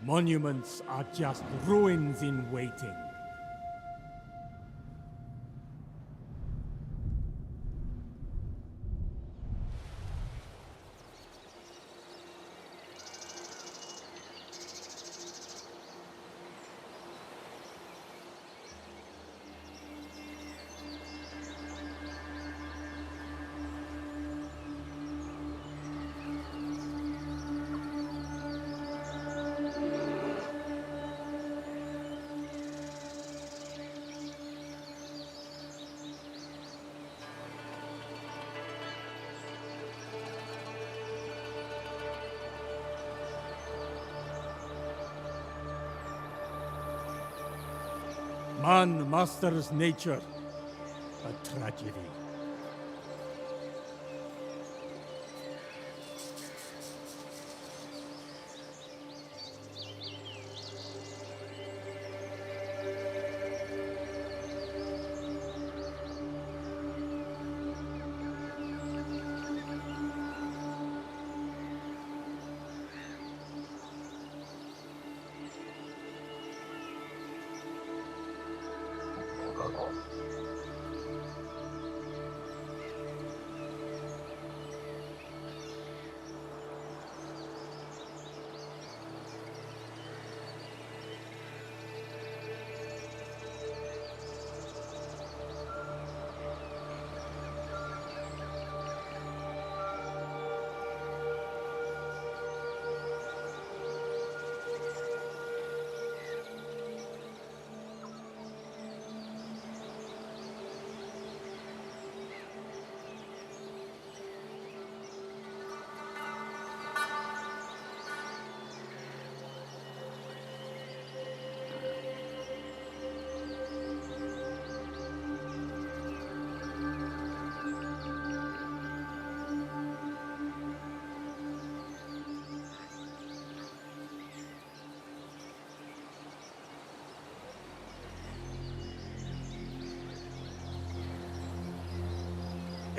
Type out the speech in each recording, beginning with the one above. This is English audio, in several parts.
Monuments are just ruins in waiting. Man masters nature, a tragedy.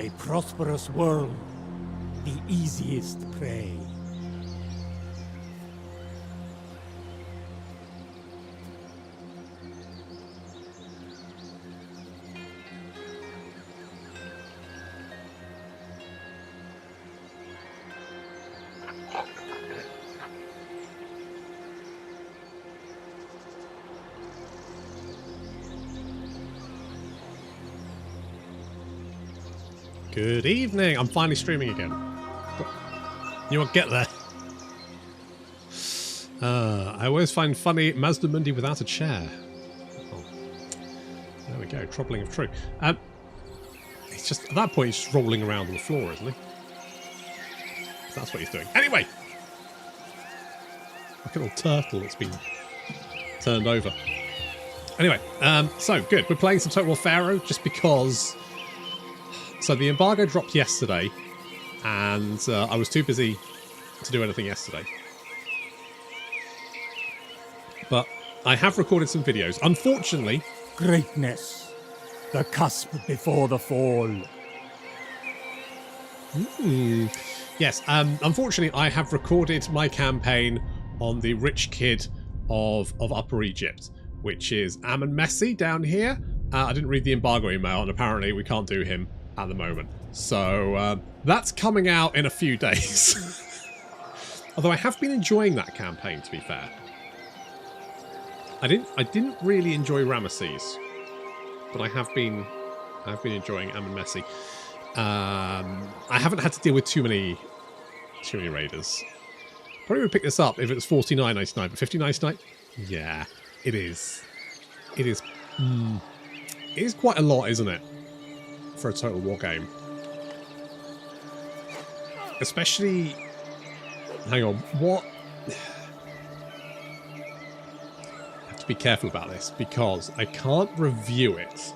A prosperous world, the easiest prey. Good evening. I'm finally streaming again. You won't get there. I always find funny Mazda Mundi without a chair. Oh. There we go. Troubling of true. It's just, at that point, he's just rolling around on the floor, isn't he? That's what he's doing. Anyway! Like a little turtle that's been turned over. Anyway, so good. We're playing some Total War Pharaoh just because... So the embargo dropped yesterday, and I was too busy to do anything yesterday. But I have recorded some videos. Unfortunately... Greatness. The cusp before the fall. Yes, unfortunately I have recorded my campaign on the rich kid of Upper Egypt, which is Ammon Messi down here. I didn't read the embargo email, and apparently we can't do him at the moment. So that's coming out in a few days. Although I have been enjoying that campaign, to be fair. I didn't really enjoy Ramesses, but I have been enjoying Ammon Messi. I haven't had to deal with too many raiders. Probably would pick this up if it was $49.99, but $59.99? Yeah, it is. It is. It is quite a lot, isn't it? For a Total War game. Especially... Hang on, what... I have to be careful about this, because I can't review it.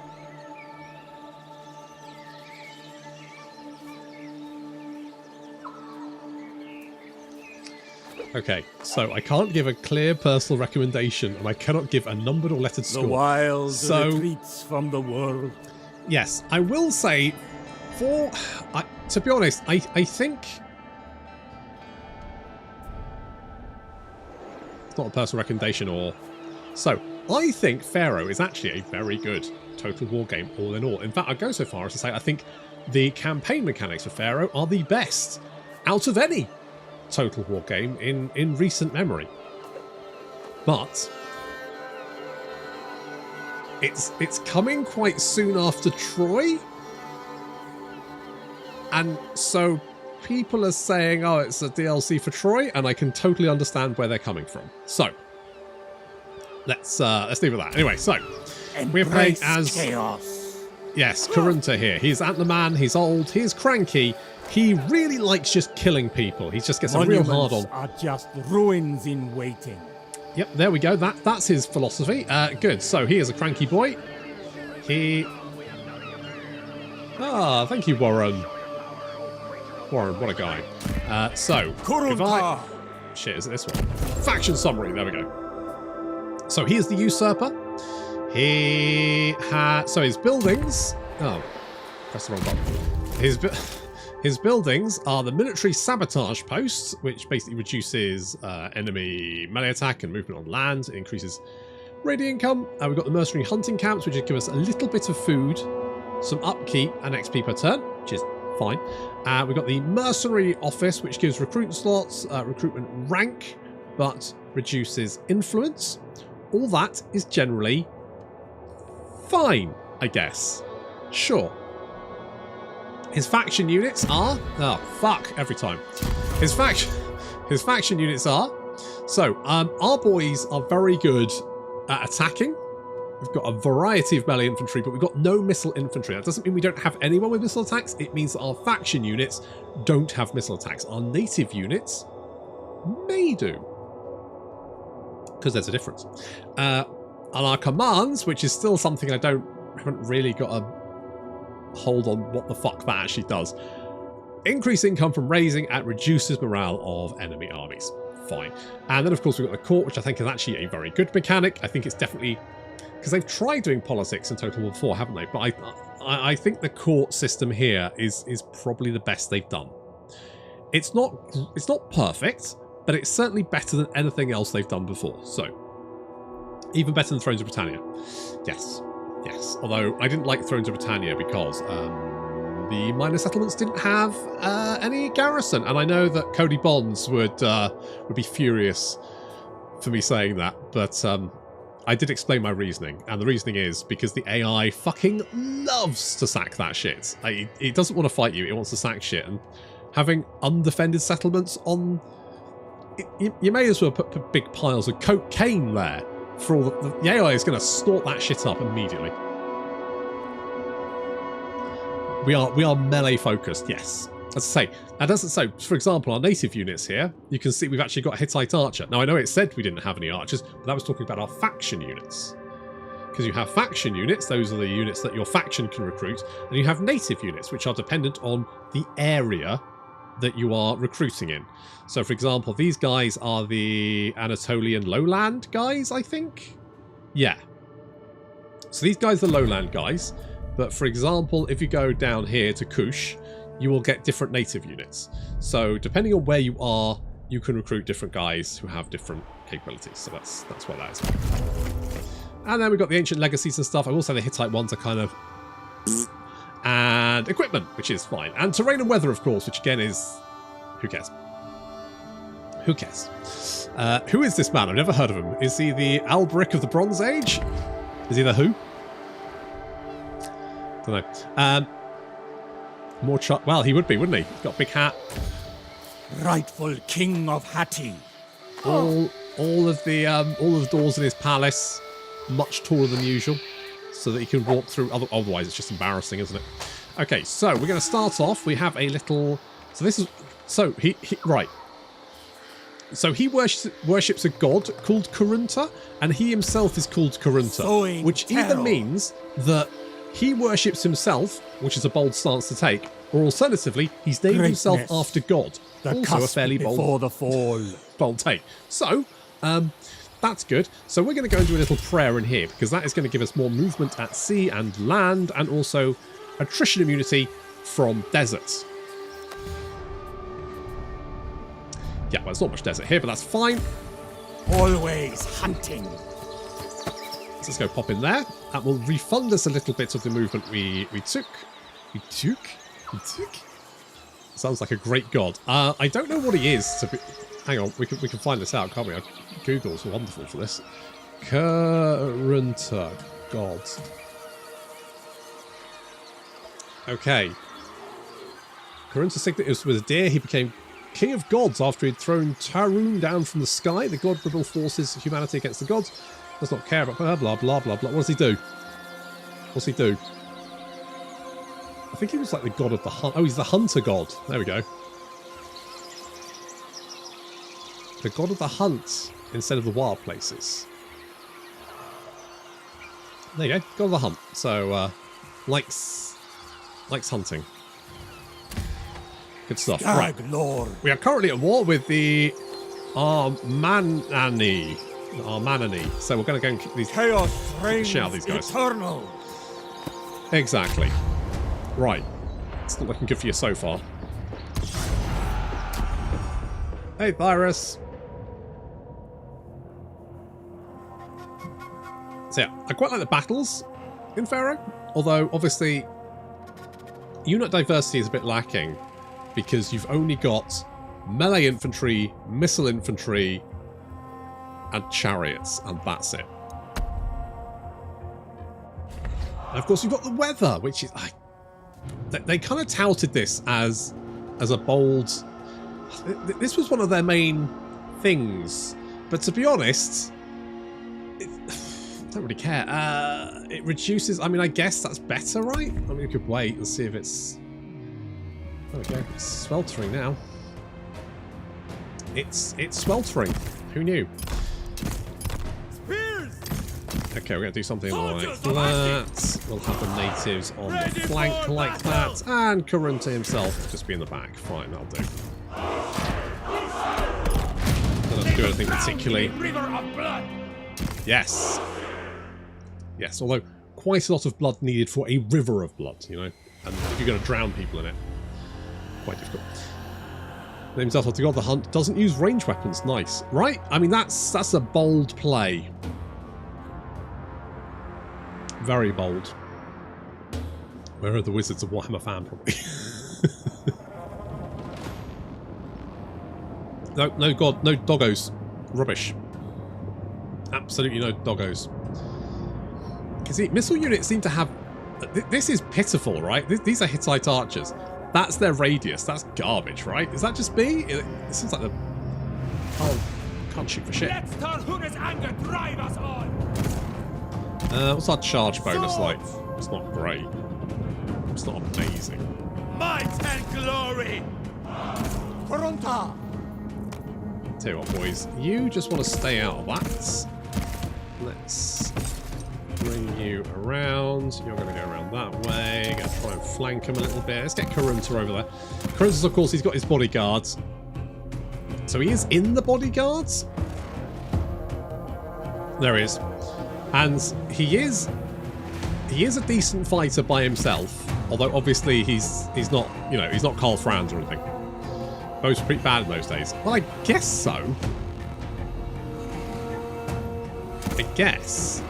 Okay, so I can't give a clear personal recommendation, and I cannot give a numbered or lettered score. The wild retreats from the world. Yes, I will say, to be honest, I think It's not a personal recommendation or... So, I think Pharaoh is actually a very good Total War game, all in all. In fact, I'd go so far as to say I think the campaign mechanics for Pharaoh are the best out of any Total War game in recent memory. But it's coming quite soon after Troy, and so people are saying, oh, it's a DLC for Troy, and I can totally understand where they're coming from. So let's leave it at that. Anyway, so we're playing as chaos. Yes, Kurunta here. He's Antler-Man, he's old, he's cranky, he really likes just killing people. He just gets a real hard on. Are just ruins in waiting. Yep, there we go. That's his philosophy. Good. So he is a cranky boy. Thank you, Warren. Warren, what a guy. So, Kurunta. Shit, is it this one? Faction summary. There we go. So he is the usurper. So his buildings. Oh, press the wrong button. His buildings are the military sabotage posts, which basically reduces enemy melee attack and movement on land. It increases raid income. We've got the mercenary hunting camps, which give us a little bit of food, some upkeep, and XP per turn, which is fine. We've got the mercenary office, which gives recruitment slots, recruitment rank, but reduces influence. All that is generally fine, I guess. Sure. His faction units are... Oh, fuck, every time. His faction units are... So, our boys are very good at attacking. We've got a variety of melee infantry, but we've got no missile infantry. That doesn't mean we don't have anyone with missile attacks. It means that our faction units don't have missile attacks. Our native units may do. Because there's a difference. On our commands, which is still something I haven't really got a hold on what the fuck that actually does. Increase income from raising and reduces morale of enemy armies. Fine. And then of course we've got the court, which I think is actually a very good mechanic. I think it's definitely... Because they've tried doing politics in Total War 4, haven't they? But I think the court system here is probably the best they've done. It's not perfect, but it's certainly better than anything else they've done before. So, even better than Thrones of Britannia. Yes. Yes, although I didn't like Thrones of Britannia because the minor settlements didn't have any garrison, and I know that Cody Bonds would be furious for me saying that, but I did explain my reasoning, and the reasoning is because the AI fucking loves to sack that shit. It doesn't want to fight you, it wants to sack shit, and having undefended settlements on... You may as well put big piles of cocaine there. For all the AI is going to snort that shit up immediately. We are melee focused, yes. As I say, that doesn't so. For example, our native units here, you can see we've actually got a Hittite archer. Now I know it said we didn't have any archers, but that was talking about our faction units. Because you have faction units; those are the units that your faction can recruit, and you have native units, which are dependent on the area that you are recruiting in. So, for example, these guys are the Anatolian lowland guys, I think? Yeah. So these guys are lowland guys, but for example, if you go down here to Kush, you will get different native units. So depending on where you are, you can recruit different guys who have different capabilities. So that's what that is. And then we've got the ancient legacies and stuff. I will say the Hittite ones are kind of... And equipment, which is fine. And terrain and weather, of course, which again is... Who cares? Who cares? Who is this man? I've never heard of him. Is he the Alberic of the Bronze Age? Is he the who? Don't know. More well, he would be, wouldn't he? He's got a big hat. Rightful king of Hatti. All of the doors in his palace much taller than usual, so that he can walk through. Otherwise, it's just embarrassing, isn't it? Okay, so we're going to start off. We have a little. So this is. So he right. So he worships a god called Kurunta, and he himself is called Kurunta, which either means that he worships himself, which is a bold stance to take, or alternatively, he's named himself after God. Also a fairly bold take. So, that's good. So we're going to go and do a little prayer in here, because that is going to give us more movement at sea and land, and also attrition immunity from deserts. Yeah, well, it's not much desert here, but that's fine. Always hunting. So let's go pop in there. That will refund us a little bit of the movement we took. We took? Sounds like a great god. I don't know what he is. Hang on, we can find this out, can't we? Google's wonderful for this. Kurunta god. Okay. Kurunta signet was with a deer. He became king of gods after he'd thrown Tarun down from the sky. The god rebel forces humanity against the gods. Does not care about blah blah blah blah blah. What does he do? What's he do? I think he was like the god of the hunt. Oh, he's the hunter god. There we go. The god of the hunt instead of the wild places. There you go. God of the hunt. So, likes hunting. Good stuff. Right. Lord. We are currently at war with the Armanani. So we're going to go and kick these. Chaos reigns Shit out of these guys. Eternal. Exactly. Right. It's not looking good for you so far. Hey, Virus. So yeah, I quite like the battles in Pharaoh, although obviously unit diversity is a bit lacking because you've only got melee infantry, missile infantry, and chariots, and that's it. And of course you've got the weather, which is... They kind of touted this as a bold... This was one of their main things, but to be honest... I don't really care. It reduces... I mean, I guess that's better, right? I mean, we could wait and see if it's... There we go. It's sweltering now. It's sweltering. Who knew? Okay, we're going to do something like that. We'll have the natives on the flank like that. And Kurunta himself just be in the back. Fine, that'll do. Don't have to do anything particularly. Yes. Yes, although quite a lot of blood needed for a river of blood, you know. And if you're going to drown people in it, quite difficult. Names after the god of the hunt, doesn't use range weapons. Nice, right? I mean, that's a bold play. Very bold. Where are the Wizards of Warhammer fan, probably? No god, no doggos. Rubbish. Absolutely no doggos. You see, missile units seem to have... This is pitiful, right? These are Hittite archers. That's their radius. That's garbage, right? Is that just me? It seems like the... Oh, can't shoot for shit. Let's Tarhuna's anger drive us on. What's our charge bonus like? It's not great. It's not amazing. Might and glory. Kurunta. Tell you what, boys. You just want to stay out of that. Let's bring you around. You're going to go around that way. Going to try and flank him a little bit. Let's get Kurunta over there. Kurunta's, of course, he's got his bodyguards. So he is in the bodyguards? There he is. And he is a decent fighter by himself, although obviously he's not, you know, he's not Karl Franz or anything. Those were pretty bad in those days. Well, I guess so. I guess.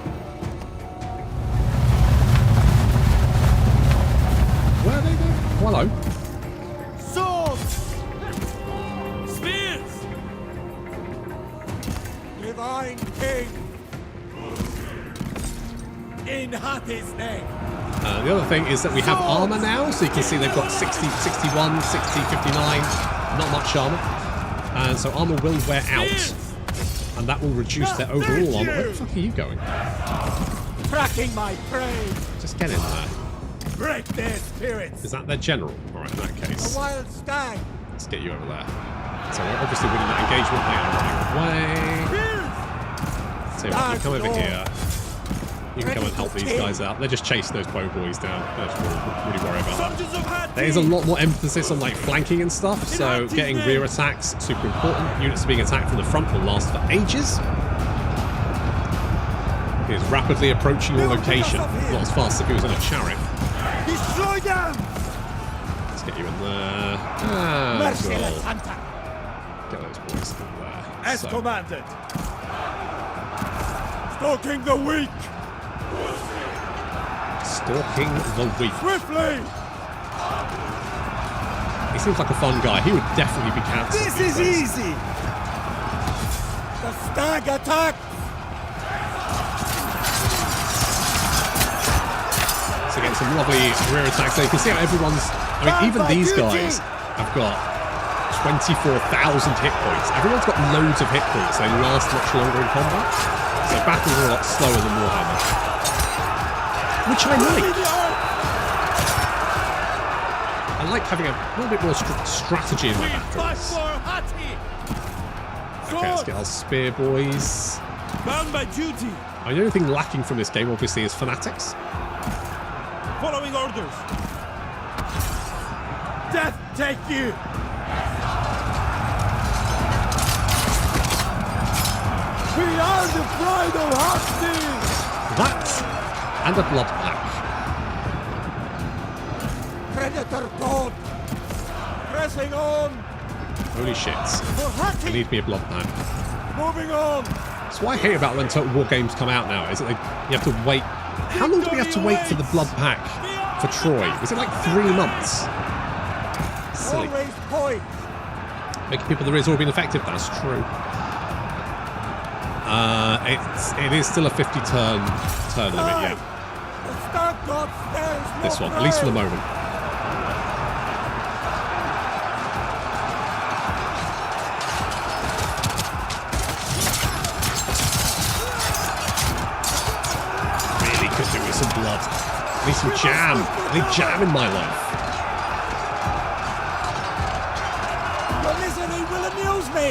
Where are they then? Oh, hello. Swords! Spears! Divine King. In Hatti's name. The other thing is that we have armor now, so you can see they've got 60, 61, 60, 59, not much armor. And so armor will wear out, and that will reduce their overall armor. Where the fuck are you going? Tracking my prey. Just get in there. Break their spirits. Is that their general? Alright, in that case. A wild stag. Let's get you over there. So we're obviously winning that engagement. They are running away. So you come over here. You can come and help these guys out. They're just chasing those bow boys down. Don't really worry about that. There is a lot more emphasis on like flanking and stuff, so getting rear attacks super important. Units being attacked from the front will last for ages. He is rapidly approaching your location. Not as fast as if he was in a chariot. Destroy them! Let's get you in there. And Merciless we'll hunter. get those boys in there. As So, commanded. Stalking the weak! Stalking the weak. Swiftly! He seems like a fun guy. He would definitely be cancelled. This is easy! The stag attack! So getting some lovely rear attacks there. You can see how everyone's... I mean, even these guys have got 24,000 hit points. Everyone's got loads of hit points. They last much longer in combat. So battles are a lot slower than Warhammer. Which I like. I like having a little bit more strategy in my battles. Okay, let's get our spear boys. Bound by duty! The only thing lacking from this game, obviously, is fanatics. Following orders! Death take you! We are the pride of Hastings! That and a blood pack. Predator god! Pressing on! Holy shit. I need me a blood pack. Moving on! That's what I hate about when Total War games come out now, is that you have to wait. How long do we have to wait for the blood pack for Troy? Is it like 3 months? Silly. Always point! Making people the resource being effective, that's true. It is still a 50 turn limit, yeah. The Star God stands This no one, at least for the praise. moment. Really could do with some blood. I need some jam. I need jam in my life. Your misery will amuse me!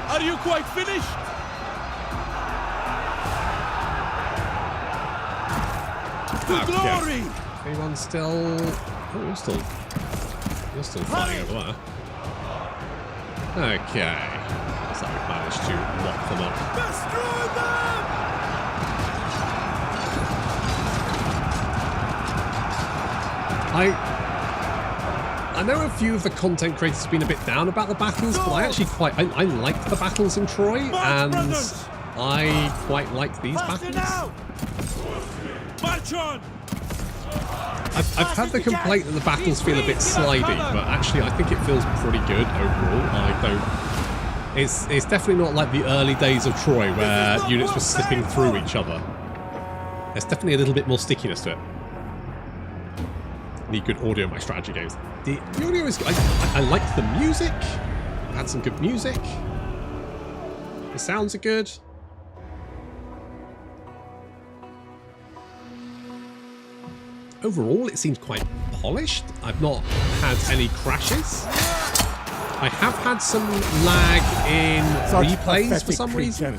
Are you quite finished? To Okay. glory! Anyone still... Oh, you're still fighting over there. Okay. Looks like we've managed to lock them up. Destroy them! I know a few of the content creators have been a bit down about the battles, but I actually I liked the battles in Troy, and I quite like these Faster battles. now! March on! I've had the complaint that the battles feel a bit slidey, but actually I think it feels pretty good overall. I don't. It's definitely not like the early days of Troy where units were slipping through each other. There's definitely a little bit more stickiness to it. Need good audio in my strategy games. The audio is good. I liked the music. I've had some good music. The sounds are good. Overall, it seems quite polished. I've not had any crashes. I have had some lag in replays for some reason.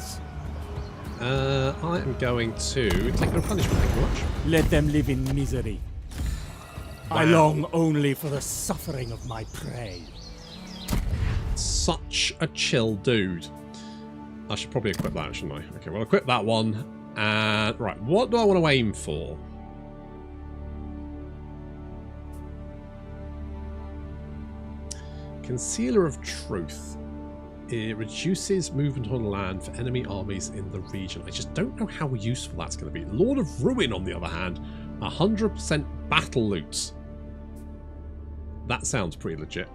I am going to take no punishment, thank you very much. Let them live in misery. I Wow. long only for the suffering of my prey. Such a chill dude. I should probably equip that, shouldn't I? Okay, well, equip that one. And right, what do I want to aim for? Concealer of Truth. It reduces movement on land for enemy armies in the region. I just don't know how useful that's going to be. Lord of Ruin, on the other hand, 100% battle loot. That sounds pretty legit.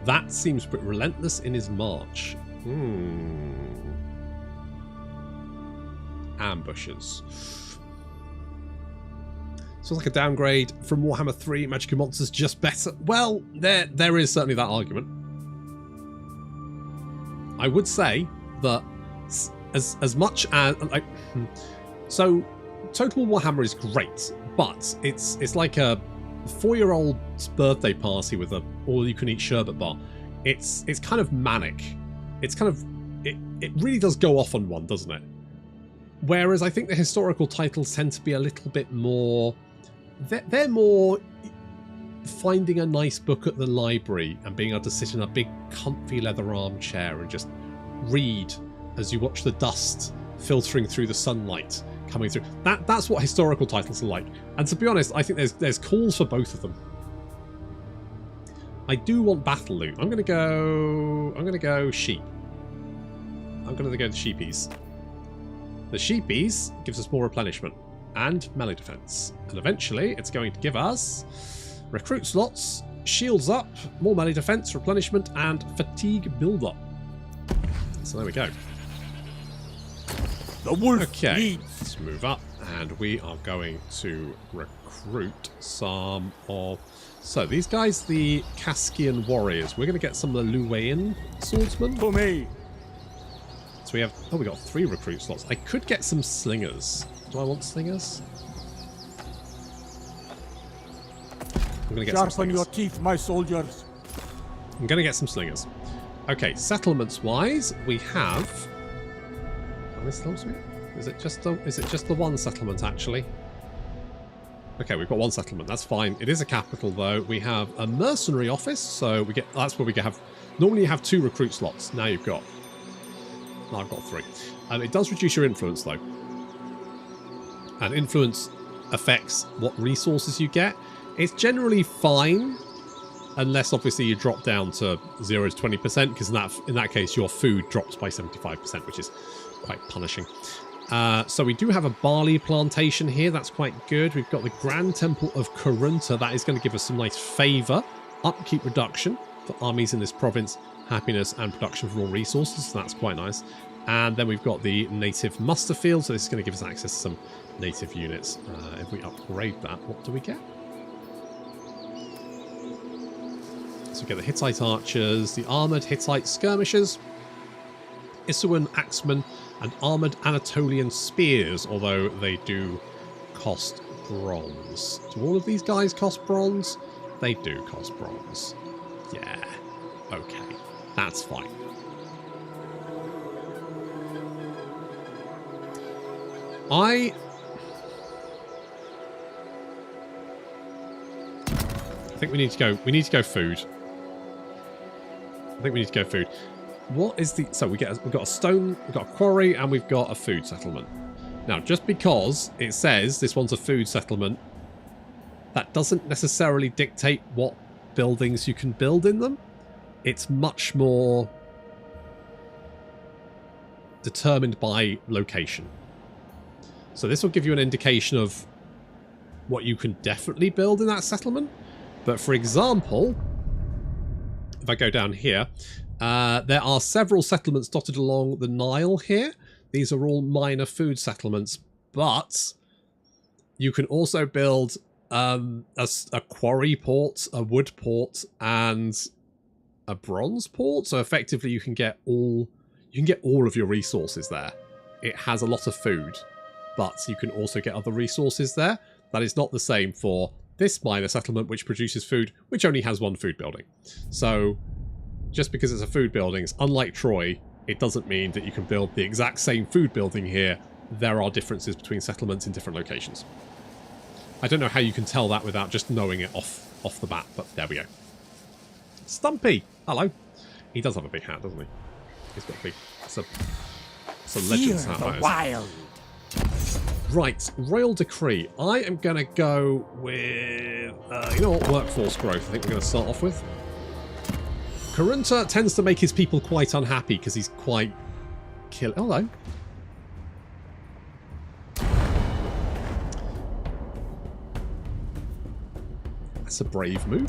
That seems pretty relentless in his march. Ambushes. So like a downgrade from Warhammer 3, Magic and Monsters just better. Well, there is certainly that argument. I would say that as much as so Total Warhammer is great, but it's like a 4-year-old's birthday party with a all-you-can-eat sherbet bar. It's kind of manic. It's kind of it really does go off on one, doesn't it? Whereas I think the historical titles tend to be a little bit more. They're more finding a nice book at the library and being able to sit in a big comfy leather armchair and just read as you watch the dust filtering through the sunlight coming through. That's what historical titles are like. And to be honest, I think there's calls for both of them. I do want battle loot. I'm gonna go sheep. I'm going to go the sheepies. The sheepies gives us more replenishment and melee defense. And eventually it's going to give us recruit slots, shields up, more melee defense, replenishment, and fatigue build-up. So there we go. The wolf Okay, leads. let's move up, and we are going to recruit some of... So these guys, the Kaskian warriors, we're going to get some of the Luwayan swordsmen. To me. So we have... Oh, we got 3 recruit slots. I could get some slingers. Do I want slingers? I'm going to get some Sharpen slingers. your teeth, my soldiers. I'm going to get some slingers. Okay, settlements-wise, we have... How many settlements? Is it just the one settlement, actually? Okay, we've got 1 settlement. That's fine. It is a capital, though. We have a mercenary office, so we get... That's where we have... Normally you have 2 recruit slots. Now you've got... No, I've got 3. It does reduce your influence, though. And influence affects what resources you get. It's generally fine, unless obviously you drop down to 0 to 20%, because in that case your food drops by 75%, which is quite punishing. So we do have a barley plantation here. That's quite good. We've got the Grand Temple of Kurunta. That is going to give us some nice favour. Upkeep reduction for armies in this province. Happiness and production for all resources. So that's quite nice. And then we've got the native muster field. So this is going to give us access to some native units. If we upgrade that, what do we get? So we get the Hittite archers, the armoured Hittite skirmishers, Isuan axemen, and armoured Anatolian spears, although they do cost bronze. Do all of these guys cost bronze? They do cost bronze. Yeah. Okay. That's fine. I think we need to go food. I think we need to go food. What is the... So we've got a stone, we've got a quarry, and we've got a food settlement. Now, just because it says this one's a food settlement, that doesn't necessarily dictate what buildings you can build in them. It's much more determined by location. So this will give you an indication of what you can definitely build in that settlement. But for example, if I go down here, there are several settlements dotted along the Nile here. These are all minor food settlements, but you can also build a quarry port, a wood port, and a bronze port. So effectively, you can get all of your resources there. It has a lot of food, but you can also get other resources there. That is not the same for this minor settlement, which produces food, which only has 1 food building. So just because it's a food building, unlike Troy, it doesn't mean that you can build the exact same food building here. There are differences between settlements in different locations. I don't know how you can tell that without just knowing it off the bat, but there we go. Stumpy! Hello. He does have a big hat, doesn't he? He's got a big... It's a legend's hat, that is. Wild. Right, Royal Decree. I am going to go with... you know what? Workforce growth, I think we're going to start off with. Kurunta tends to make his people quite unhappy because he's quite... Hello. That's a brave move.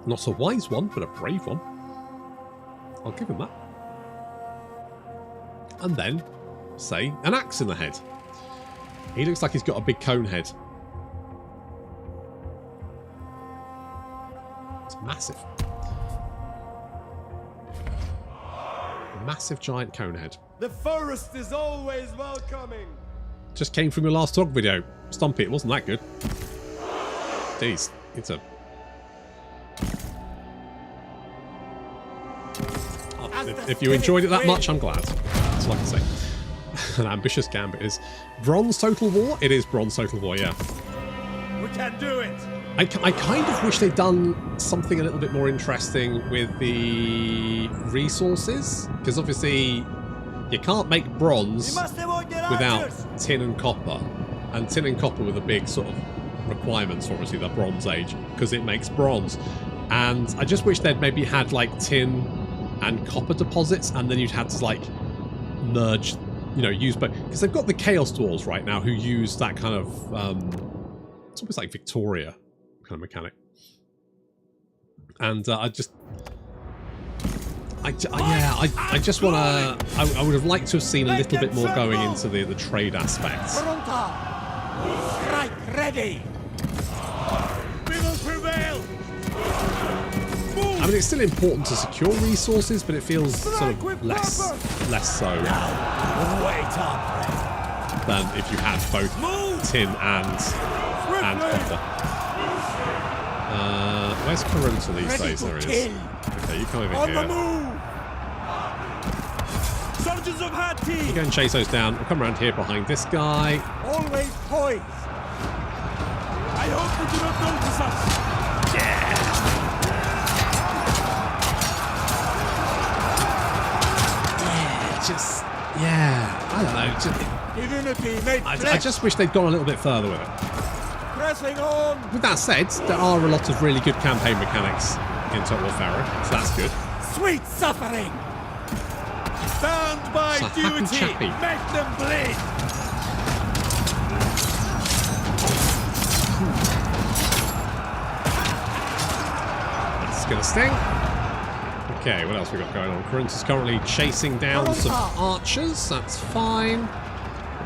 Not a wise one, but a brave one. I'll give him that. And then, say, an axe in the head. He looks like he's got a big cone head. It's massive. A massive giant cone head. The forest is always welcoming. Just came from your last talk video. Stumpy, it wasn't that good. Jeez, it's a... If you enjoyed it that much, I'm glad. That's all I can say. An ambitious gambit is Bronze Total War? It is Bronze Total War, yeah. We can do it. I kind of wish they'd done something a little bit more interesting with the resources, because obviously you can't make bronze without tin and copper, and tin and copper were the big sort of requirements for obviously the Bronze Age, because it makes bronze. And I just wish they'd maybe had like tin and copper deposits, and then you'd had to like merge, you know, use both, because they've got the Chaos Dwarves right now who use that kind of it's almost like Victoria kind of mechanic. And I just want to. I would have liked to have seen a little bit more going into the trade aspects. Kurunta! Strike ready! We will prevail! I mean, it's still important to secure resources, but it feels sort of less so Wait up! than if you had both tin and copper. Where's Kurunta these days? There he is. Okay, you come over On here. the move! Soldiers of Hittite! You go and chase those down. We'll come around here behind this guy. Always poised! I hope you do not notice us! I don't know. Divinity made I just wish they'd gone a little bit further with it. Pressing on! With that said, there are a lot of really good campaign mechanics in War Pharaoh, so that's good. Sweet suffering! Stand by It's a happy duty! chappy. Make them bleed! That's gonna sting. Okay, what else we got going on? Kurunta's currently chasing down some archers. That's fine.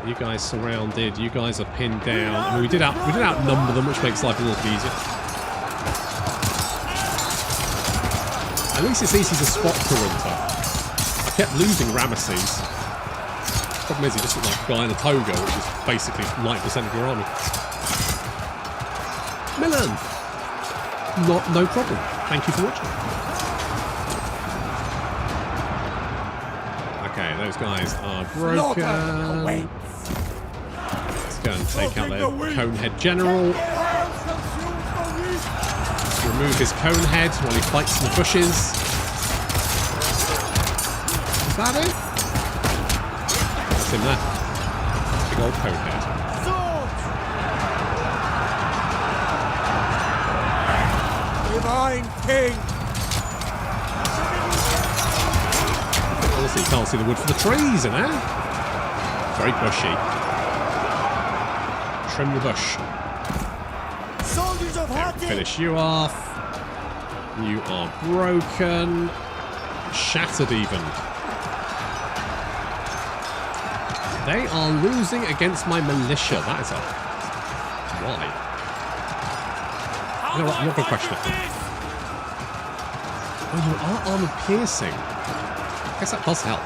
You guys surrounded. You guys are pinned down. I mean, we did outnumber them, which makes life a little easier. At least it's easy to spot Kurunta. I kept losing Ramesses. Problem is, he just looked like a guy in a toga, which is basically 90% of your army. Milan! No problem. Thank you for watching. Okay, those guys are broken. Let's go and take out their Conehead General. Remove his Conehead while he fights in the bushes. Is that it? That's him there. Big old Conehead. Divine King! Obviously you can't see the wood for the trees in there. Very bushy. Trim the bush. Soldiers of Hittite! Finish you off. You are broken. Shattered even. They are losing against my militia. That is a... Why? You know what? I'm not going to question it. Oh, you are armor piercing. I guess that does help.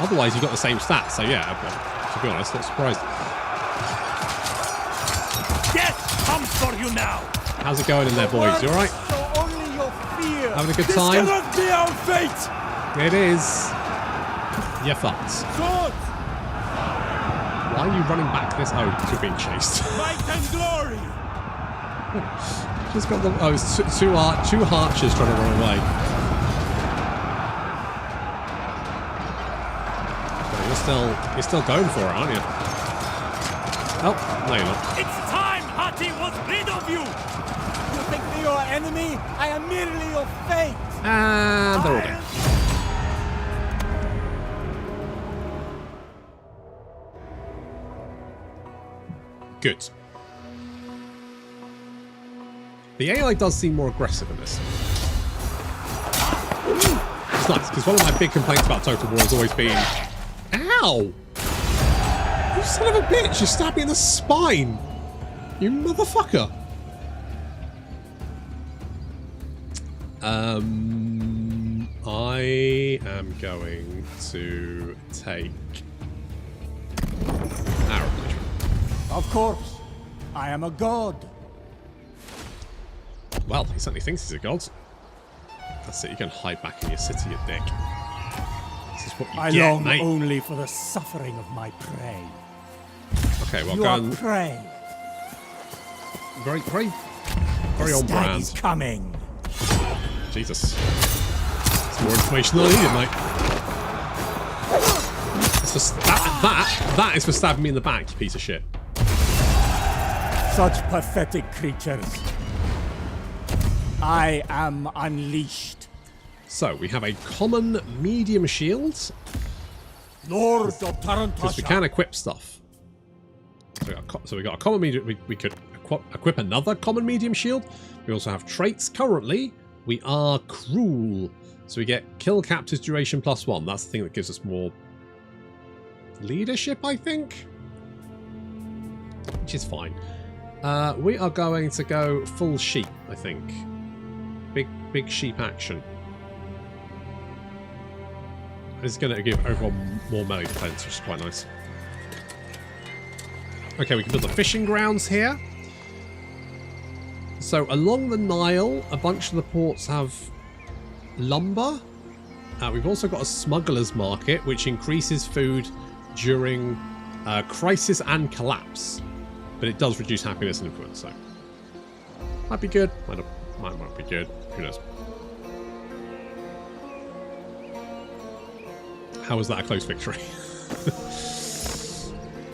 Otherwise, you've got the same stats. So yeah, to be honest, not surprised. Death comes for you now! How's it going in there, boys? You alright? So only your fear. Having a good This time? cannot be our fate! It is. You're fucked. Swords! Why are you running back this? Oh, because you're being chased. Might and glory! Just got the... Oh, it's two archers trying to run away. But you're still going for it, aren't you? Oh, no you're not. It's time Hati was rid of you! You think me your enemy? I am merely your fate! And they're all dead. Good. The AI does seem more aggressive in this. It's nice, because one of my big complaints about Total War has always been... Ow! You son of a bitch! You stabbed me in the spine! You motherfucker! I am going to take... Arrow Management. Of course, I am a god. Well, he certainly thinks he's a god. That's it, you can hide back in your city, you dick. This is what you I get, long mate. only for the suffering of my prey. Okay, well, You go are on. prey. Very The on stag is brand. coming. Jesus. That's more information than I needed, mate. It's for that is for stabbing me in the back, you piece of shit. Such pathetic creatures. I am unleashed. So we have a common medium shield. Lord of Because we Tarantasha. can equip stuff. So we got a common medium. We could equip another common medium shield. We also have traits. Currently, we are cruel. So we get kill captors duration +1. That's the thing that gives us more leadership, I think. Which is fine. We are going to go full sheep, I think. Big sheep action. It's going to give everyone more melee defense, which is quite nice. Okay, we can build the fishing grounds here. So along the Nile, a bunch of the ports have lumber. We've also got a smuggler's market, which increases food during crisis and collapse. But it does reduce happiness and influence, so might be good. Might be good. Who knows? How was that a close victory?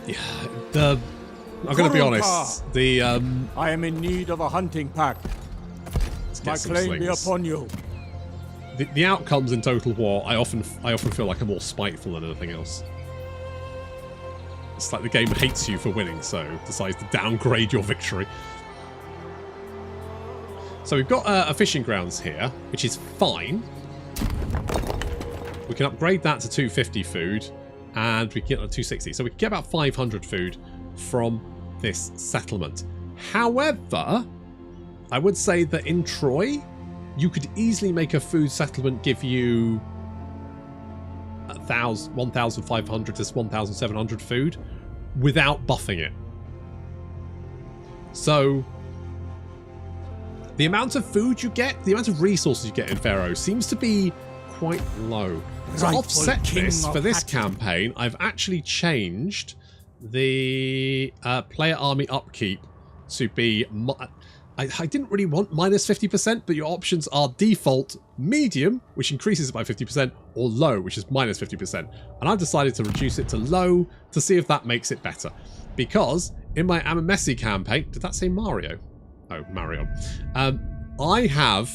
Yeah, I'm going to be honest. I am in need of a hunting pack. My claim be upon you. The outcomes in Total War, I often feel like are more spiteful than anything else. It's like the game hates you for winning, so decides to downgrade your victory. So we've got a fishing grounds here, which is fine. We can upgrade that to 250 food, and we can get 260. So we can get about 500 food from this settlement. However, I would say that in Troy, you could easily make a food settlement give you 1,500 to 1,700 food without buffing it. So the amount of food you get, the amount of resources you get in Pharaoh seems to be quite low. To offset this, for this campaign, I've actually changed the player army upkeep to be... I didn't really want -50%, but your options are default medium, which increases it by 50%, or low, which is -50%. And I've decided to reduce it to low to see if that makes it better. Because in my Messi campaign... Did that say Mario? Oh, Marion. I have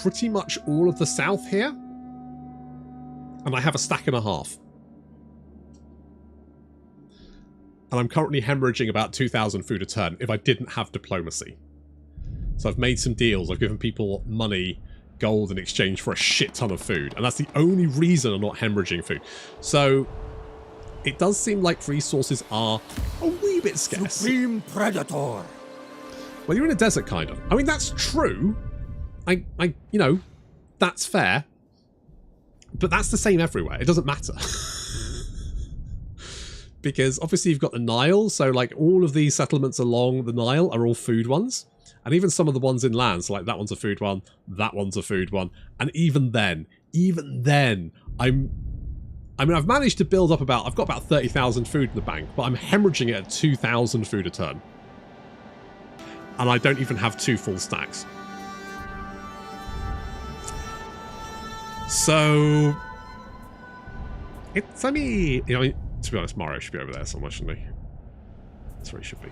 pretty much all of the south here. And I have a stack and a half. And I'm currently hemorrhaging about 2,000 food a turn if I didn't have diplomacy. So I've made some deals. I've given people money, gold in exchange for a shit ton of food. And that's the only reason I'm not hemorrhaging food. So it does seem like resources are a wee bit scarce. Supreme Predator. Well, you're in a desert, kind of. I mean, that's true. You know, that's fair. But that's the same everywhere. It doesn't matter. Because obviously you've got the Nile. So like all of these settlements along the Nile are all food ones. And even some of the ones inland. So like that one's a food one. That one's a food one. And even then, I mean, I've managed to build up I've got about 30,000 food in the bank. But I'm hemorrhaging it at 2,000 food a turn. And I don't even have 2 full stacks. So it's only, you know, to be honest, Mario should be over there somewhere, shouldn't he? That's where he should be.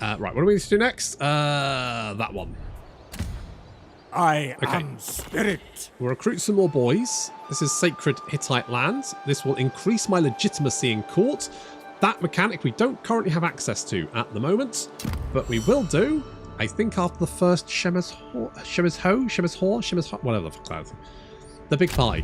Right, what do we need to do next? That one. I am spirit. We'll recruit some more boys. This is sacred Hittite land. This will increase my legitimacy in court. That mechanic we don't currently have access to at the moment, but we will do, I think, after the first Shemez Ho, whatever the fuck that is. The big party.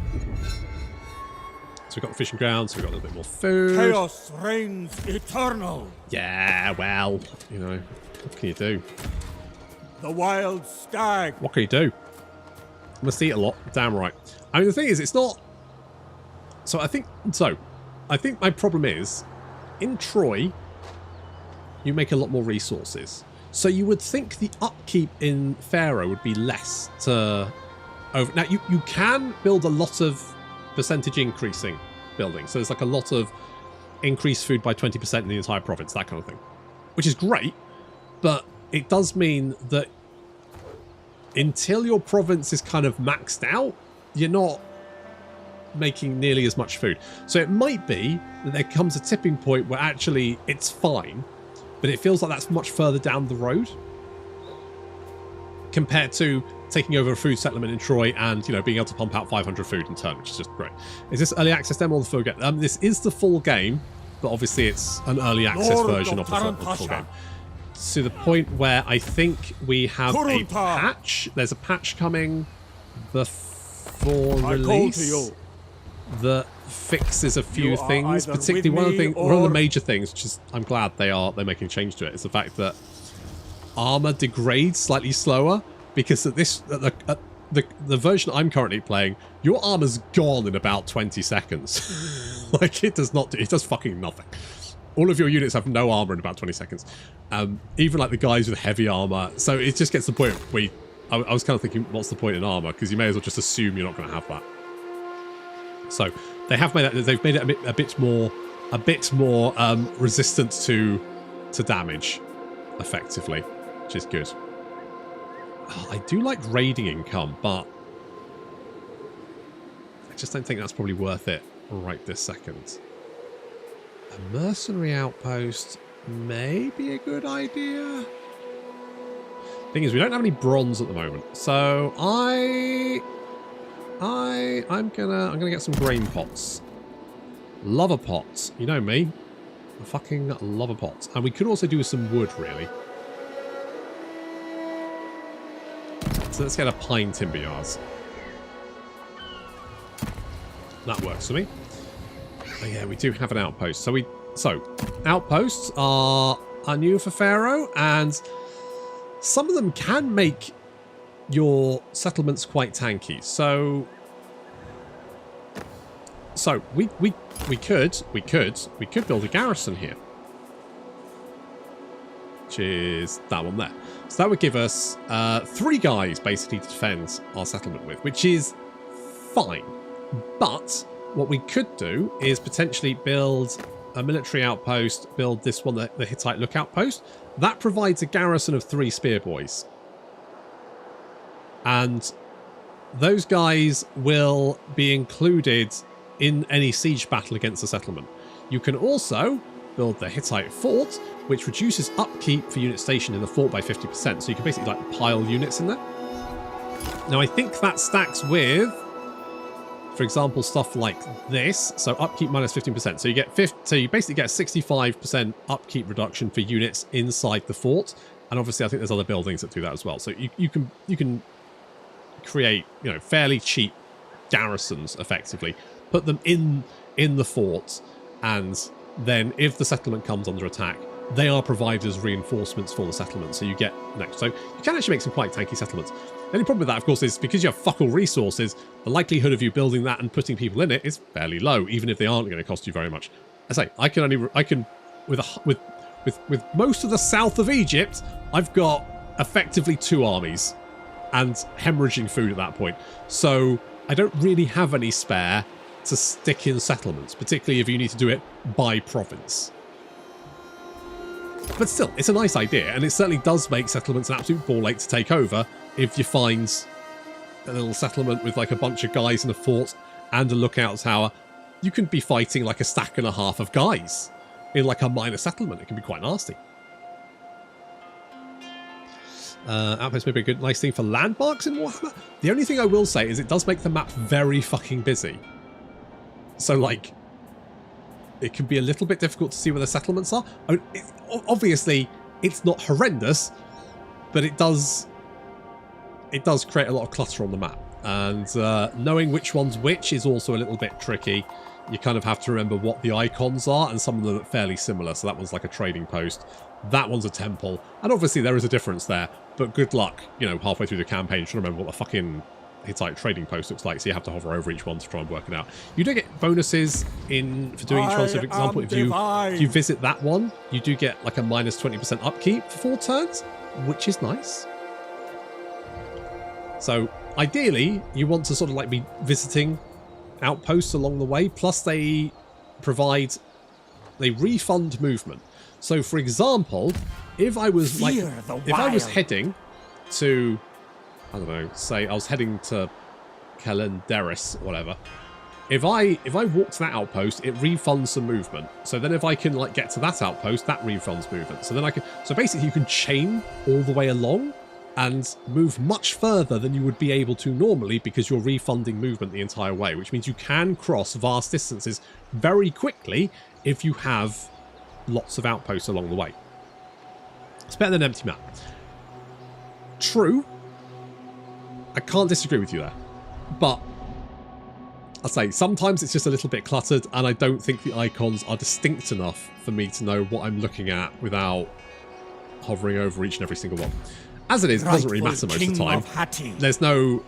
So we've got the fishing grounds, so we've got a little bit more food. Chaos reigns eternal. Yeah, well, you know, what can you do? The wild stag. What can you do? I must eat a lot. Damn right. I mean, the thing is, it's not... I think my problem is, in Troy, you make a lot more resources. So you would think the upkeep in Pharaoh would be less to... Now, you can build a lot of percentage increasing buildings. So there's like a lot of increased food by 20% in the entire province, that kind of thing. Which is great, but it does mean that until your province is kind of maxed out, you're not making nearly as much food. So it might be that there comes a tipping point where actually it's fine, but it feels like that's much further down the road compared to taking over a food settlement in Troy and, you know, being able to pump out 500 food in turn, which is just great. Is this early access demo or the full game? This is the full game, but obviously it's an early access version of the full game. To the point where I think we have a patch. There's a patch coming before release that fixes a few things, particularly one of the major things, which is I'm glad they're making a change to it, is the fact that armor degrades slightly slower, because at the version I'm currently playing, your armor's gone in about 20 seconds. Like, it does fucking nothing. All of your units have no armor in about 20 seconds. Even like the guys with heavy armor. So it just gets to the point where I was kind of thinking, what's the point in armor? Because you may as well just assume you're not going to have that. So they have made it. They've made it a bit more resistant to damage, effectively, which is good. Oh, I do like raiding income, but I just don't think that's probably worth it right this second. A mercenary outpost may be a good idea. Thing is, we don't have any bronze at the moment, so I'm gonna get some grain pots, lava pots. You know me, I fucking lava pots, and we could also do with some wood, really. So let's get a pine timber yards. That works for me. Oh yeah, we do have an outpost. So outposts are new for Pharaoh, and some of them can make your settlements quite tanky. So we could build a garrison here, which is that one there. So that would give us 3 guys basically to defend our settlement with, which is fine. But what we could do is potentially build a military outpost, build this one, the Hittite lookout post. That provides a garrison of 3 spear boys. And those guys will be included in any siege battle against the settlement. You can also build the Hittite fort, which reduces upkeep for units stationed in the fort by 50%. So you can basically like pile units in there. Now I think that stacks with, for example, stuff like this. So upkeep minus 15%. So you get you basically get a 65% upkeep reduction for units inside the fort. And obviously I think there's other buildings that do that as well. So you can create, you know, fairly cheap garrisons effectively, put them in the fort, and then if the settlement comes under attack, they are provided as reinforcements for the settlement. So you get next. So you can actually make some quite tanky settlements. The only problem with that, of course, is because you have fuck all resources, the likelihood of you building that and putting people in it is fairly low, even if they aren't going to cost you very much. I say I can with most of the south of Egypt, I've got effectively 2 armies and hemorrhaging food at that point. So I don't really have any spare to stick in settlements, particularly if you need to do it by province. But still, it's a nice idea, and it certainly does make settlements an absolute ball ache to take over if you find a little settlement with like a bunch of guys in a fort and a lookout tower. You can be fighting like a stack and a half of guys in like a minor settlement. It can be quite nasty. Outpost may be a good, nice thing for landmarks in Warhammer. The only thing I will say is it does make the map very fucking busy. So, like, it can be a little bit difficult to see where the settlements are. I mean, obviously, it's not horrendous, but it does create a lot of clutter on the map. And knowing which one's which is also a little bit tricky. You kind of have to remember what the icons are, and some of them are fairly similar. So that one's like a trading post. That one's a temple. And obviously there is a difference there. But good luck, you know, halfway through the campaign trying to remember what the fucking Hittite trading post looks like. So you have to hover over each one to try and work it out. You do get bonuses for doing each one. So for example, if you visit that one, you do get like a minus 20% upkeep for 4 turns, which is nice. So ideally, you want to sort of like be visiting outposts along the way. Plus they refund movement. So for example, if I was heading to, I don't know, say I was heading to Calendaris or whatever, if I walk to that outpost, it refunds some movement. So then if I can like get to that outpost, that refunds movement. So then so basically you can chain all the way along and move much further than you would be able to normally because you're refunding movement the entire way, which means you can cross vast distances very quickly if you have lots of outposts along the way. It's better than an empty map. True. I can't disagree with you there. But I'll say sometimes it's just a little bit cluttered, and I don't think the icons are distinct enough for me to know what I'm looking at without hovering over each and every single one. As it is, it doesn't really matter most of the time. There's no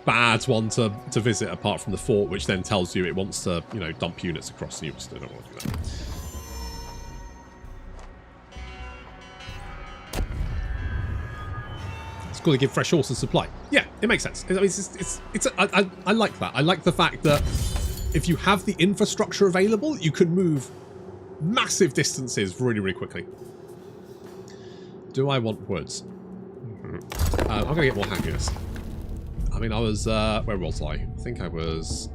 bad one to visit apart from the fort, which then tells you it wants to, you know, dump units across, and you just don't want to do that. It's got to give fresh horses supply. Yeah, it makes sense. I like that. I like the fact that if you have the infrastructure available, you can move massive distances really, really quickly. Do I want woods? I'm going to get more happiness. I mean, I was... where was I? I think I was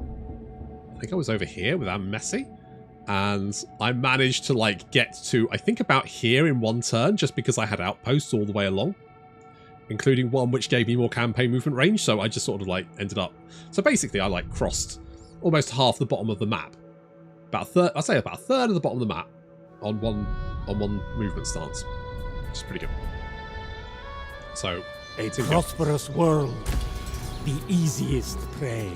over here with Messi. And I managed to, like, get to, I think, about here in one turn, just because I had outposts all the way along. Including one which gave me more campaign movement range, so I just sort of, like, ended up... So basically, I, like, crossed almost half the bottom of the map. I'd say about a third of the bottom of the map on one movement stance. Which is pretty good. So, a prosperous world, the easiest prey.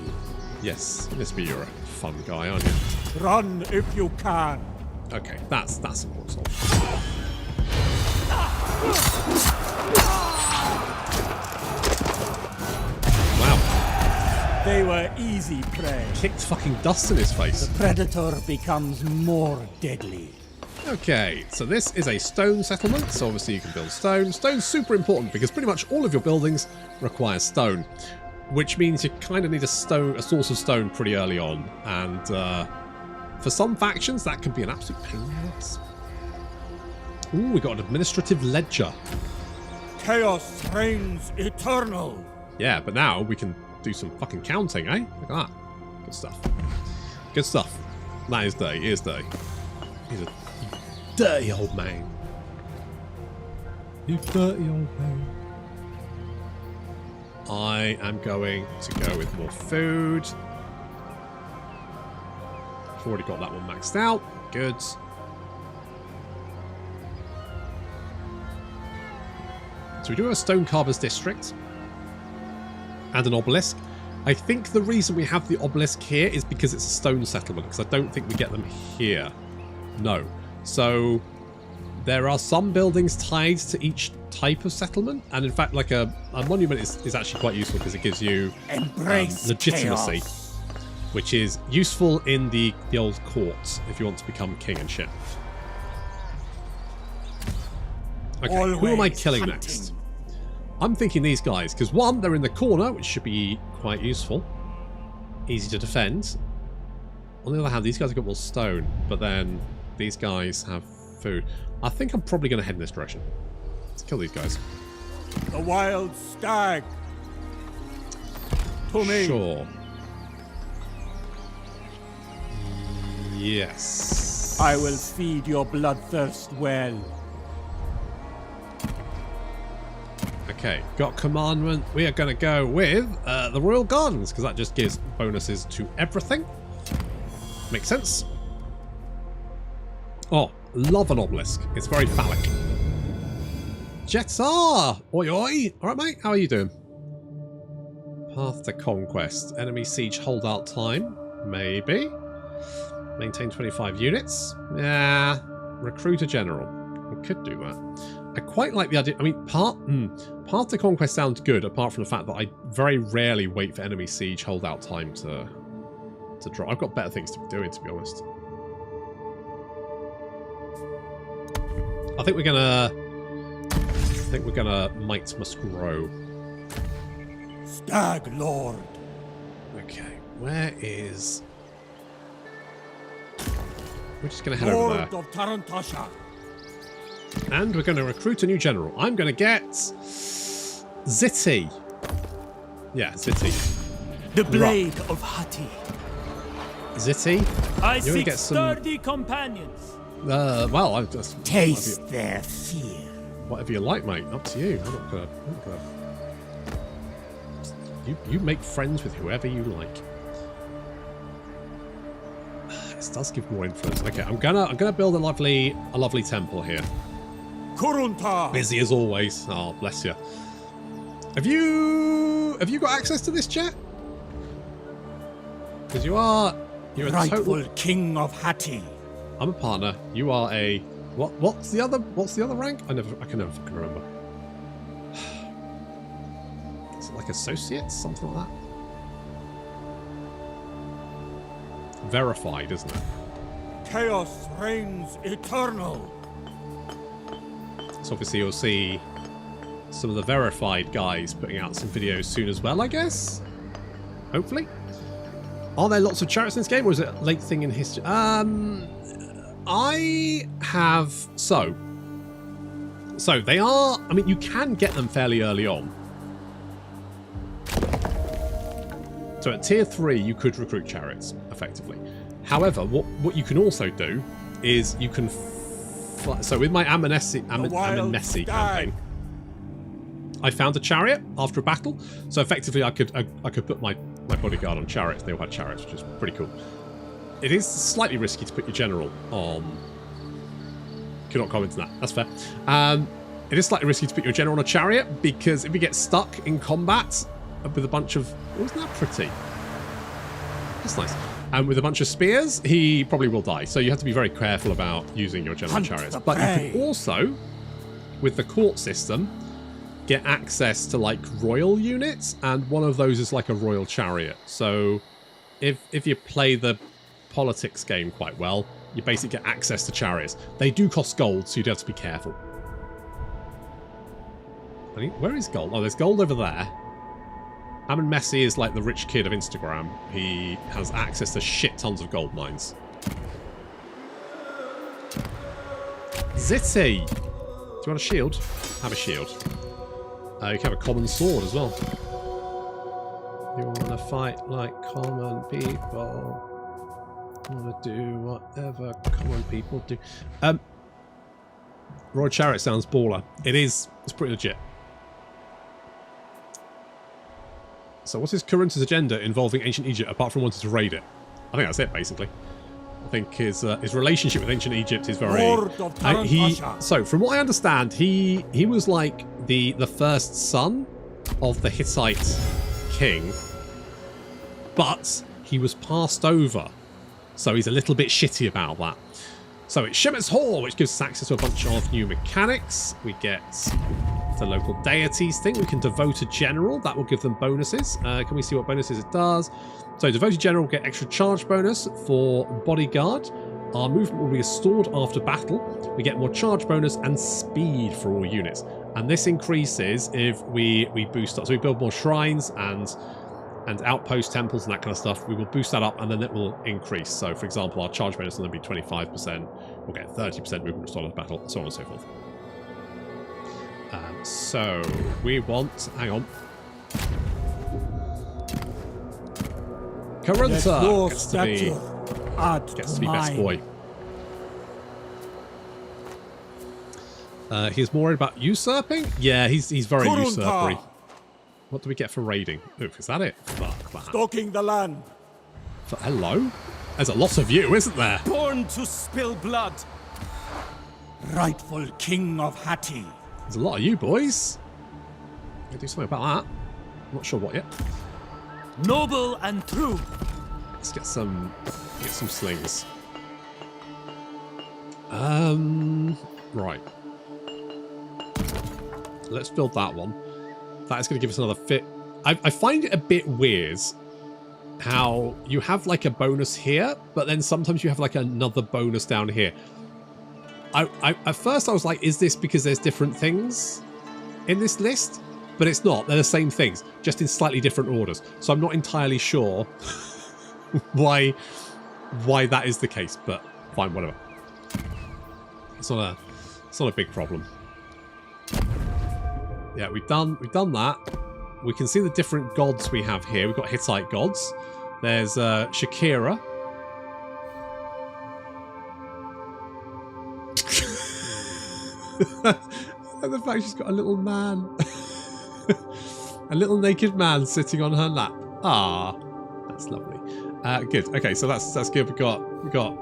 Yes, Mr. You're a fun guy, aren't you? Run if you can. Okay, that's important. Wow. They were easy prey. Kicked fucking dust in his face. The predator becomes more deadly. Okay, so this is a stone settlement, so obviously you can build stone. Stone's super important because pretty much all of your buildings require stone, which means you kind of need a source of stone pretty early on, and for some factions that can be an absolute pain in the ass. Ooh, we got an administrative ledger. Chaos reigns eternal. Yeah, but now we can do some fucking counting, eh? Look at that. Good stuff. Good stuff. That is dirty. He is dirty. He's a dirty old man. You dirty old man. I am going to go with more food. I've already got that one maxed out. Good. So we do have a Stonecarver's District and an obelisk. I think the reason we have the obelisk here is because it's a stone settlement, because I don't think we get them here. No. So there are some buildings tied to each type of settlement, and in fact, like a monument is actually quite useful because it gives you legitimacy, which is useful in the old courts if you want to become king and shit. Okay, who am I killing next? I'm thinking these guys, because one, they're in the corner, which should be quite useful. Easy to defend. On the other hand, these guys have got more stone, but then these guys have food. I think I'm probably going to head in this direction. Let's kill these guys. The wild stag. To me. Sure. Yes. I will feed your bloodthirst well. Okay, got commandment. We are going to go with the Royal Gardens, because that just gives bonuses to everything. Makes sense. Oh, love an obelisk. It's very phallic. Jetsar! Oi oi! Alright mate, how are you doing? Path to conquest. Enemy siege holdout time. Maybe. Maintain 25 units. Yeah. Recruit a general. We could do that. I quite like the idea. I mean, Path to conquest sounds good, apart from the fact that I very rarely wait for enemy siege holdout time to drop. I've got better things to be doing, to be honest. I think we're gonna might must grow. Stag Lord. Okay, where is? We're just gonna head over there. Lord of Tarantasha. And we're going to recruit a new general. I'm going to get Ziti. Yeah, Ziti. The blade of Hati. Ziti. I seek sturdy companions. Well, I've just taste their fear. Whatever you like, mate. Up to you. I'm not gonna. You make friends with whoever you like. This does give more influence. Okay, I'm gonna build a lovely temple here. Kurunta! Busy as always. Oh, bless you. Have you got access to this chat? Because you're a Rightful total king of Hatti. I'm a partner. You are a what's the other rank? I can never fucking remember. Is it like associates? Something like that? Verified, isn't it? Chaos reigns eternal. So obviously you'll see some of the verified guys putting out some videos soon as well, I guess. Hopefully. Are there lots of chariots in this game, or is it a late thing in history? I have... So they are... I mean, you can get them fairly early on. So at tier 3, you could recruit chariots, effectively. However, what you can also do is you can... So with my Amon-Messi campaign, I found a chariot after a battle. So effectively, I could put my bodyguard on chariots. They all had chariots, which is pretty cool. It is slightly risky to put your general on... Cannot comment on that. That's fair. It is slightly risky to put your general on a chariot, because if you get stuck in combat with a bunch of... Wasn't that pretty? That's nice. And with a bunch of spears, he probably will die. So you have to be very careful about using your general chariots. But you can also, with the court system, get access to like royal units, and one of those is like a royal chariot. So if you play the politics game quite well, you basically get access to chariots. They do cost gold, so you'd have to be careful. I think, where is gold? Oh, there's gold over there. Amon-Messi is like the rich kid of Instagram. He has access to shit tons of gold mines. Zitty! Do you want a shield? Have a shield. You can have a common sword as well. You want to fight like common people. Want to do whatever common people do. Royal Chariot sounds baller. It is. It's pretty legit. So what's his Kurunta's agenda involving ancient Egypt, apart from wanting to raid it? I think that's it, basically. I think his relationship with ancient Egypt is very... So, from what I understand, he was like the first son of the Hittite king, but he was passed over. So he's a little bit shitty about that. So it's Shemesh Hall, which gives us access to a bunch of new mechanics. We get the local deities thing. We can devote a general. That will give them bonuses. Can we see what bonuses it does? So devoted general will get extra charge bonus for bodyguard. Our movement will be restored after battle. We get more charge bonus and speed for all units. And this increases if we boost up. So we build more shrines and outpost temples and that kind of stuff. We will boost that up, and then it will increase. So for example, our charge bonus will then be 25%. We'll get 30% movement restored after battle, so on and so forth. So we want... Hang on. Kurunta gets to be best boy. He's more worried about usurping? Yeah, he's very usurpery. What do we get for raiding? Oof, is that it? Fuck that. Stalking the land. Hello? There's a lot of you, isn't there? Born to spill blood. Rightful king of Hatti. There's a lot of you boys. I'll do something about that. I'm not sure what yet. Noble and true. Let's get some slings. Right. Let's build that one. That is going to give us another fit. I find it a bit weird how you have like a bonus here, but then sometimes you have like another bonus down here. At first I was like, is this because there's different things in this list? But it's not. They're the same things, just in slightly different orders. So I'm not entirely sure why that is the case, but fine, whatever. It's not a big problem. Yeah, we've done that. We can see the different gods we have here. We've got Hittite gods. There's Shakira. And the fact she's got a little man. A little naked man sitting on her lap. Ah, that's lovely. Good. Okay, so that's good. We got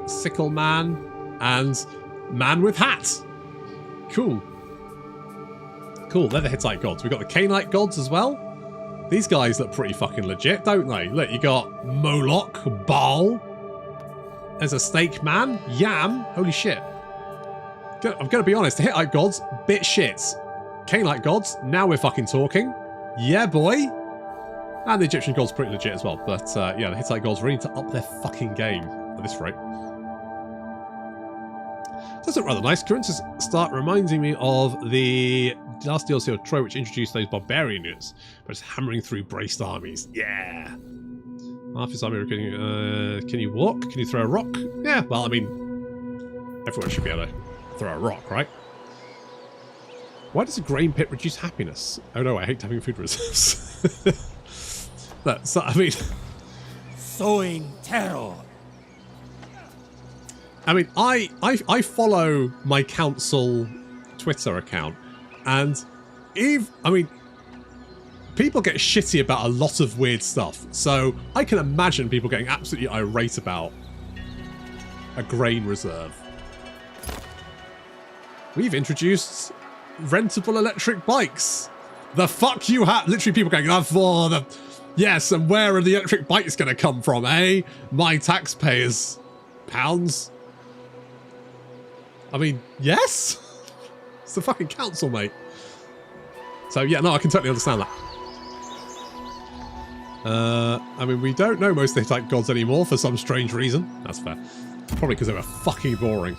sickle man and man with hat. Cool. Cool. They're the Hittite gods. We got the Canaanite gods as well. These guys look pretty fucking legit, don't they? Look, you got Moloch, Baal. There's a snake man, Yam. Holy shit. I'm gonna be honest. The Hittite gods, bit shit. Canaanite gods, now we're fucking talking. Yeah, boy. And the Egyptian gods pretty legit as well. But yeah, the Hittite gods really need to up their fucking game at this rate. Does look rather nice. Kurunta's start reminding me of the last DLC of Troy, which introduced those barbarian units, but it's hammering through braced armies. Yeah. Half his army can you walk? Can you throw a rock? Yeah, well, I mean, everyone should be able to throw a rock, right? Why does a grain pit reduce happiness? Oh no, I hate having food reserves. That's, I mean... Sowing terror. I mean, I follow my council Twitter account, and people get shitty about a lot of weird stuff. So I can imagine people getting absolutely irate about a grain reserve. We've introduced rentable electric bikes. The fuck you have? Literally people going, oh, for the... Yes, and where are the electric bikes going to come from, eh? My taxpayers' pounds. I mean, yes? It's the fucking council, mate. So, yeah, no, I can totally understand that. I mean, we don't know most of the Hittite gods anymore for some strange reason. That's fair. Probably because they were fucking boring.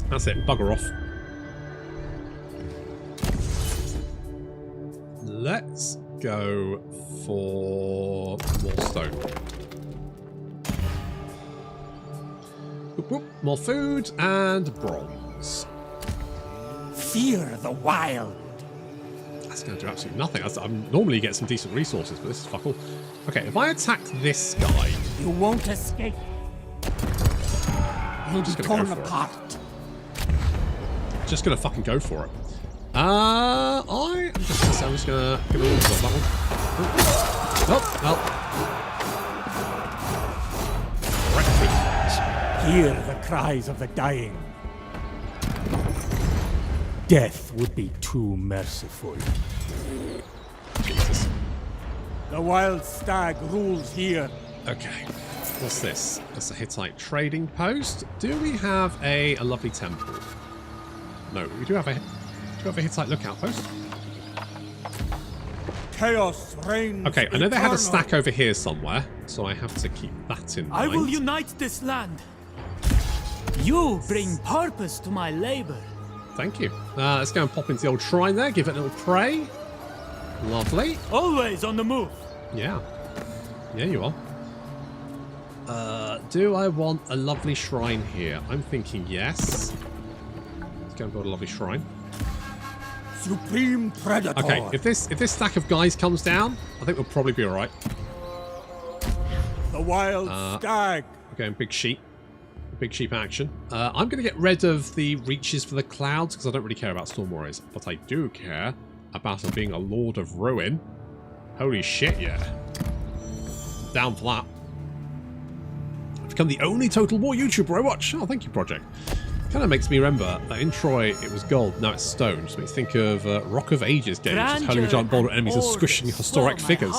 That's it. Bugger off. Let's go for more stone. Whoop, whoop. More food and bronze. Fear the wild. That's going to do absolutely nothing. I normally get some decent resources, but this is fuck all. Okay, if I attack this guy... You won't escape. You'll be torn apart. Just going to fucking go for it. I'm just going to give it all that one. Oh, well. Hear the cries of the dying. Death would be too merciful. Jesus. The wild stag rules here. Okay. What's this? That's a Hittite trading post. Do we have a lovely temple? No, we do have a Hittite lookout post. Chaos reigns. Okay, I know eternal. they had a stack over here somewhere, so I have to keep that in mind. I will unite this land. You bring purpose to my labor. Thank you. Let's go and pop into the old shrine there, give it a little pray. Lovely. Always on the move. Yeah. Yeah, you are. Do I want a lovely shrine here? I'm thinking yes. Let's go and build a lovely shrine. Supreme Predator. Okay, if this stack of guys comes down, I think we'll probably be alright. The wild stag. We're going big sheep. Big sheep action. I'm going to get rid of the reaches for the clouds because I don't really care about Storm Warriors, but I do care about them being a Lord of Ruin. Holy shit, yeah. Down for that. I've become the only Total War YouTuber I watch. Oh, thank you, Project. Kind of makes me remember that in Troy it was gold, now it's stone. Just makes me think of Rock of Ages games, just hurling a giant boulder at enemies and squishing historic figures.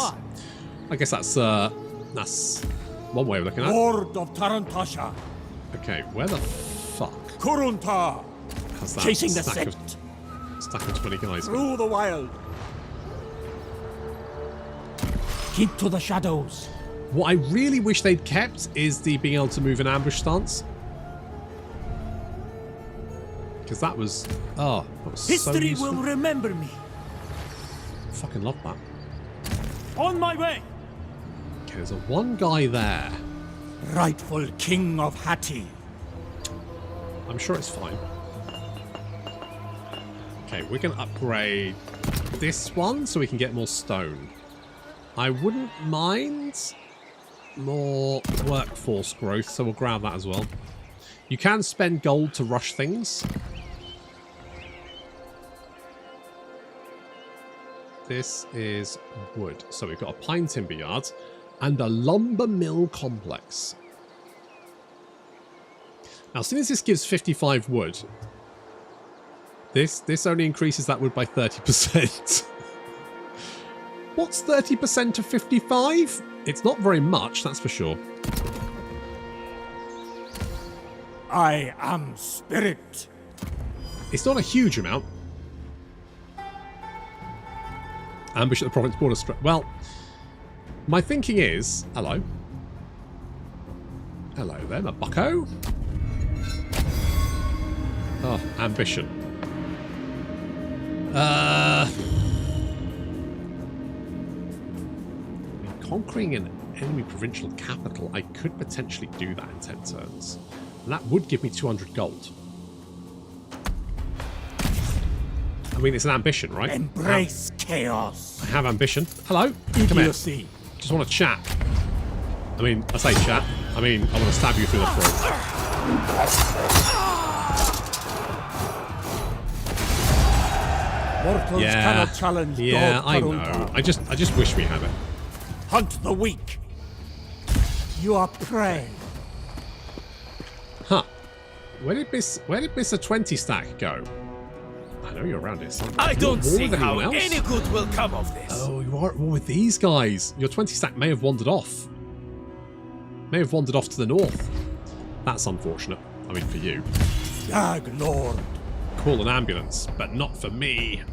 I guess that's one way of looking at it. Lord of Tarantasha. Okay, where the fuck Kurunta. has that Chasing the stack scent. of 20 guys? Through the wild. Keep to the shadows. What I really wish they'd kept is the being able to move an ambush stance. Because that was so History useful. will remember me. Fucking love that. On my way. Okay, there's one guy there. Rightful king of Hatti. I'm sure it's fine. Okay, we're going to upgrade this one so we can get more stone. I wouldn't mind more workforce growth, so we'll grab that as well. You can spend gold to rush things. This is wood. So we've got a pine timber yard and a lumber mill complex. Now, since this gives 55 wood, this only increases that wood by 30%. What's 30% of 55? It's not very much, that's for sure. I am spirit. It's not a huge amount. Ambush at the province border. Well, my thinking is... Hello. Hello there, my bucko. Oh, ambition. Conquering an enemy provincial capital, I could potentially do that in 10 turns. And that would give me 200 gold. I mean, it's an ambition, right? Embrace chaos. I have ambition. Hello. Idiocy. Come here. Just want to chat. I mean, I say chat. I mean, I want to stab you through the throat. Mortals cannot challenge yeah, God I Kurunta. know. I just wish we had it. Hunt the weak. You are prey. Huh. Where did Miss a 20 stack go? I know you're around here somewhere. I don't see how else? any good will come of this. Oh, you are at war with these guys. Your 20 stack may have wandered off. May have wandered off to the north. That's unfortunate. I mean, for you. Dag Lord. Call an ambulance, but not for me.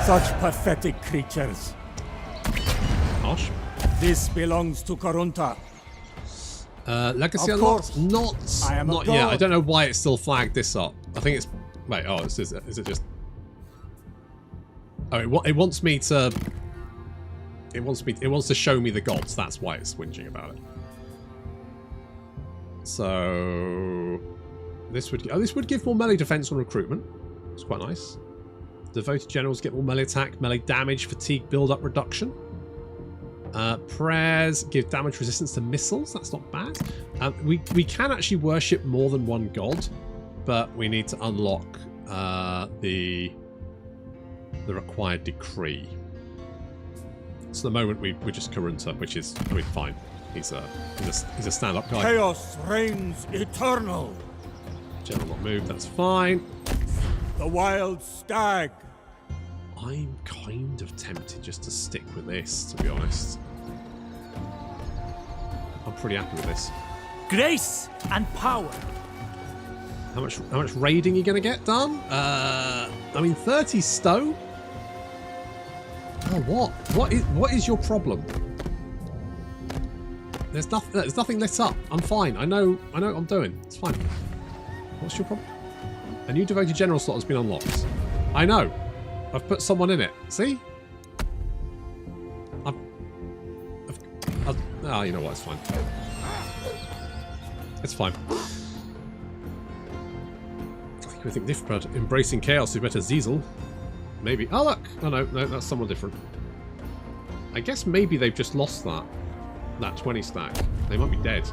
Such pathetic creatures. Gosh. This belongs to Kurunta. Legacy Of unlocked? course. Not I am a not yet. god. I don't know why it's still flagged this up. I think it's... Wait, oh, is it just... Oh, it wants me to... It wants to show me the gods. That's why it's whinging about it. So... This would give more melee defense on recruitment. It's quite nice. Devoted generals get more melee attack, melee damage, fatigue build-up reduction. Prayers give damage resistance to missiles. That's not bad. We can actually worship more than one god, but we need to unlock the required decree. So the moment we're just Kurunta, which is, I mean, fine. He's a stand-up guy. Chaos reigns eternal. General not moved. That's fine. The wild stag. I'm kind of tempted just to stick with this, to be honest. I'm pretty happy with this. Grace and power. How much raiding are you going to get done? I mean, 30 stone? Oh, what? What is your problem? There's nothing lit up. I'm fine. I know what I'm doing. It's fine. What's your problem? A new devoted general slot has been unlocked. I know. I've put someone in it. See? Oh, you know what? It's fine. It's fine. I think different. Embracing chaos is better Ziesel. Maybe. Oh, look! Oh, no, that's someone different. I guess maybe they've just lost that 20 stack. They might be dead.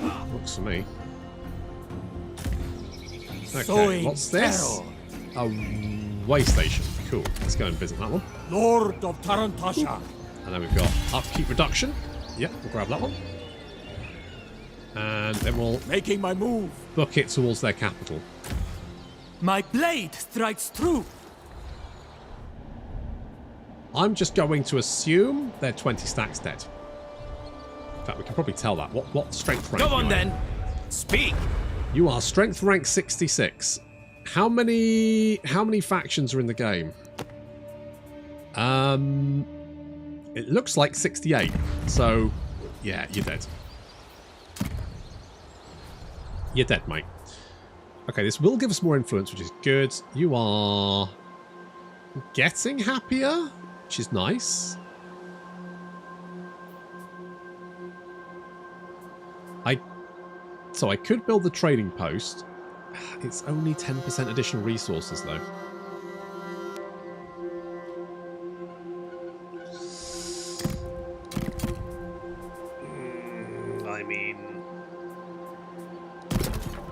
Oh, looks to me. Okay, what's this? A way station. Cool. Let's go and visit that one. Lord of Tarantasha. And then we've got upkeep reduction. Yep, we'll grab that one. And then we'll Making my move. book it towards their capital. My blade strikes true. I'm just going to assume they're 20 stacks dead. In fact, we can probably tell that. What strength rank? Come on are you? then. Speak. You are strength rank 66. How many factions are in the game? It looks like 68. So, yeah, you're dead. You're dead, mate. Okay, this will give us more influence, which is good. You are getting happier, which is nice. So I could build the trading post, It's only 10% additional resources, though. I mean,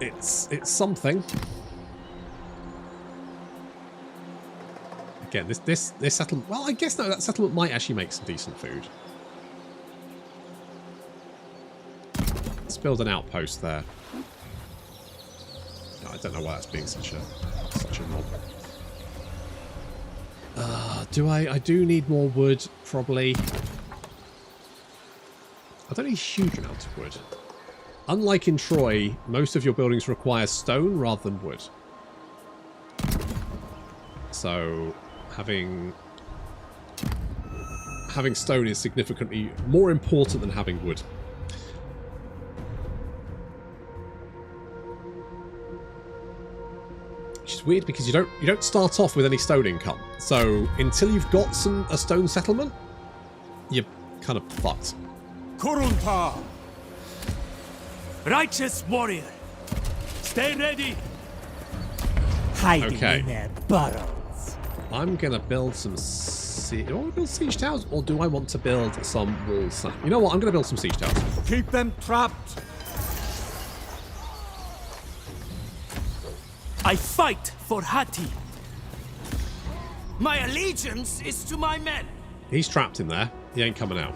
it's something. Again, this settlement. Well, I guess no, that settlement might actually make some decent food. Let's build an outpost there. No, I don't know why that's being such a knob. I do need more wood, probably. I don't need a huge amount of wood. Unlike in Troy, most of your buildings require stone rather than wood. So having stone is significantly more important than having wood. Which is weird because you don't start off with any stone income. So until you've got a stone settlement, you're kind of fucked. Kurunta! Righteous warrior. Stay ready. Hiding Okay. in their burrows. I'm gonna build some do I want to build siege towers or do I want to build some walls? You know what? I'm gonna build some siege towers. Keep them trapped! I fight for Hatti. My allegiance is to my men. He's trapped in there. He ain't coming out.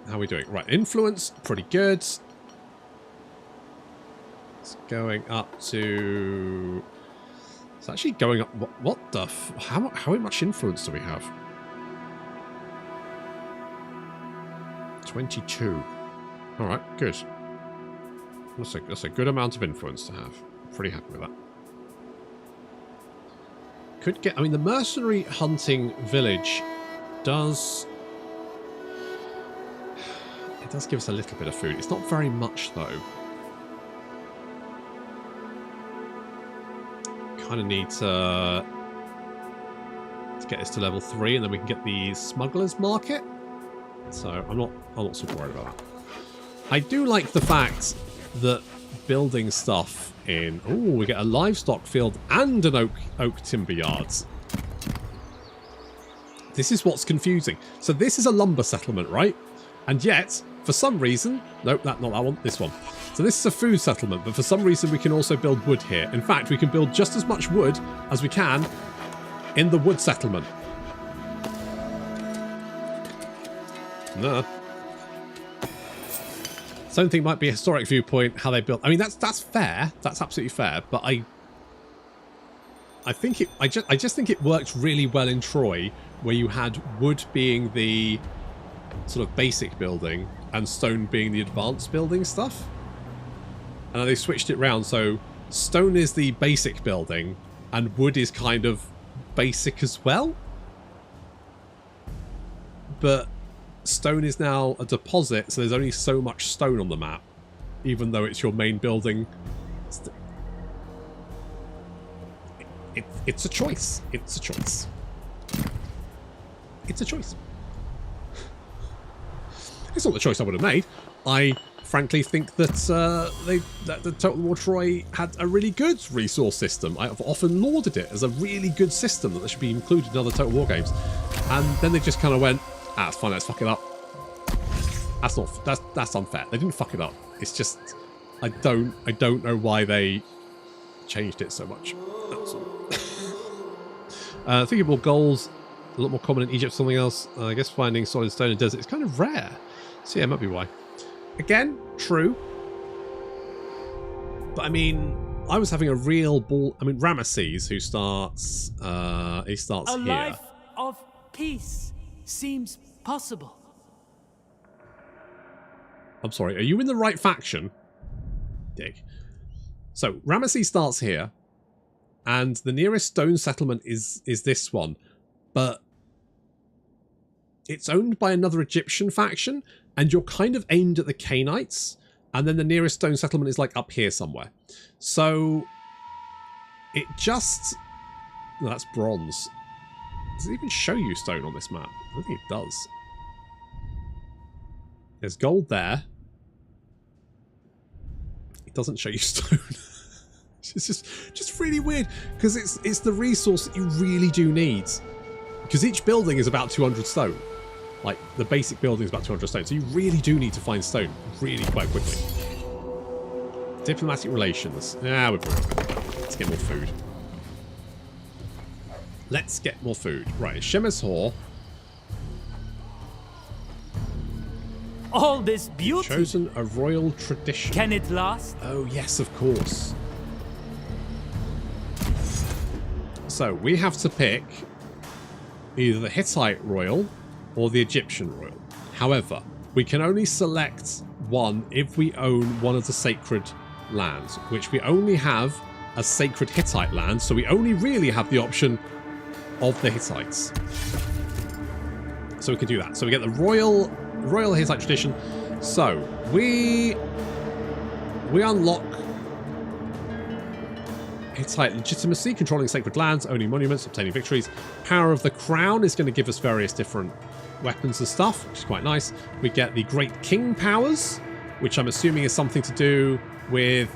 How are we doing? Right, influence, pretty good. It's going up to... It's actually going up... What the... How much influence do we have? 22. Alright, good. That's a good amount of influence to have. Pretty happy with that. Could get... I mean, the mercenary hunting village does... It does give us a little bit of food. It's not very much, though. Kind of need to get this to level 3, and then we can get the smugglers market. So I'm not super worried about that. I do like the fact that building stuff in... Oh, we get a livestock field and an oak timber yards. This is what's confusing. So this is a lumber settlement, right? And yet, for some reason... Nope, not that one. This one. So this is a food settlement, but for some reason we can also build wood here. In fact, we can build just as much wood as we can in the wood settlement. No. Something might be a historic viewpoint, how they built... I mean, that's fair. That's absolutely fair. But I just think it worked really well in Troy, where you had wood being the sort of basic building and stone being the advanced building stuff. And they switched it round, so stone is the basic building and wood is kind of basic as well. But stone is now a deposit, so there's only so much stone on the map, even though it's your main building. It's a choice. It's a choice. It's a choice. It's not the choice I would have made. I frankly think that that the Total War Troy had a really good resource system. I've often lauded it as a really good system that should be included in other Total War games. And then they just kind of went, it's fine, let's fuck it up. That's unfair. They didn't fuck it up. It's just I don't know why they changed it so much. That's all. Thinkable goals, a lot more common in Egypt. Something else. I guess finding solid stone in desert is kind of rare. So yeah, it might be why. Again, true. But I mean, I was having a real ball. I mean, Ramesses, who starts, he starts A here. life of peace seems possible. I'm sorry, are you in the right faction? Dig. So, Ramesses starts here, and the nearest stone settlement is this one, but it's owned by another Egyptian faction, and you're kind of aimed at the Canaanites, and then the nearest stone settlement is like up here somewhere. So, it just... No, that's bronze. Does it even show you stone on this map? I don't think it does. There's gold there. doesn't show you stone. It's just really weird, because it's the resource that you really do need. Because each building is about 200 stone. Like, the basic building is about 200 stone. So you really do need to find stone really quite quickly. Diplomatic relations. Yeah, we're probably... Let's get more food. Let's get more food. Right, Shemesh Hor. All this beauty. Chosen a royal tradition. Can it last? Oh, yes, of course. So, we have to pick either the Hittite royal or the Egyptian royal. However, we can only select one if we own one of the sacred lands, which we only have a sacred Hittite land, so we only really have the option of the Hittites. So we can do that. So we get the royal Hittite tradition. So we unlock Hittite legitimacy, controlling sacred lands, owning monuments, obtaining victories. Power of the crown is going to give us various different weapons and stuff, which is quite nice. We get the Great King powers, which I'm assuming is something to do with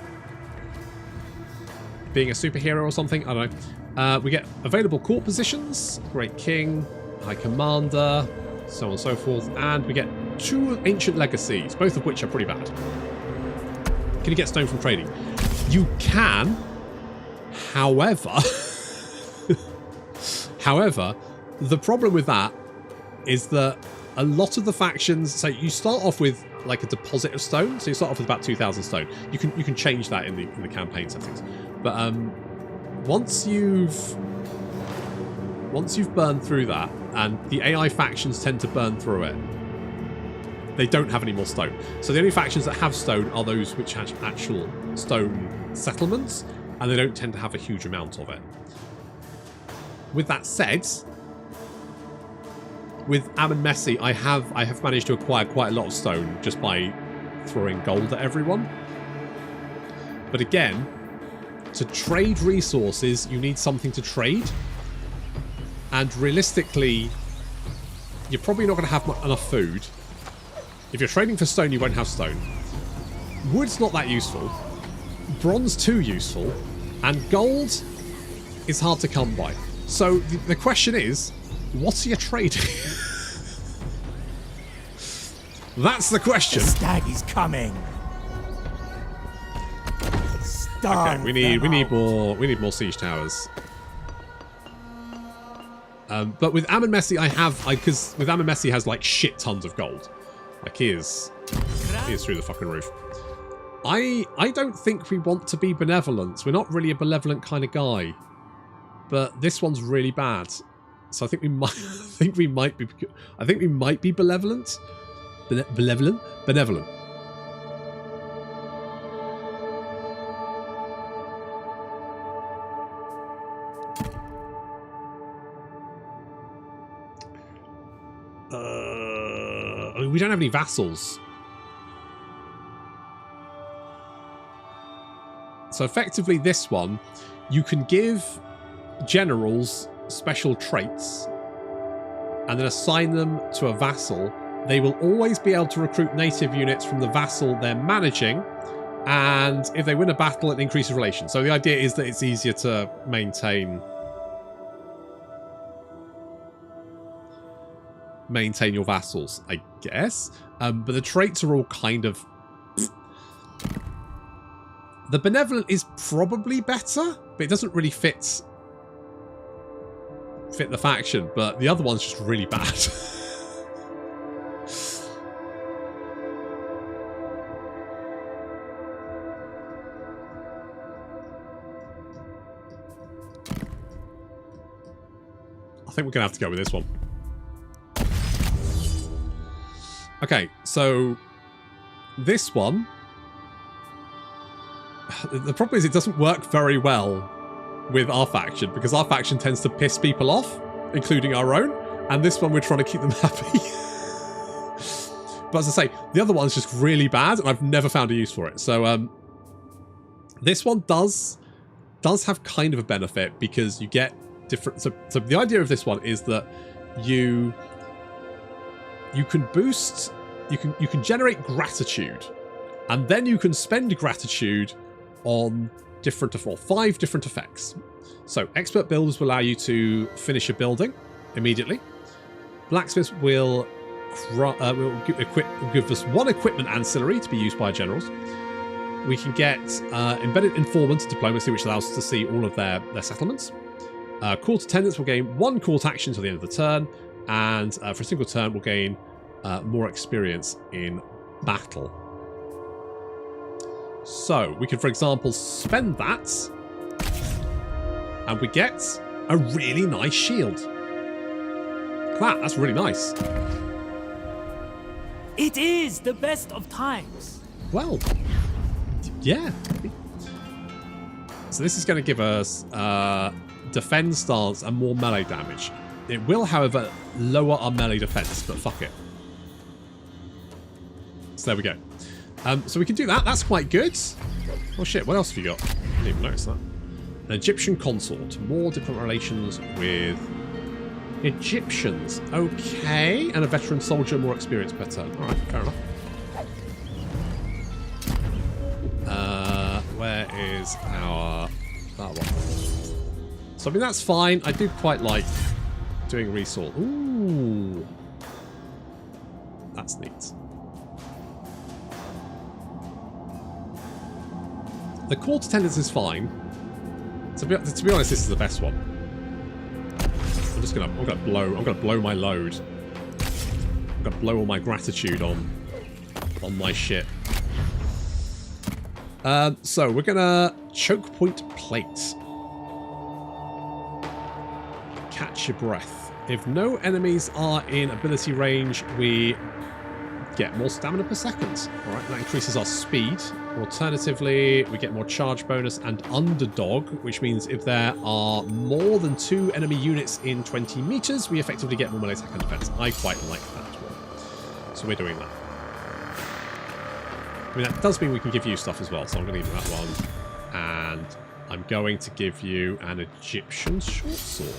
being a superhero or something. I don't know. We get available court positions, Great King, High Commander, so on and so forth. And we get 2 ancient legacies, both of which are pretty bad. Can you get stone from trading? You can. However, the problem with that is that a lot of the factions, so you start off with like a deposit of stone, so you start off with about 2,000 stone. You can change that in the campaign settings, but once you've burned through that, and the AI factions tend to burn through it, they don't have any more stone. So the only factions that have stone are those which have actual stone settlements, and they don't tend to have a huge amount of it. With that said, with Ammon Messi, I have managed to acquire quite a lot of stone just by throwing gold at everyone. But again, to trade resources, you need something to trade. And realistically, you're probably not going to have enough food. If you're trading for stone, you won't have stone. Wood's not that useful. Bronze too useful. And gold is hard to come by. So the question is, what are you trading? That's the question. The stag is coming. Okay, we need more siege towers. But with Ammon Messi, because with Ammon Messi has like shit tons of gold. Like he is through the fucking roof. I don't think we want to be benevolent. We're not really a benevolent kind of guy. But this one's really bad. So I think we might be benevolent. Benevolent. I mean, we don't have any vassals. So effectively this one, you can give generals special traits and then assign them to a vassal. They will always be able to recruit native units from the vassal they're managing, and if they win a battle, it increases relations. So the idea is that it's easier to maintain your vassals, I guess. But the traits are all kind of... The benevolent is probably better, but it doesn't really fit the faction. But the other one's just really bad. I think we're gonna have to go with this one. Okay, so this one, the problem is it doesn't work very well with our faction, because our faction tends to piss people off, including our own, and this one we're trying to keep them happy. But as I say, the other one's just really bad, and I've never found a use for it. So this one does have kind of a benefit, because you get different... So the idea of this one is that you can boost... You can generate gratitude And then you can spend gratitude on 5 different effects. So expert builders will allow you to finish a building immediately. Blacksmiths will give us 1 equipment ancillary to be used by generals. We can get embedded informant diplomacy, which allows us to see all of their settlements. Court attendants will gain 1 court action till the end of the turn, and for a single turn we'll gain more experience in battle. So we could, for example, spend that, and we get a really nice shield. Look at that, that's really nice. It is the best of times. Well, yeah. So this is going to give us defend stance and more melee damage. It will, however, lower our melee defense, but fuck it. So there we go. So we can do that. That's quite good. Oh shit, what else have you got? I didn't even notice that. An Egyptian consort. More different relations with Egyptians. Okay. And a veteran soldier, more experience per turn. Alright, fair enough. Where is our... that one? So I mean, that's fine. I do quite like doing resource. Ooh. That's neat. The court attendance is fine. To be honest, this is the best one. I'm gonna blow my load. I'm gonna blow all my gratitude on my shit. So we're gonna choke point plate. Catch your breath. If no enemies are in ability range, we get more stamina per second. Alright, that increases our speed. Alternatively, we get more charge bonus and underdog, which means if there are more than 2 enemy units in 20 meters, we effectively get more melee attack and defense. I quite like that one. So we're doing that. I mean, that does mean we can give you stuff as well, so I'm going to give you that one. And I'm going to give you an Egyptian short sword.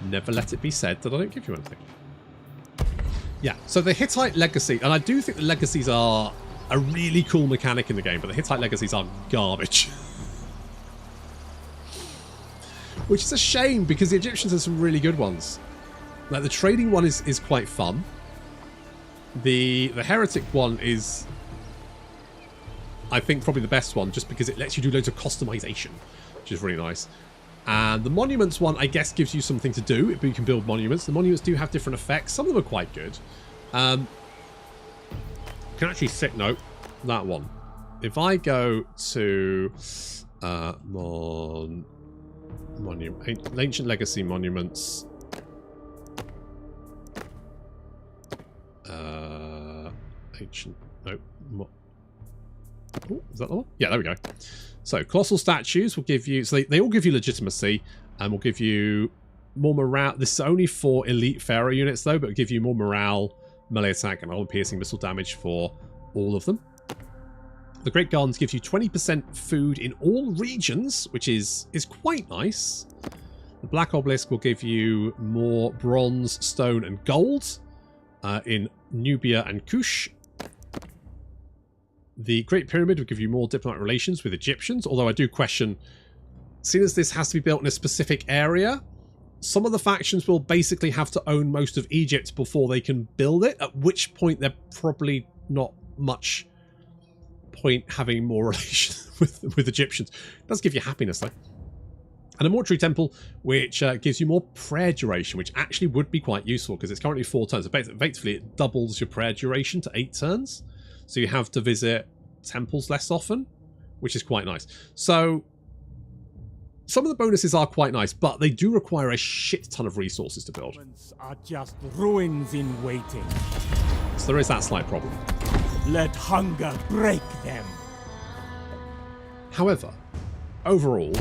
Never let it be said that I don't give you anything. Yeah, so the Hittite legacy, and I do think the legacies are a really cool mechanic in the game, but the Hittite legacies are garbage. Which is a shame, because the Egyptians have some really good ones. Like, the trading one is quite fun. The heretic one is, I think, probably the best one, just because it lets you do loads of customization, which is really nice. And the monuments one, I guess, gives you something to do. You can build monuments. The monuments do have different effects. Some of them are quite good. You can actually note that one. If I go to ancient legacy monuments, ancient oh, is that the one? Yeah, there we go. So colossal statues will give you, so they all give you legitimacy and will give you more morale. This is only for elite Pharaoh units though, but it'll give you more morale, melee attack, and all piercing missile damage for all of them. The Great Gardens gives you 20% food in all regions, which is quite nice. The Black Obelisk will give you more bronze, stone, and gold in Nubia and Kush. The Great Pyramid will give you more diplomatic relations with Egyptians, although I do question, seeing as this has to be built in a specific area, some of the factions will basically have to own most of Egypt before they can build it, at which point they're probably not much point having more relations with Egyptians. It does give you happiness though. And a mortuary temple, which gives you more prayer duration, which actually would be quite useful because it's currently 4 turns. So effectively, it doubles your prayer duration to 8 turns. So you have to visit temples less often, which is quite nice. So some of the bonuses are quite nice, but they do require a shit ton of resources to build. Are just ruins in waiting. So there is that slight problem. Let hunger break them. However, overall,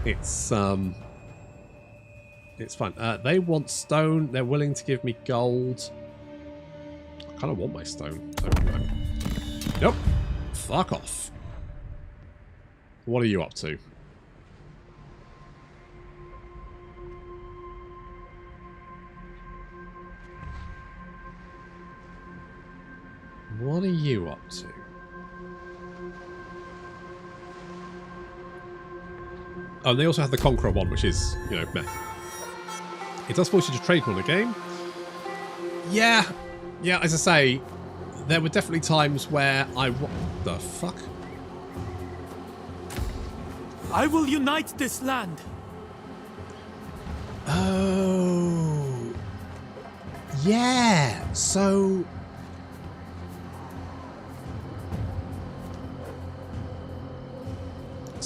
it's fun. They want stone. They're willing to give me gold. I kind of want my stone. Nope. Fuck off. What are you up to? What are you up to? Oh, and they also have the Conqueror one, which is, you know, meh. It does force you to trade more in the game. Yeah, as I say, there were definitely times where what the fuck? I will unite this land. Oh. Yeah, so...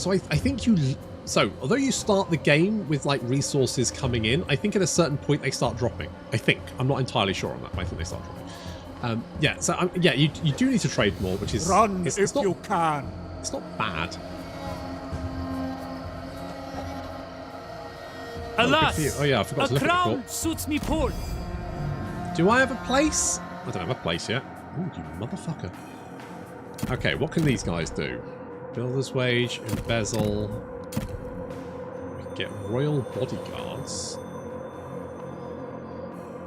I think you... So, although you start the game with, like, resources coming in, I think at a certain point they start dropping. I think. I'm not entirely sure on that, but I think they start dropping. Yeah, so, yeah, you do need to trade more, which is... Run it's if not, you can. It's not bad. Alas, oh, yeah, I forgot to a look at the crown court. suits me poorly. Do I have a place? I don't have a place yet. Ooh, you motherfucker. Okay, what can these guys do? Builder's wage, embezzle. We can get royal bodyguards.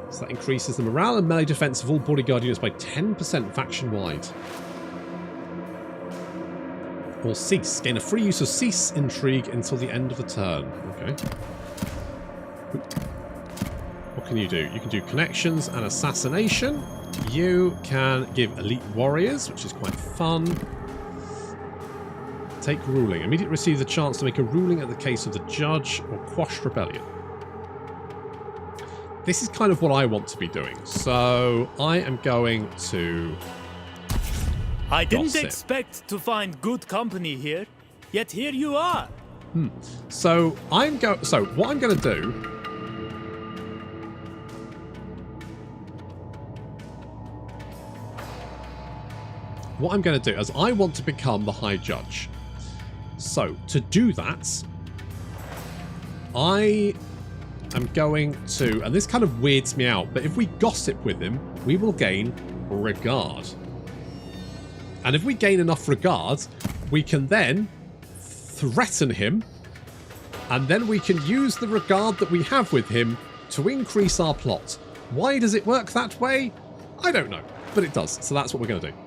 So that increases the morale and melee defense of all bodyguard units by 10% faction-wide. Or cease. Gain a free use of cease intrigue until the end of the turn. Okay. What can you do? You can do connections and assassination. You can give elite warriors, which is quite fun. Take ruling. Immediately receive the chance to make a ruling at the case of the judge or quash rebellion. This is kind of what I want to be doing. So I am going to... I didn't gossip. expect to find good company here, yet here you are. So what I'm going to do... What I'm going to do is I want to become the High Judge. So, to do that, I am going to, and this kind of weirds me out, but if we gossip with him, we will gain regard. And if we gain enough regard, we can then threaten him, and then we can use the regard that we have with him to increase our plot. Why does it work that way? I don't know, but it does. So that's what we're going to do.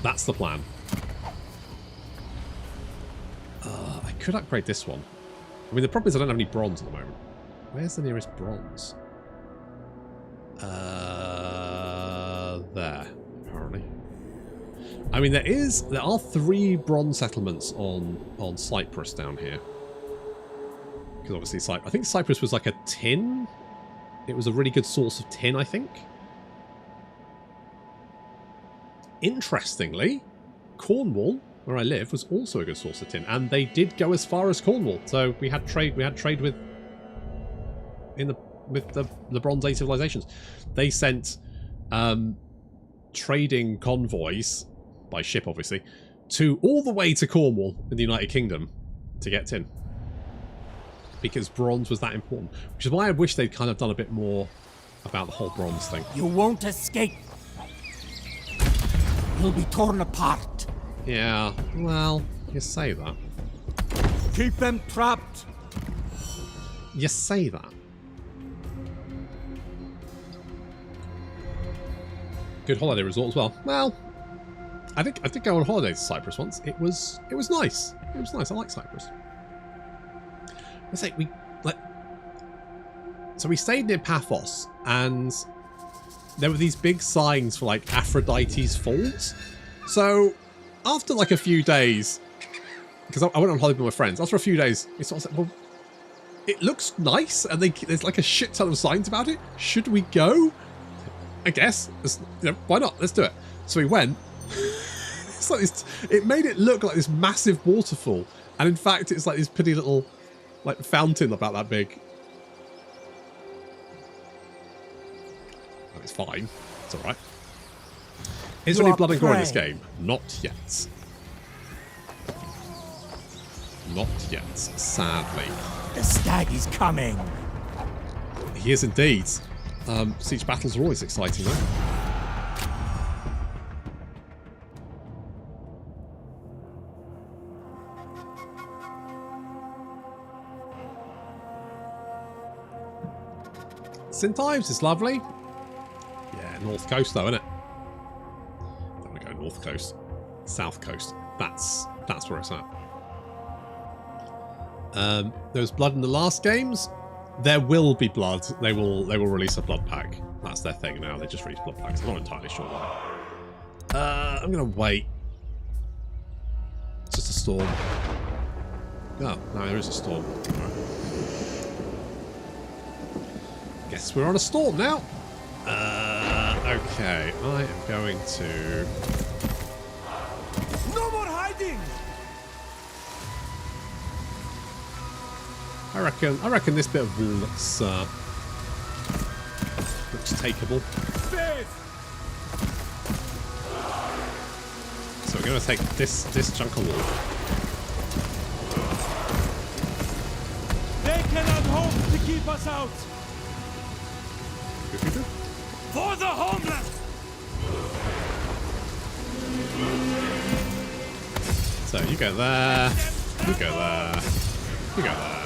That's the plan. I could upgrade this one. I mean, the problem is I don't have any bronze at the moment. Where's the nearest bronze? There, apparently. I mean, there are 3 bronze settlements on Cyprus down here. Because obviously, I think Cyprus was like a tin. It was a really good source of tin, I think. Interestingly, Cornwall, where I live, was also a good source of tin, and they did go as far as Cornwall. So we had trade. We had trade with the Bronze Age civilizations. They sent trading convoys by ship, obviously, to all the way to Cornwall in the United Kingdom to get tin, because bronze was that important. Which is why I wish they'd kind of done a bit more about the whole bronze thing. You won't escape. You'll be torn apart. Yeah, well, you say that. Keep them trapped. You say that. Good holiday resort as well. Well, I did go on holiday to Cyprus once. It was nice. It was nice. I like Cyprus. I say so we stayed near Paphos, and there were these big signs for like Aphrodite's Falls. So after like a few days, because I went on holiday with my friends, after a few days, it's sort of like, well, it looks nice, and there's like a shit ton of signs about it. Should we go? I guess. Why not? Let's do it. So we went. It's like this, it made it look like this massive waterfall, and in fact, it's like this pretty little like fountain about that big. It's fine. It's all right. Is there any blood and gore in this game? Not yet. Not yet, sadly. The stag is coming. He is indeed. Siege battles are always exciting, though. St. Ives is lovely. Yeah, North Coast though, isn't it? Coast. South Coast. That's where it's at. There was blood in the last games. There will be blood. They will release a blood pack. That's their thing now. They just release blood packs. I'm not entirely sure why. I'm gonna wait. It's just a storm. Oh, no, there is a storm. Right. Guess we're on a storm now. Okay, I am going to. No more hiding! I reckon this bit of wall looks takeable. So we're going to take this chunk of wall. They cannot hope to keep us out! For the homeland! So you go there, you go there, you go there.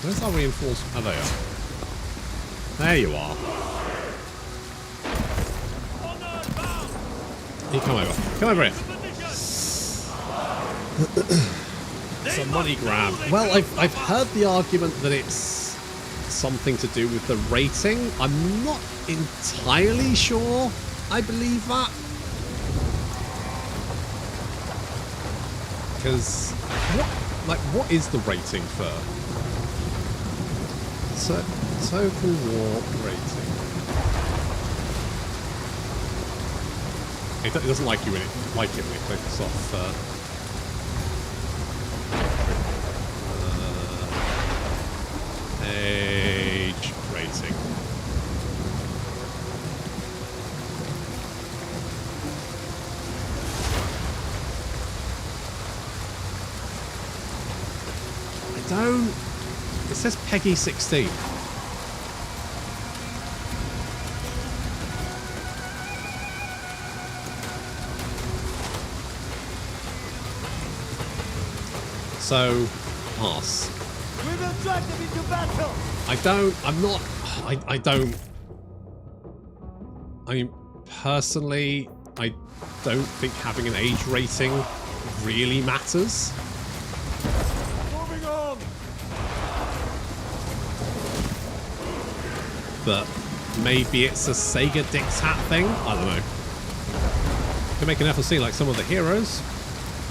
Where's our reinforcement? Oh, there you are. There you are. You come over. Come over here. It's a money grab. Well, I've heard the argument that it's something to do with the rating. I'm not entirely sure I believe that. Because what is the rating for? Total War rating. It doesn't like you when it clicks off. Age rating. It says Peggy 16. So, pass. We will drive them into battle! I mean, personally, I don't think having an age rating really matters. Moving on! But maybe it's a Sega Dix Hat thing? I don't know. Can make an FLC like some of the heroes.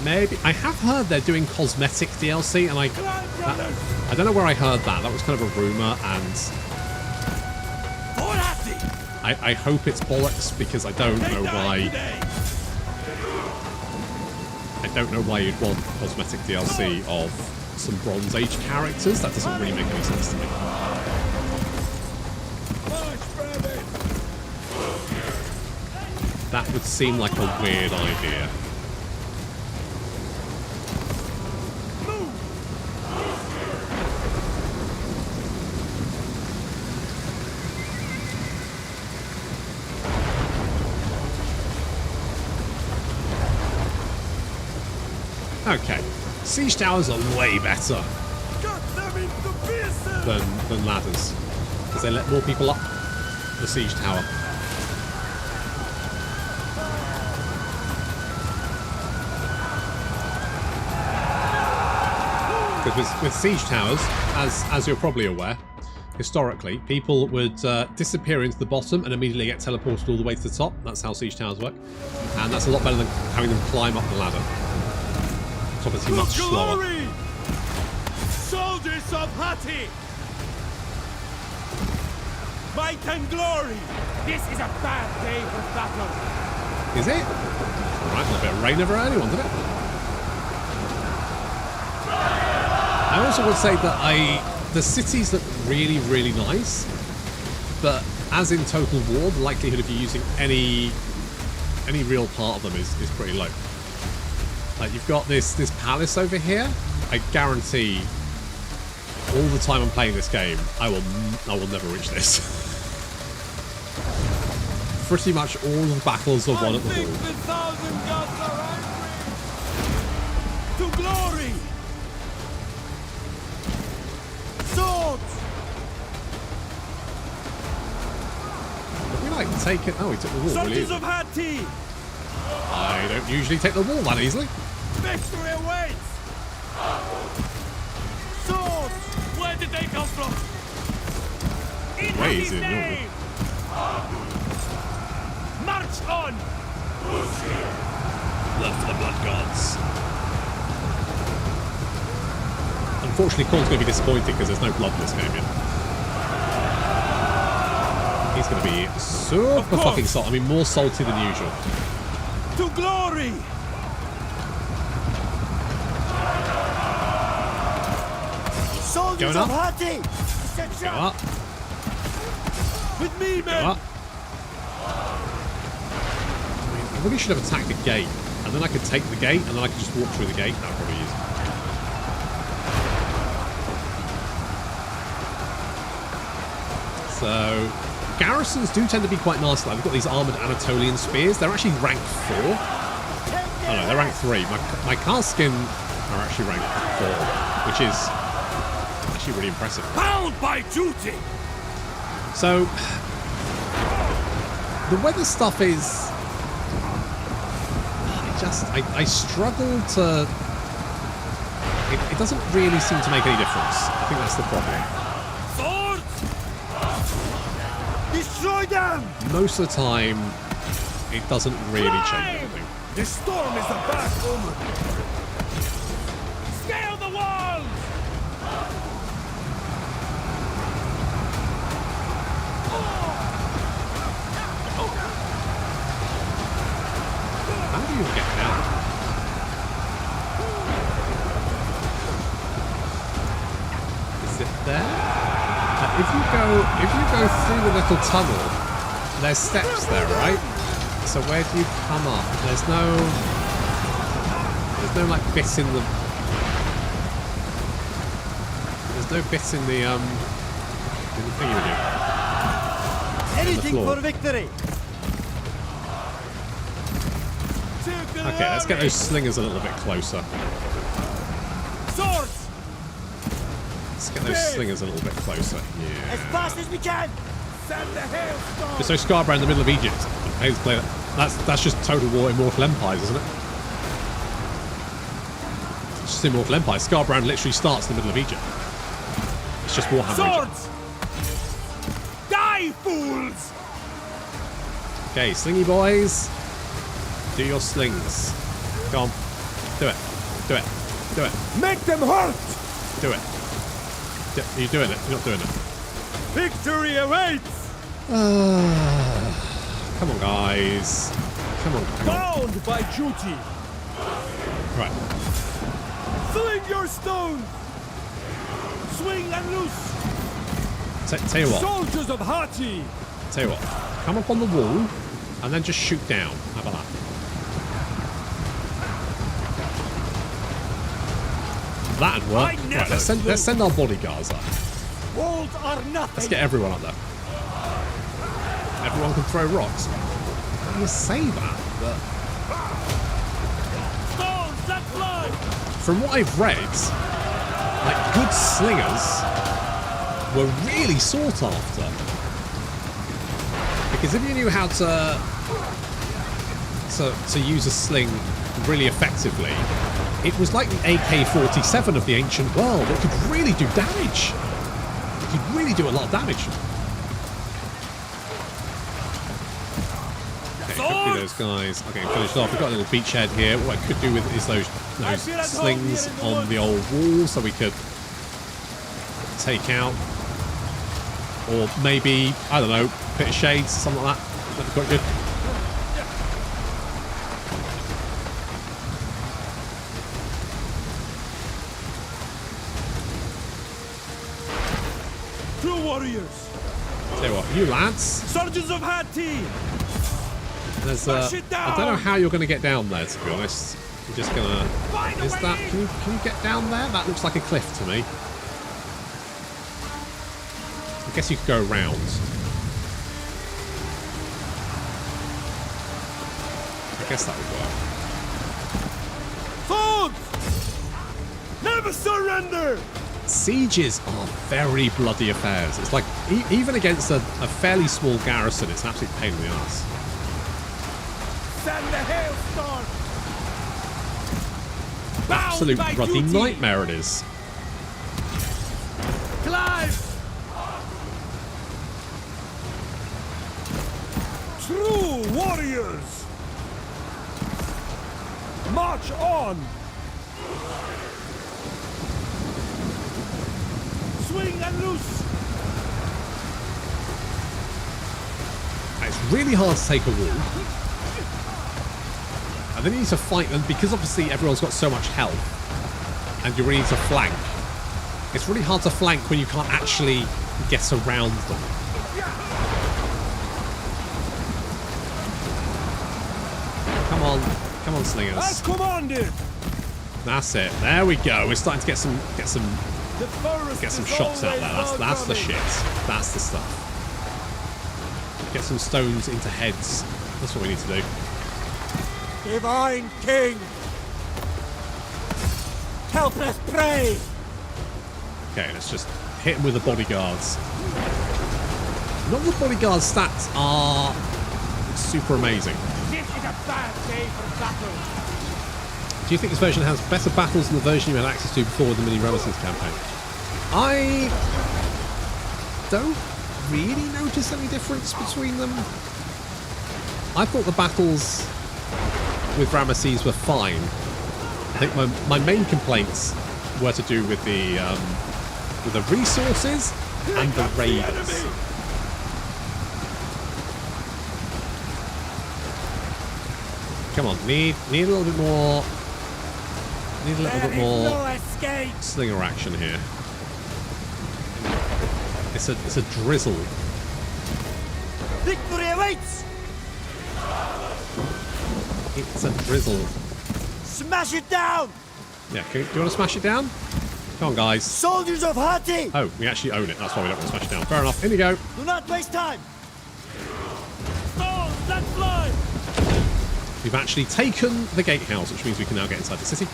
Maybe. I have heard they're doing cosmetic DLC, and I don't know where I heard that. That was kind of a rumour, and I hope it's bollocks, because I don't know why. I don't know why you'd want cosmetic DLC of some Bronze Age characters. That doesn't really make any sense to me. That would seem like a weird idea. Okay, siege towers are way better than ladders, because they let more people up the siege tower. Because with siege towers, as you're probably aware, historically, people would disappear into the bottom and immediately get teleported all the way to the top. That's how siege towers work. And that's a lot better than having them climb up the ladder. It's obviously much slower. Soldiers of Hatti! Might and glory! This is a bad day for battle! Is it? Alright, a bit of rain over early one, didn't it? I also would say that the cities look really, really nice, but as in Total War, the likelihood of you using any real part of them is pretty low. Like, you've got this palace over here. I guarantee all the time I'm playing this game, I will never reach this. Pretty much all of the battles are won at the wall. The thousand gods are angry! To glory! Swords! It'd be like taking... Oh, he took the wall. Soldiers of Hatti! I don't usually take the wall that easily. Victory awaits! Swords! Where did they come from? In Ways his in, name! March on! Blood for the blood gods. Unfortunately, Corn's going to be disappointed because there's no blood in this game yet. He's going to be super fucking salty. I mean, more salty than usual. To glory! Soldiers Going up. of Hatti! Go up. With me, Go men! up. I mean, I really should have attacked the gate. And then I could take the gate, and then I could just walk through the gate. That would probably be easy. So, garrisons do tend to be quite nice. Like, we've got these armoured Anatolian spears. They're actually rank 4. Oh no, they're rank 3. My Karskin are actually rank 4, which is actually really impressive. Bound by duty! So, the weather stuff is... I struggle to... It doesn't really seem to make any difference. I think that's the problem. Destroy them! Most of the time, it doesn't really change anything. The storm is a bad omen. Scale the walls! How do you get down? Is it there? If you go through the little tunnel, there's steps there, right? So where do you come up? There's no like bits in the. There's no bits in the thing you do. Anything for victory! Okay, let's get those slingers a little bit closer. Swords! Let's get those slingers a little bit closer. Yeah. As fast as we can! Send the hailstorm! Just so Scarborough in the middle of Egypt. That's just Total War Immortal Empires, isn't it? It's just Immortal Empires. Scarborough literally starts in the middle of Egypt. It's just Warhammer Egypt. Swords! Die, fools! Okay, slingy boys. Do your slings. Go on. Do it. Do it. Do it. Make them hurt! Do it. Are you doing it? You're not doing it. Victory awaits! Come on, guys. Come on. Bound by duty! Right. Fling your stones! Swing and loose! Tell you what. Soldiers of Hatti! Tell you what. Come up on the wall and then just shoot down. How about that? That'd work. Right, let's send our bodyguards up. Walls are nothing! Let's get everyone up there. Everyone can throw rocks. You say that, but Stones that fly! from what I've read, like good slingers were really sought after. Because if you knew how to use a sling really effectively, it was like the AK-47 of the ancient world. It could really do damage. It could really do a lot of damage. Hopefully those guys are getting finished off. We've got a little beachhead here. What I could do with is those slings on the old wall so we could take out. Or maybe, I don't know, bit of shades, something like that. That'd be quite good. True warriors! Tell you what, you lads. Soldiers of Hatti! There's I don't know how you're going to get down there, to be honest. I'm just going to... Is that... Can you get down there? That looks like a cliff to me. I guess you could go around. I guess that would work. Swords! Never surrender! Sieges are very bloody affairs. It's like, even against a fairly small garrison, it's an absolute pain in the ass. Send the hailstorm! Absolute bloody nightmare it is. Climb! True warriors! March on! Swing and loose! It's really hard to take a wall. And then you need to fight them because obviously everyone's got so much health. And you really need to flank. It's really hard to flank when you can't actually get around them. Come on, slingers. As commanded! That's it. There we go. We're starting to get some shots out there. That's the shit. That's the stuff. Get some stones into heads. That's what we need to do. Divine King! Helpless prey! Okay, let's just hit him with the bodyguards. Not the bodyguard stats are super amazing. This is a bad day for battle. Do you think this version has better battles than the version you had access to before the mini-Ramesses campaign? I don't really notice any difference between them. I thought the battles with Ramesses were fine. I think my main complaints were to do with the resources and the raiders. Come on, need a little bit more. Need a little bit more slinger action here. It's a drizzle. Victory awaits! It's a drizzle. Smash it down! Yeah, do you want to smash it down? Come on, guys. Soldiers of Hittite! Oh, we actually own it. That's why we don't want to smash it down. Fair enough. In you go. Do not waste time! Stones, let's fly! We've actually taken the gatehouse, which means we can now get inside the city.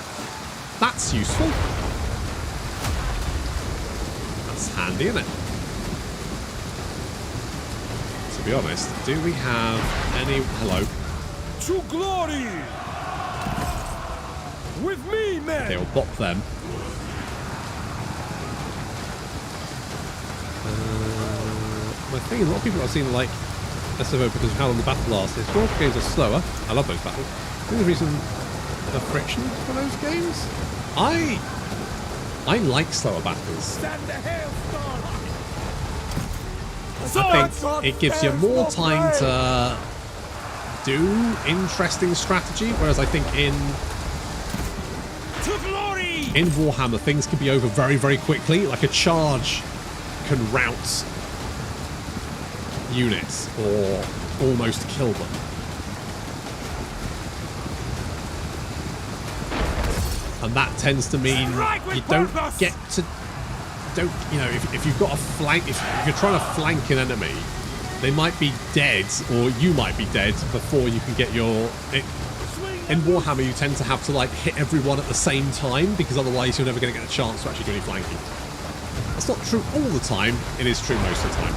That's useful. That's handy, isn't it? To be honest, do we have any... Hello. To glory! With me, men! Okay, we'll bop them. My thing is, a lot of people I've seen like SFO because of how long the battle lasts is both games are slower. I love those battles. I think the reason the friction for those games. I like slower battles. I think it gives you more time to do interesting strategy, whereas I think in Warhammer things can be over very, very quickly. Like a charge can rout units or almost kill them. And that tends to mean you don't get to... You know, if you've got a flank... If you're trying to flank an enemy, they might be dead, or you might be dead before you can get your... In Warhammer, you tend to have to, like, hit everyone at the same time, because otherwise you're never going to get a chance to actually do any flanking. That's not true all the time. It is true most of the time.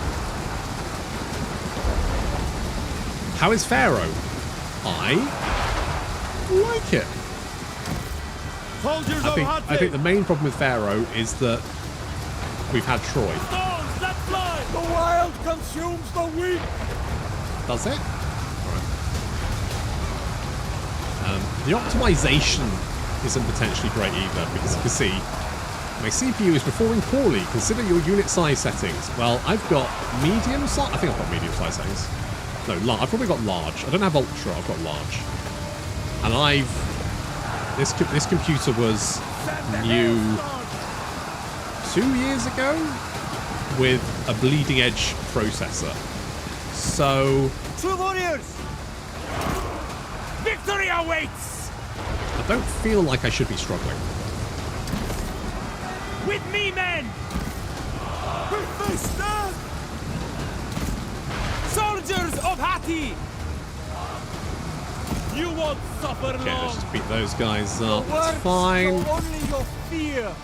How is Pharaoh? I like it. I think the main problem with Pharaoh is that we've had Troy. The wild consumes the weak. Does it? Alright. The optimization isn't potentially great either, because you can see my CPU is performing poorly. Consider your unit size settings. Well, I've got medium size. I think I've got medium size settings. No, I've probably got large. I don't have ultra. I've got large. And this computer was new 2 years ago with a bleeding edge processor. So True warriors! Victory awaits! I don't feel like I should be struggling. With me, men! With me, stand! Soldiers of Hittite! You won't suffer Okay, long! let's just beat those guys up. It's fine. Only your fear.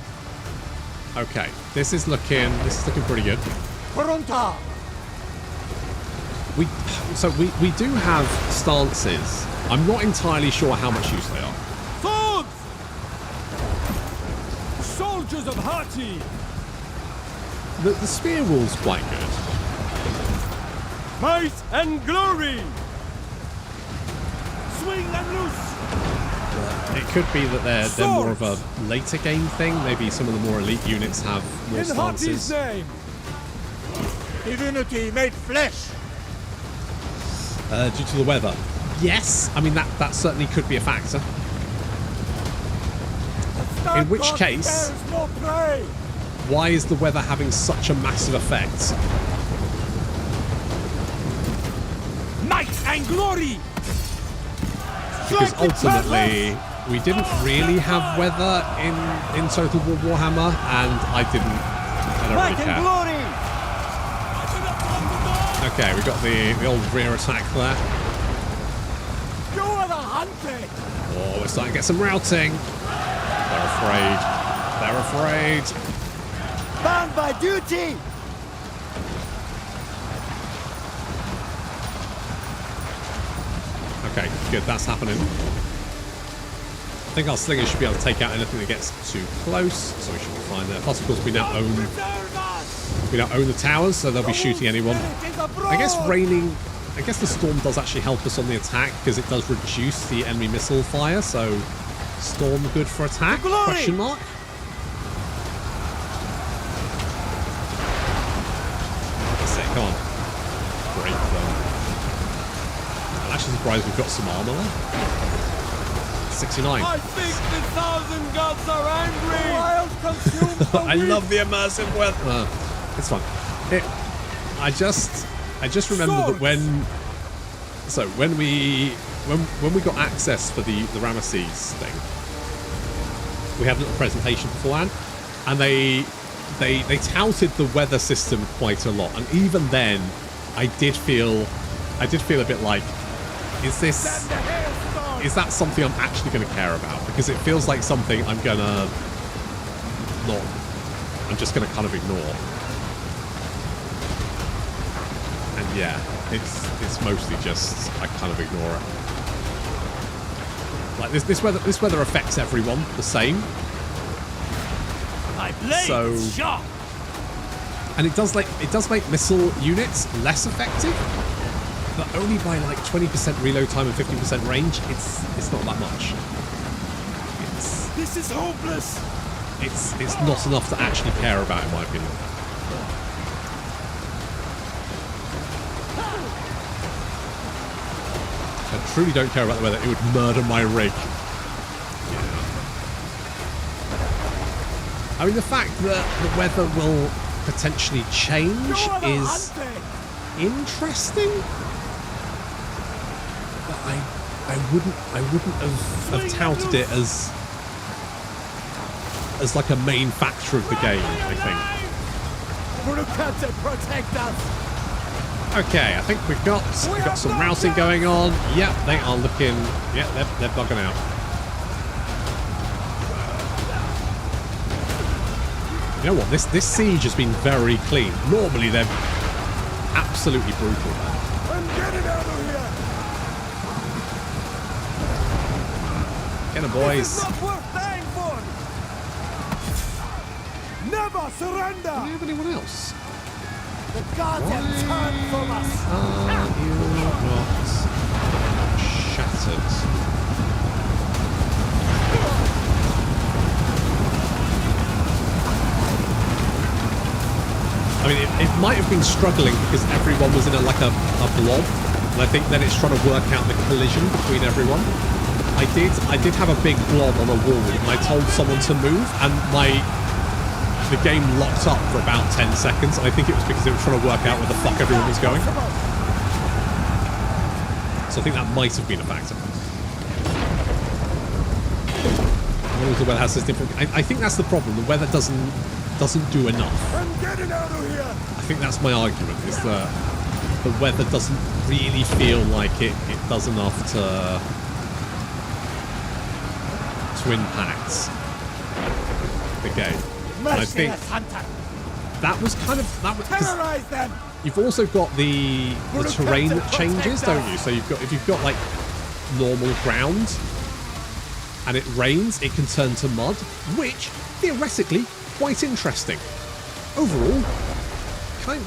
Okay, this is looking pretty good. Kurunta! We do have stances. I'm not entirely sure how much use they are. Swords! Soldiers of Hati! The spear wall's quite good. Might and glory! Swing and loose! It could be that they're more of a later game thing. Maybe some of the more elite units have more In Hati's stances. name! Divinity made flesh! Due to the weather. Yes, I mean that certainly could be a factor. In which case, No prey. why is the weather having such a massive effect? Might and glory! Because ultimately, we didn't really have weather in Total War Warhammer, and I don't really care. Glory! Okay, we got the old rear attack there. You are the hunting! Oh, we're starting to get some routing. They're afraid. They're afraid. Bound by duty! Okay, good. That's happening. I think our slingers should be able to take out anything that gets too close, so we should be fine there. Plus, of course, we now own the towers, so they'll be shooting anyone. I guess raining. I guess the storm does actually help us on the attack because it does reduce the enemy missile fire. So, storm good for attack? Question mark. That's it. Come on. Break them. I'm actually surprised we've got some armor there. 69. I think the 1,000 gods are angry! Wild consumed I love the immersive weather. It's fun. I just remember that when we got access for the Ramesses thing, we had a little presentation beforehand, and they touted the weather system quite a lot, and even then, I did feel a bit like, is that something I'm actually going to care about? Because it feels like something I'm just going to kind of ignore. And yeah, it's mostly just I kind of ignore it. Like this weather affects everyone the same. So, and it does make missile units less effective, but only by like 20% reload time and 15% range. It's not that much. This is hopeless. It's not enough to actually care about, in my opinion. I truly don't care about the weather. It would murder my rig. Yeah. I mean, the fact that the weather will potentially change is interesting. But I wouldn't have touted it as like a main factor of the game, I think. Protect us. Okay, I think we've got some routing going on. Yep, they are looking. Yeah, they're bugging out. You know what? This siege has been very clean. Normally they're absolutely brutal. I'm getting out of here. Get 'em, boys. This is not worth dying for. Never surrender. Do we have anyone else? The gods have turned from us. Are you not shattered? I mean, it might have been struggling because everyone was in a blob, and I think then it's trying to work out the collision between everyone. I did have a big blob on a wall, and I told someone to move, and the game locked up for about 10 seconds. I think it was because it was trying to work out where the fuck everyone was going. So I think that might have been a factor. The weather has this different. I think that's the problem. The weather doesn't do enough. I'm getting out of here. I think that's my argument. Is that the weather doesn't really feel like it does enough to impact the game. And I think that was kind of Terrorize them! you've also got the terrain that changes, don't you? So if you've got like normal ground and it rains, it can turn to mud, which theoretically quite interesting. Overall,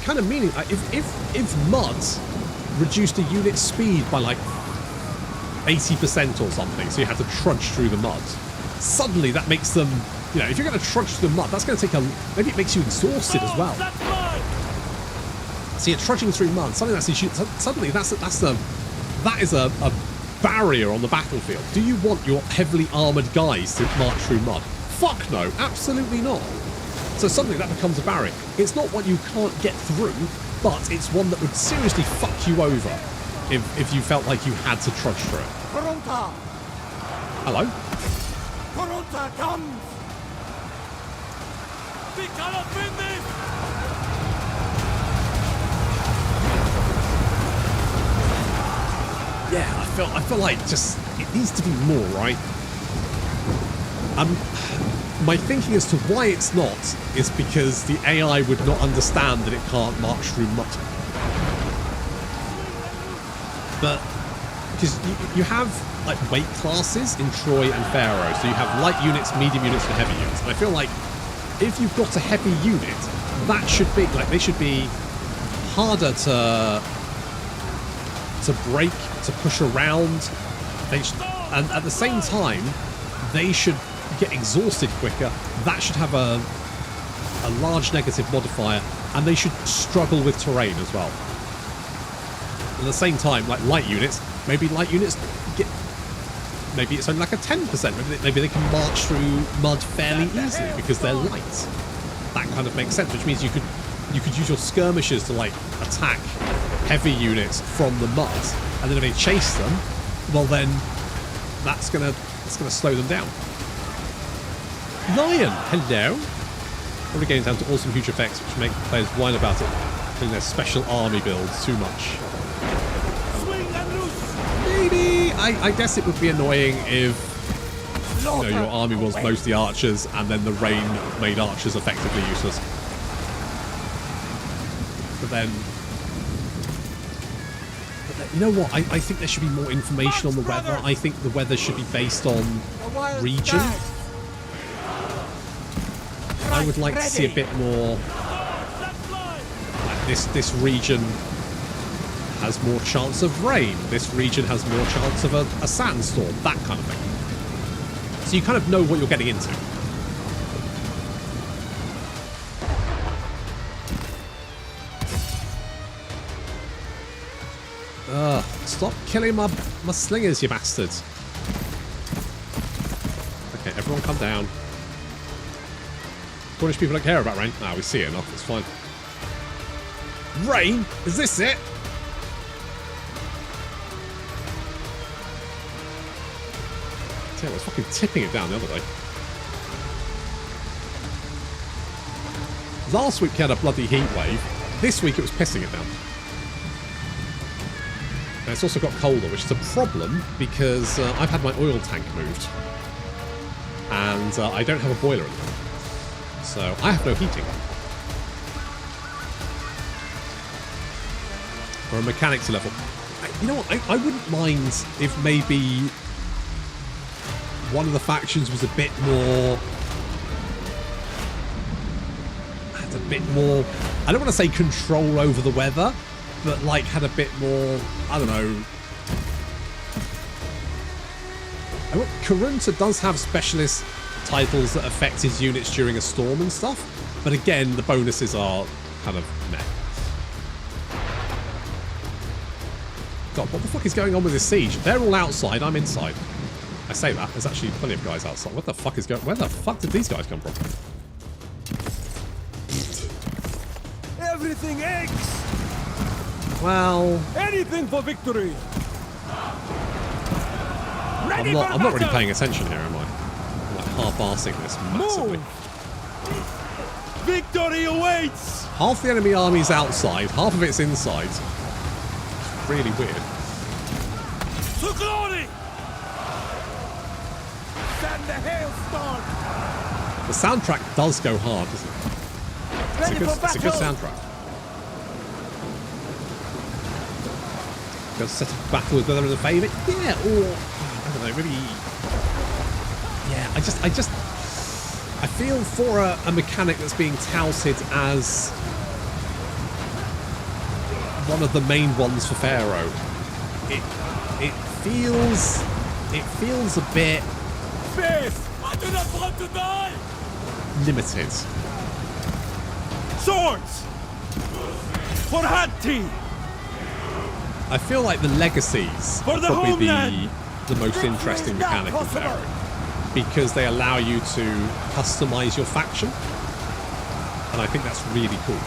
kind of meaning if mud reduced a unit speed by like 80% or something, so you had to trudge through the mud, suddenly that makes them, you know, if you're going to trudge through the mud, that's going to take maybe it makes you exhausted as well. So you're trudging through mud, suddenly that is a barrier on the battlefield. Do you want your heavily armoured guys to march through mud? Fuck no, absolutely not. So suddenly that becomes a barrier. It's not one you can't get through, but it's one that would seriously fuck you over if you felt like you had to trudge through it. Kurunta! Hello? Kurunta comes! We cannot win this! Yeah, I feel like just it needs to be more, right? My thinking as to why it's not is because the AI would not understand that it can't march through mud. But because you have like weight classes in Troy and Pharaoh, so you have light units, medium units, and heavy units. And I feel like if you've got a heavy unit, that should be like they should be harder to break, to push around. And at the same time, they should get exhausted quicker. That should have a large negative modifier, and they should struggle with terrain as well. At the same time, like light units, maybe light units get, maybe it's only like a 10%. Maybe they can march through mud fairly easily because they're light. That kind of makes sense, which means you could use your skirmishers to like attack heavy units from the mud, and then if they chase them, well then that's gonna slow them down. Lion, hello. Probably getting down to awesome huge effects which make players whine about it in their special army builds too much. Swing and loose! Maybe I guess it would be annoying if your army was mostly archers and then the rain made archers effectively useless. But then you know what? I think there should be more information on the weather. I think the weather should be based on region. I would like to see a bit more. Like this region has more chance of rain. This region has more chance of a sandstorm. That kind of thing. So you kind of know what you're getting into. Stop killing my slingers, you bastards. Okay, everyone calm down. Cornish people don't care about rain. No, we see it enough, it's fine. Rain? Is this it? I was fucking tipping it down the other day. Last week we had a bloody heat wave. This week it was pissing it down. And it's also got colder, which is a problem because I've had my oil tank moved. And I don't have a boiler at the moment. So I have no heating. Or a mechanics level. You know what? I wouldn't mind if maybe one of the factions was a bit more... had a bit more... I don't want to say control over the weather, but like had a bit more, I don't know. Kurunta does have specialist titles that affect his units during a storm and stuff, but again, the bonuses are kind of meh. God, what the fuck is going on with this siege? They're all outside, I'm inside. I say that, there's actually plenty of guys outside. What the fuck is going... Where the fuck did these guys come from? Everything eggs! Well... anything for victory! I'm not really paying attention here, am I? I'm like half-arsing this massively. Victory awaits! Half the enemy army's outside, half of it's inside. It's really weird. To glory! Send the hailstorm! The soundtrack does go hard, doesn't it? It's a good soundtrack. Got set of battle with better than a favourite? Yeah, or I don't know, maybe. Yeah, I feel for a mechanic that's being touted as one of the main ones for Pharaoh. It feels a bit I do not want to die! limited. Swords! For hunting! I feel like the legacies For are the probably homeland! the most interesting mechanic in Pharaoh, because they allow you to customize your faction, and I think that's really cool.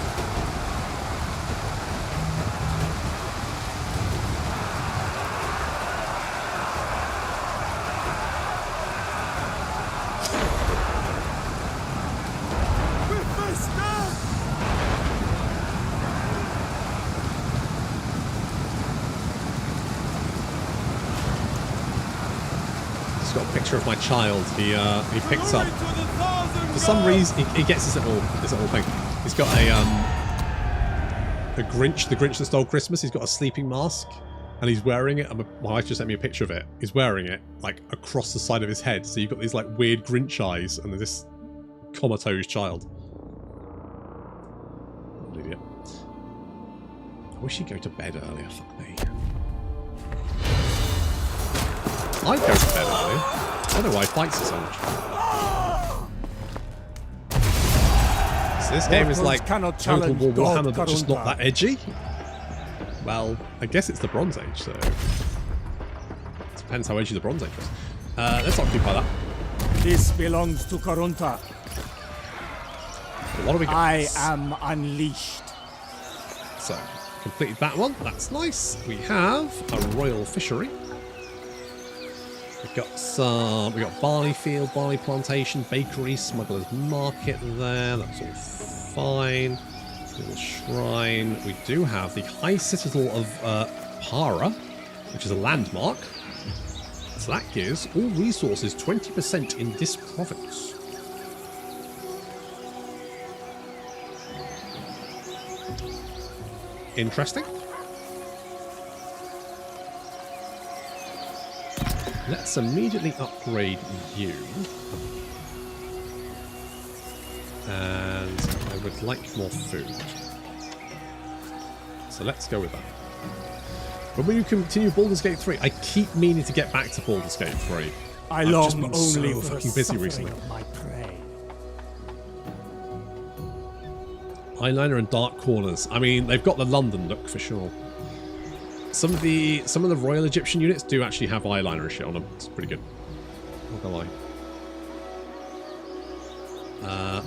Got a picture of my child. He picks up for some reason. He gets his little thing. He's got the Grinch that stole Christmas. He's got a sleeping mask, and he's wearing it. My wife just sent me a picture of it. He's wearing it like across the side of his head. So you've got these like weird Grinch eyes, and this comatose child. What an idiot. I wish he'd go to bed earlier. Fuck me. I'd go to bed early. I don't know why he fights it so much. So this game is like Total War Warhammer, but just not that edgy. Well, I guess it's the Bronze Age, so it depends how edgy the Bronze Age was. Let's occupy that. This belongs to Kurunta. What do we got? I am unleashed. So, completed that one. That's nice. We have a royal fishery. We got barley field, barley plantation, bakery, smuggler's market there. That's all fine. Little shrine. We do have the high citadel of Para, which is a landmark. So that gives all resources 20% in this province. Interesting. Let's immediately upgrade you. And I would like more food. So let's go with that. But when you continue Baldur's Gate 3, I keep meaning to get back to Baldur's Gate 3. I I've long just been only so for fucking busy recently. of my prey. Eyeliner and dark corners. I mean, they've got the London look for sure. Some of the Royal Egyptian units do actually have eyeliner and shit on them. It's pretty good. Not gonna lie.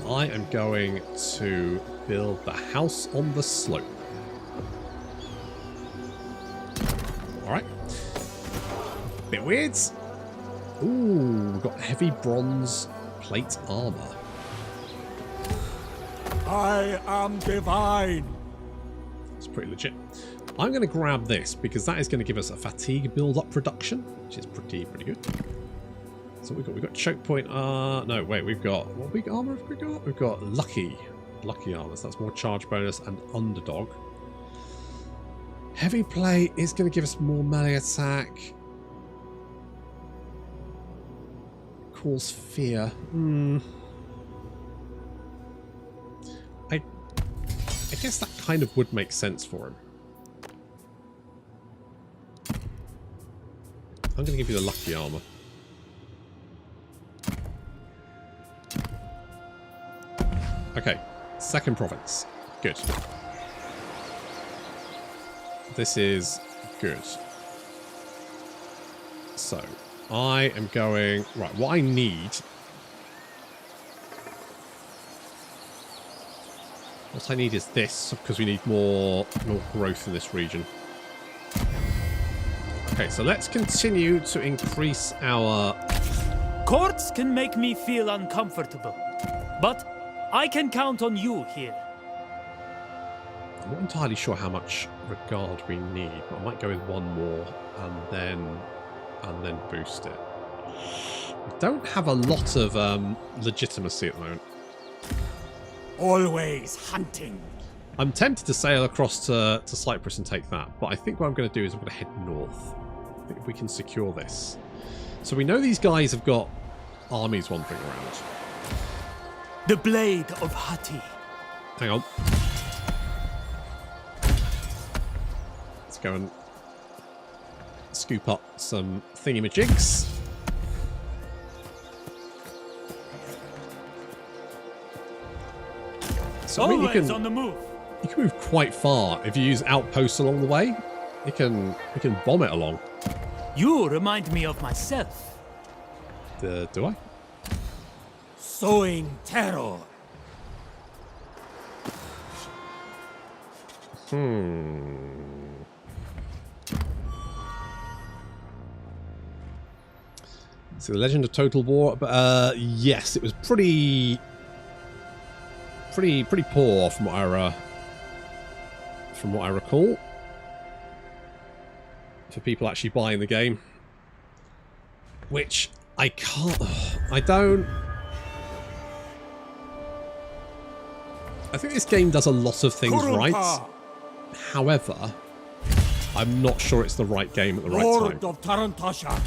I am going to build the house on the slope. Alright. Bit weird. Ooh, we've got heavy bronze plate armor. I am divine. It's pretty legit. I'm going to grab this because that is going to give us a fatigue build-up reduction, which is pretty good. So we've got choke point. No, wait, we've got what big armor have we got? We've got lucky armor. So that's more charge bonus and underdog. Heavy plate is going to give us more melee attack. Cause fear. I guess that kind of would make sense for him. I'm going to give you the lucky armor. Okay, second province. Good. This is good. So, I am going... Right, what I need... What I need is this, because we need more growth in this region. Okay, so let's continue to increase our... Courts can make me feel uncomfortable, but I can count on you here. I'm not entirely sure how much regard we need, but I might go with one more and then boost it. don't have a lot of legitimacy at the moment. Always hunting. I'm tempted to sail across to Cyprus and take that, but I think what I'm going to do is I'm going to head north. I think if we can secure this. So we know these guys have got armies wandering around. The blade of Hatti. Hang on. Let's go and scoop up some thingamajigs. So I mean, Always on the move. you can move quite far if you use outposts along the way. You can bomb it along. You remind me of myself. Do I? Sowing terror. So the Legend of Total War, but yes, it was pretty poor from what I recall. For people actually buying the game, which I can't. I think this game does a lot of things Kurunta, right. However, I'm not sure it's the right game at the right Lord time. of Tarantasha.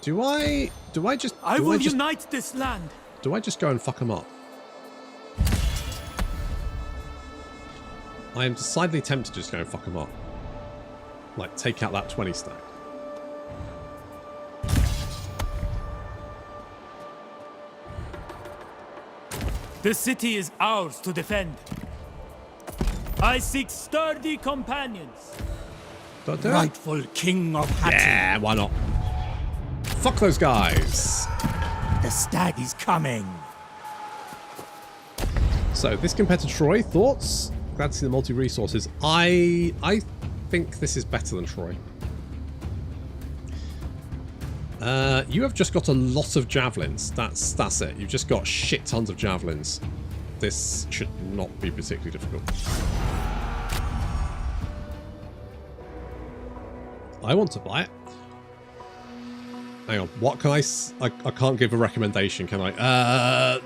Do I just? I will unite this land. Do I just go and fuck them up? I am decidedly tempted to just go and fuck them up. Like, take out that 20 stack. The city is ours to defend. I seek sturdy companions. Do I do it? Rightful king of Hatti. Yeah, why not? Fuck those guys. The stag is coming. So, this compared to Troy, thoughts? Glad to see the multi-resources. I think this is better than Troy. You have just got a lot of javelins. That's it. You've just got shit tons of javelins. This should not be particularly difficult. I want to buy it. Hang on. What can I can't give a recommendation, can I?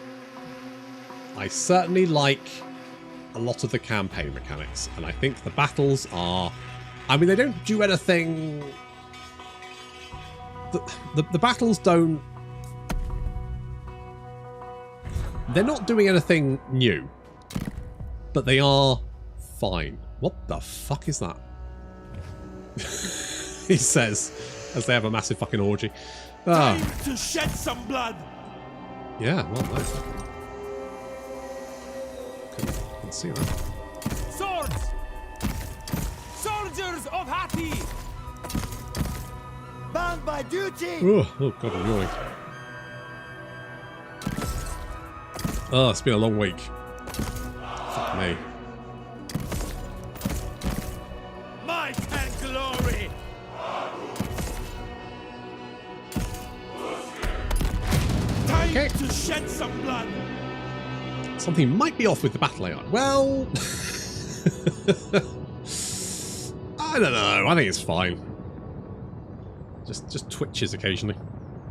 I certainly like a lot of the campaign mechanics, and I think the battles are... I mean, they don't do anything... The battles don't... They're not doing anything new, but they are fine. What the fuck is that? He says, as they have a massive fucking orgy. Time to shed some blood. Yeah, well, nice. Couldn't see that. Swords! Soldiers of Hatti! Bound by duty. Oh god, I'm yawning. Oh, it's been a long week. Fuck me. Might and glory. Time Okay. to shed some blood. Something might be off with the battle AI. Well... I don't know. I think it's fine. Just twitches occasionally.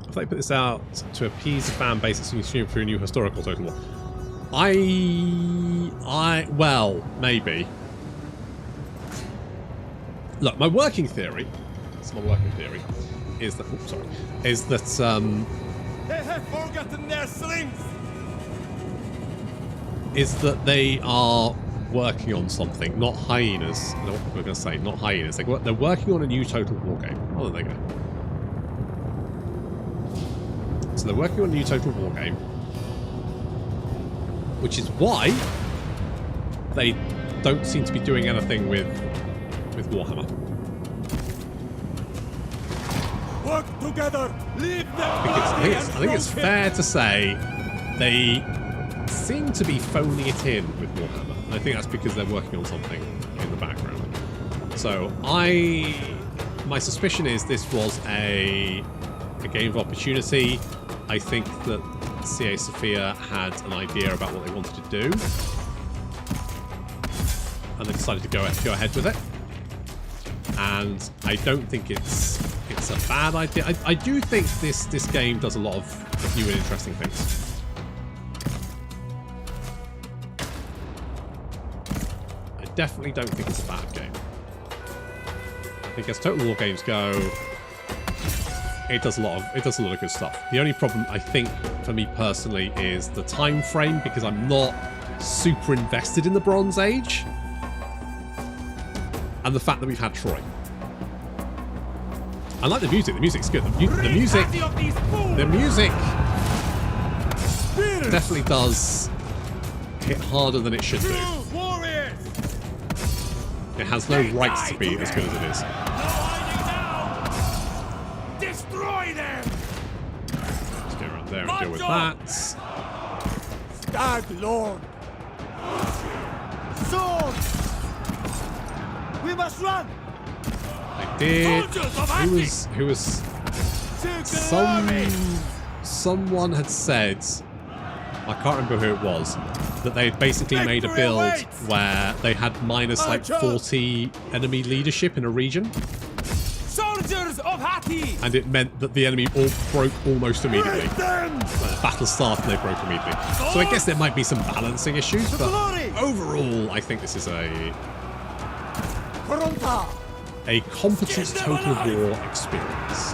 If they put this out to appease the fan base that's consumed through a new historical total war. Well, maybe. Look, my working theory, is that, oops, sorry, is that, They have forgotten their slings. is that they are working on something, not hyenas. No, we're going to say, not hyenas. They're working on a new Total War game. Oh, there they go. So they're working on a new Total War game, which is why they don't seem to be doing anything with Warhammer. Work together. Leave them. I think it's fair to say they seem to be phoning it in with Warhammer. I think that's because they're working on something in the background. So my suspicion is this was a game of opportunity. I think that CA Sophia had an idea about what they wanted to do, and they decided to go ahead with it. And I don't think it's that's a bad idea. I do think this game does a lot of new and interesting things. I definitely don't think it's a bad game. I think as Total War games go, it does a lot of good stuff. The only problem I think for me personally is the time frame, because I'm not super invested in the Bronze Age, and the fact that we've had Troy. I like the music. The music's good. The music definitely does hit harder than it should do. It has no right to be as good as it is. Destroy them! Let's go around there and deal with that. Stag Lord! Swords! We must run! I did. Who was someone had said, I can't remember who it was, that they had basically made a build where they had minus like 40 enemy leadership in a region. Soldiers of Hatti! And it meant that the enemy all broke almost immediately. The battle started and they broke immediately. So I guess there might be some balancing issues, but overall I think this is a Kurunta! competent Total War experience.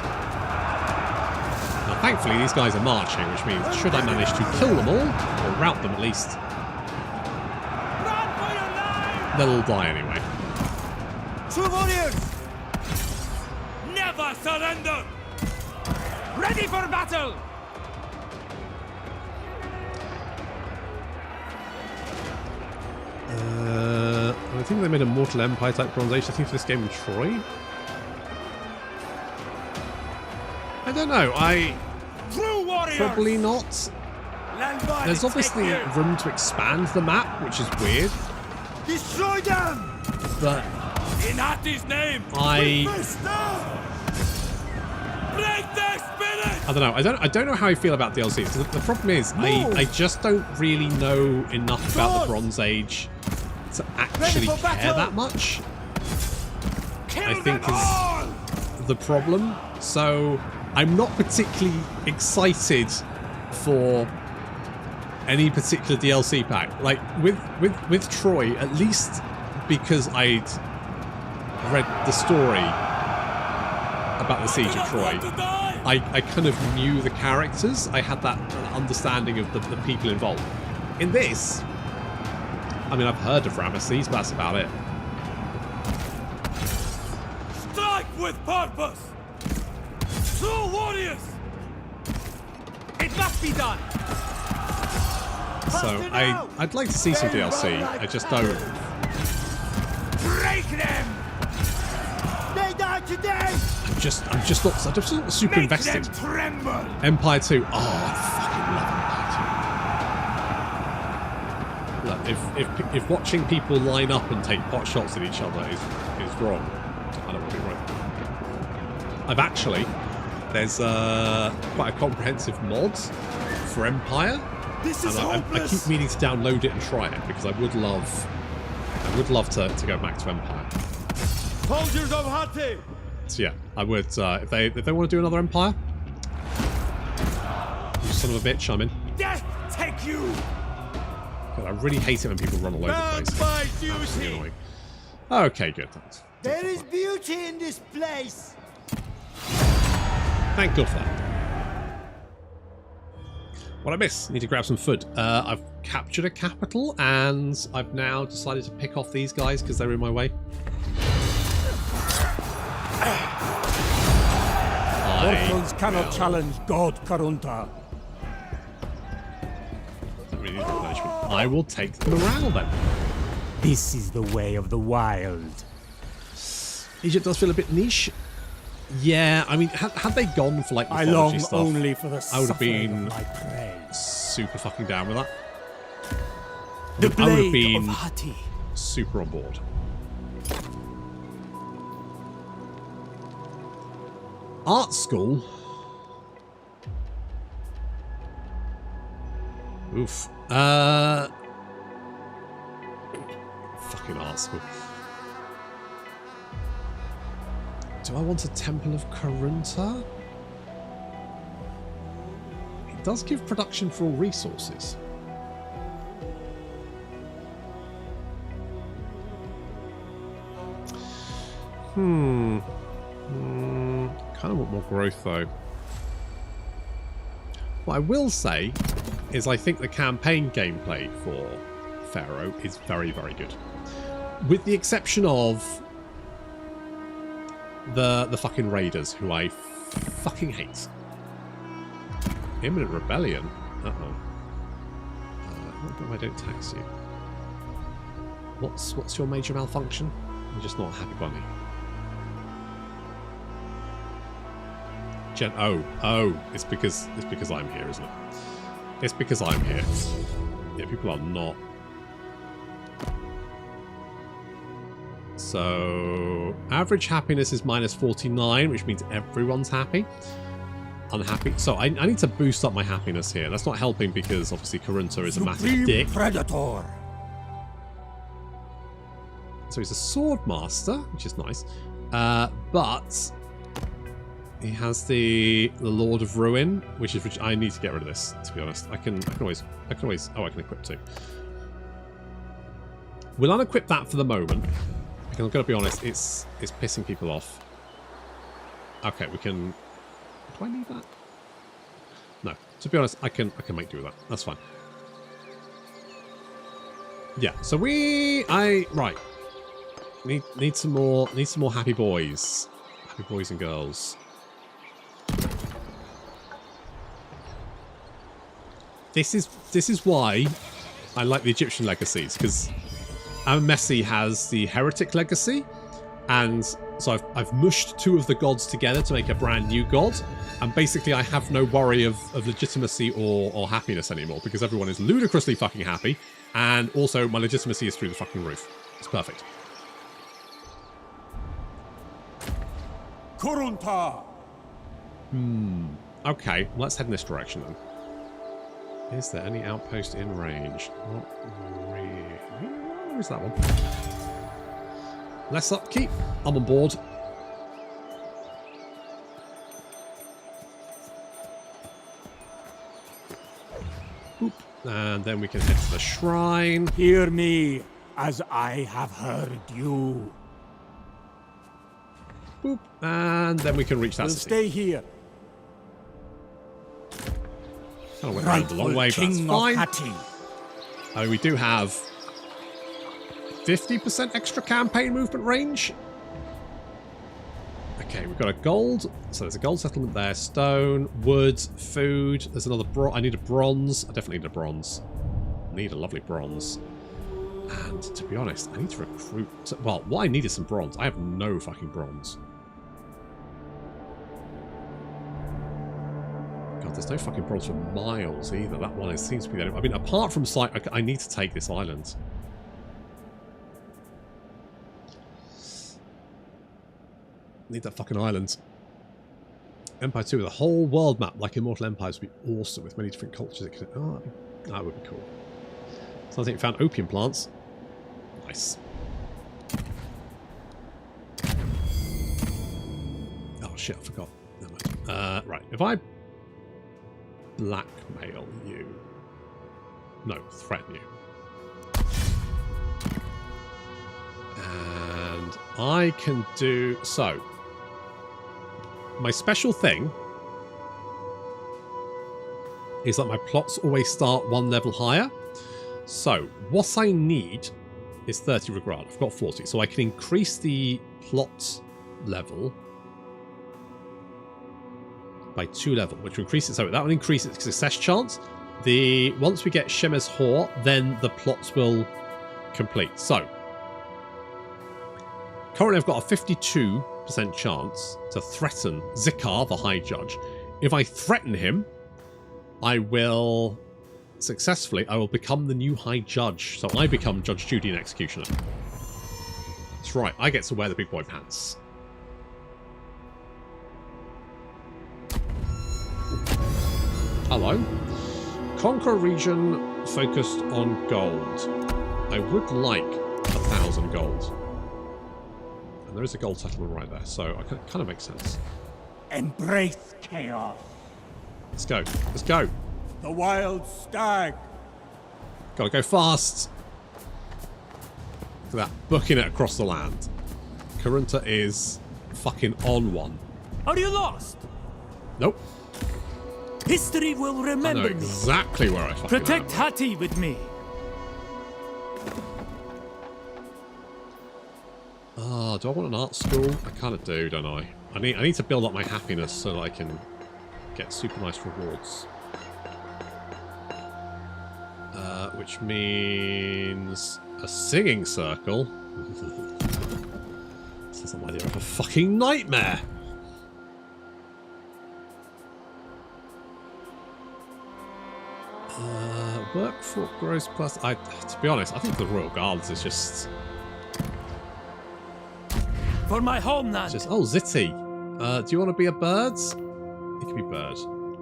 Now thankfully these guys are marching, which means should I manage to kill them all, or rout them at least, they'll all die anyway. True warriors! Never surrender! Ready for battle! I think they made a Mortal Empire type Bronze Age. I think for this game in Troy. I don't know. Probably not. There's obviously room to expand the map, which is weird. Destroy them! But in Hatti's name! I don't know. I don't know how I feel about DLC. The problem is I just don't really know enough about the Bronze Age to actually care that much. I think is the problem. So I'm not particularly excited for any particular DLC pack. Like with Troy, at least because I'd read the story about the Siege of Troy, I kind of knew the characters. I had that understanding of the people involved. In this, I mean, I've heard of Ramesses, but that's about it. Strike with purpose! True warriors! It must be done! So I'd like to see some DLC. I just don't. Break them! They die today! I'm just not super Make invested. them tremble! Empire 2. Oh, I fucking love Empire 2. Look, if watching people line up and take pot shots at each other is wrong, I don't want to be right. I've actually, there's quite a comprehensive mod for Empire. This is and I keep meaning to download it and try it because I would love to go back to Empire. Soldiers of Hatti! So yeah, I would if they want to do another Empire. You son of a bitch, I'm in. Death take you! God, I really hate it when people run all over the place. By Absolutely duty! annoying. Okay, good. Thanks. There is beauty in this place! Thank God for that. What I miss? Need to grab some food. I've captured a capital, and I've now decided to pick off these guys because they're in my way. Mortals cannot challenge God Kurunta. Don't really need acknowledgement. I will take the morale then. This is the way of the wild. Egypt does feel a bit niche. Yeah, I mean, had they gone for like I mythology long stuff, only for the I would have suffering been of my prey. super fucking down with that. The I would have blade been of Hatti. super on board. Art school. Oof. Fucking art school. do I want a Temple of Kurunta? It does give production for all resources. Kind of want more growth though. What I will say is I think the campaign gameplay for Pharaoh is very, very good. With the exception of the fucking raiders, who I fucking hate. Imminent rebellion? Uh-oh. What if I don't tax you? What's your major malfunction? You're just not a happy bunny. Oh, it's because I'm here, isn't it? It's because I'm here. Yeah, people are not. So average happiness is -49, which means everyone's happy. Unhappy. So I need to boost up my happiness here. That's not helping because obviously Kurunta is a massive dick. Predator. So he's a sword master, which is nice. But he has the Lord of Ruin, which I need to get rid of this, to be honest. I can always oh, I can equip too. We'll unequip that for the moment. Because I'm gonna be honest, it's pissing people off. Okay, we can. Do I need that? No. To be honest, I can make do with that. That's fine. Yeah, so right. Need some more happy boys. Happy boys and girls. This is why I like the Egyptian legacies, because Messi has the heretic legacy, and so I've mushed two of the gods together to make a brand new god, and basically I have no worry of legitimacy or happiness anymore, because everyone is ludicrously fucking happy, and also my legitimacy is through the fucking roof. It's perfect. Kurunta. Okay, let's head in this direction then. Is there any outpost in range? Not really. Where's that one? Less upkeep. I'm on board. Boop. And then we can head to the shrine. Hear me as I have heard you. Boop. And then we can reach that We'll city. stay here. Kind of went around a long way, but that's fine. Oh, we do have 50% extra campaign movement range. Okay, we've got a gold. So there's a gold settlement there. Stone, wood, food. There's another I need a bronze. I definitely need a bronze. I need a lovely bronze. And to be honest, I need to recruit. Well, what I need is some bronze. I have no fucking bronze. God, there's no fucking bronze for miles either. That one seems to be there. I mean, apart from sight, I need to take this island. Need that fucking island. Empire 2 with a whole world map like Immortal Empires would be awesome with many different cultures. Oh, that would be cool. So I think we found opium plants. Nice. Oh shit, I forgot. Never mind. Right, if I blackmail you. No, threaten you. And I can do so. My special thing is that my plots always start one level higher. So what I need is 30 regard. I've got 40, so I can increase the plot level by 2 level, which will increase it. So that will increase its success chance. Once we get Shem's Whore, then the plots will complete. So currently I've got a 52% chance to threaten Zikar, the High Judge. If I threaten him, I will become the new High Judge. So I become Judge, Judy, and Executioner. That's right, I get to wear the big boy pants. Hello. Conquer a region focused on gold. I would like 1,000 gold. And there is a gold settlement right there, so it kind of makes sense. Embrace chaos. Let's go. Let's go. The wild stag. Gotta go fast. Look at that, booking it across the land. Kurunta is fucking on one. Are you lost? Nope. History will I know remember me. exactly where I fucking Protect am. Hatti with me. Oh, do I want an art school? I kind of do, don't I? I need to build up my happiness so that I can get super nice rewards. Which means a singing circle. Sounds like the idea of a fucking nightmare. Work for gross plus. To be honest, I think the Royal Guards is just. For my homeland. Just oh, Zitty. Do you want to be a bird? You can be bird.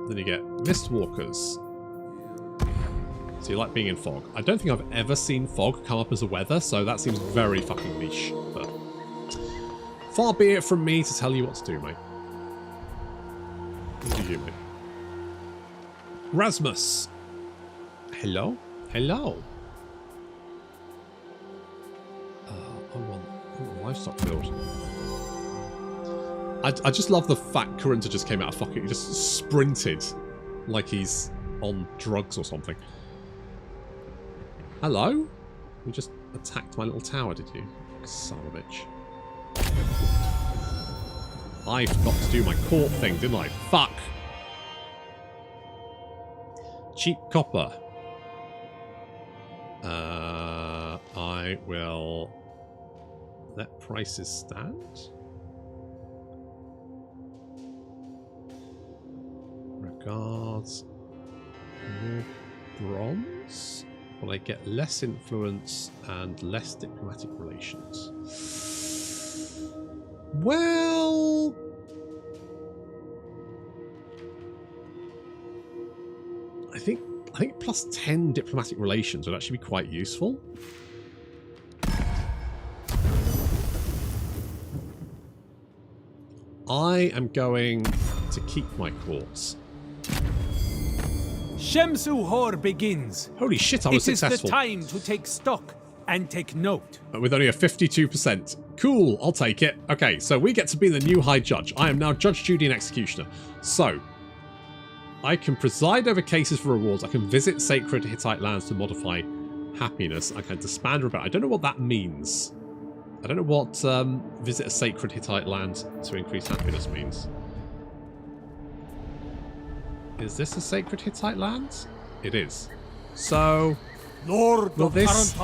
Then you get Mist Walkers. So you like being in fog. I don't think I've ever seen fog come up as a weather, so that seems very fucking niche. But far be it from me to tell you what to do, mate. What do you, mate? Rasmus. Hello? Hello? I want a livestock field. I just love the fact Kurunta just came out of fucking... He just sprinted like he's on drugs or something. Hello? You just attacked my little tower, did you? Son of a bitch. I forgot to do my court thing, didn't I? Fuck! Cheap copper. I will let prices stand. Regards. More bronze. Will I get less influence and less diplomatic relations? Well... I think plus 10 diplomatic relations would actually be quite useful. I am going to keep my courts. Shemsu Hor begins. Holy shit, I was successful. It is the time to take stock and take note. With only a 52%. Cool, I'll take it. Okay, so we get to be the new High Judge. I am now Judge, Judy, and Executioner. So, I can preside over cases for rewards. I can visit sacred Hittite lands to modify happiness. I can disband rebellion. I don't know what that means. I don't know what visit a sacred Hittite land to increase happiness means. Is this a sacred Hittite land? It is. So, Lord will of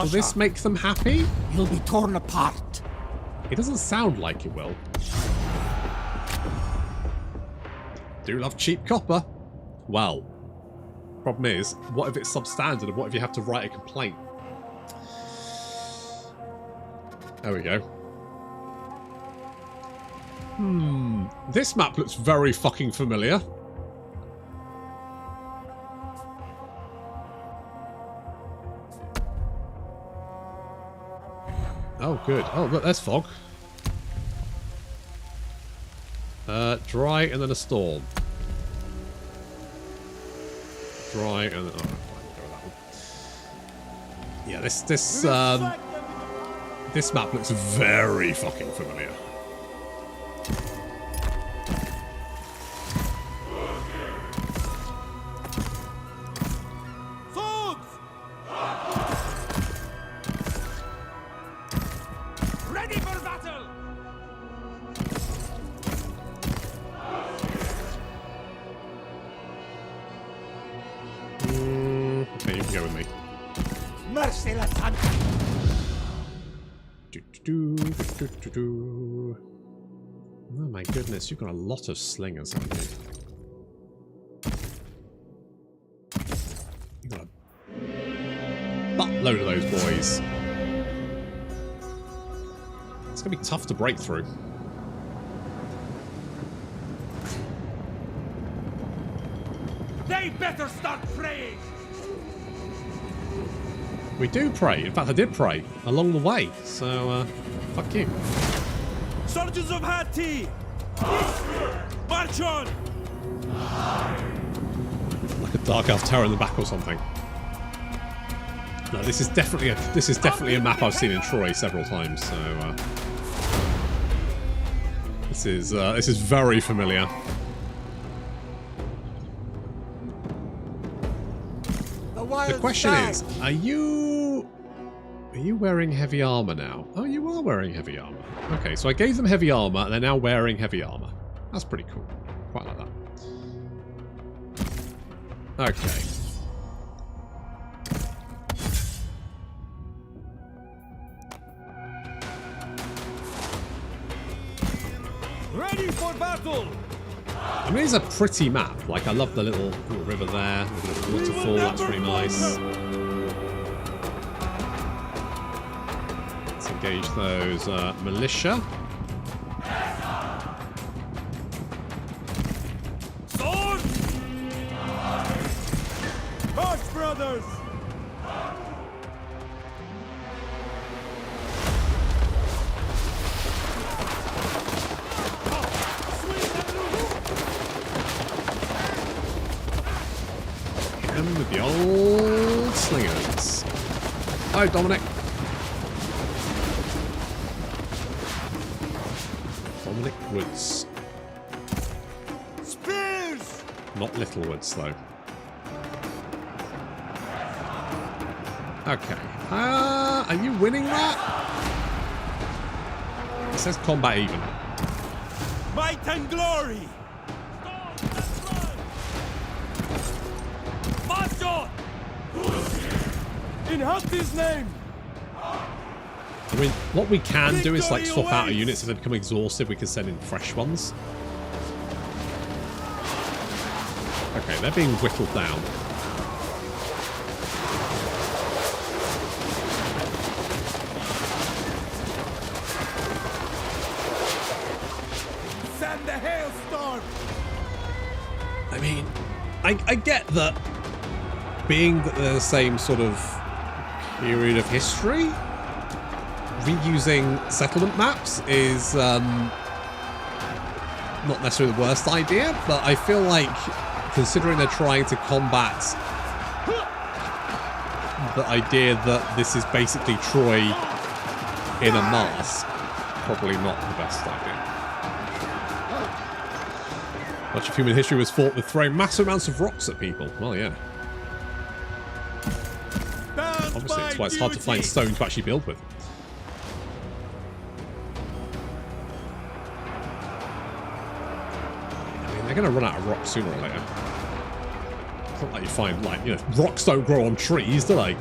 this make them happy? You'll be torn apart. It doesn't sound like it will. Do love cheap copper. Well, problem is, what if it's substandard and what if you have to write a complaint? There we go. This map looks very fucking familiar. Oh, good. Oh, look, there's fog. Dry and then a storm. Dry and then... Oh, fine, we'll go with that one. Yeah, this map looks very fucking familiar. Swords! Ready for battle! Okay, you can go with me. Merciless hunt. Oh my goodness, you've got a lot of slingers, haven't you? You've got a buttload of those boys. It's going to be tough to break through. They better start praying! We do pray. In fact, I did pray along the way. So, fuck you. Soldiers of Hittite! March on! Like a Dark Elf tower in the back or something. No, this is definitely a map I've seen in Troy several times. So this is very familiar. The question is, are you wearing heavy armor now? Oh, you are wearing heavy armor. Okay, so I gave them heavy armor, and they're now wearing heavy armor. That's pretty cool. Quite like that. Okay. Ready for battle! I mean, it's a pretty map. Like, I love the little river there, the little waterfall. That's pretty nice. Let's engage those militia. Swords! March, brothers! With the old slingers. Hi, Dominic. Dominic Woods. Spears! Not Little Woods, though. Okay. Are you winning that? It says combat even. Might and glory! In Hitte's name! I mean, what we can do is like swap out our units. If they become exhausted, we can send in fresh ones. Okay, they're being whittled down. Send the hailstorm! I mean, I get that being that they're the same sort of period of history, reusing settlement maps is not necessarily the worst idea, but I feel like considering they're trying to combat the idea that this is basically Troy in a mask, probably not the best idea. Much of human history was fought with throwing massive amounts of rocks at people. Well, yeah. Obviously, that's why it's hard to find stone to actually build with. I mean, they're going to run out of rocks sooner or later. It's not like you find, like, you know, rocks don't grow on trees, do they?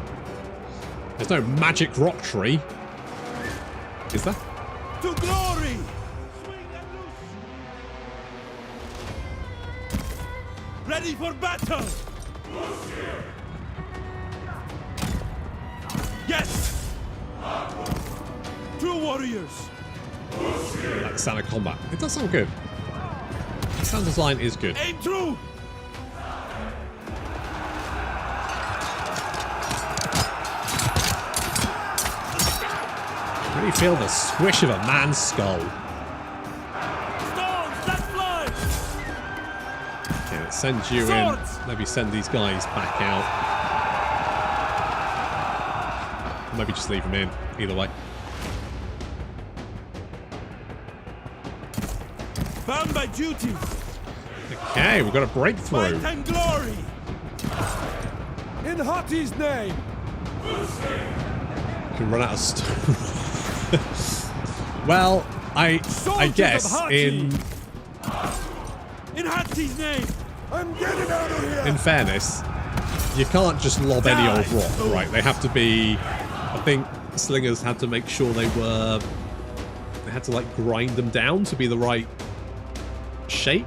There's no magic rock tree. Is there? To glory! Ready for battle! Yes! True warriors! I like the sound of combat. It does sound good. The sound design is good. Aim true! I really feel the squish of a man's skull. Stones that fly! Okay, let's send you in. Maybe send these guys back out. Maybe just leave them in. Either way. Bound by duty! Okay, we've got a breakthrough. Might and glory! In Hitte's name! You can run out of stone. Well, I guess in Hitte's name! I'm getting out of here! in fairness, you can't just lob any old rock, right? They have to be. I think slingers had to make sure they had to like grind them down to be the right shape.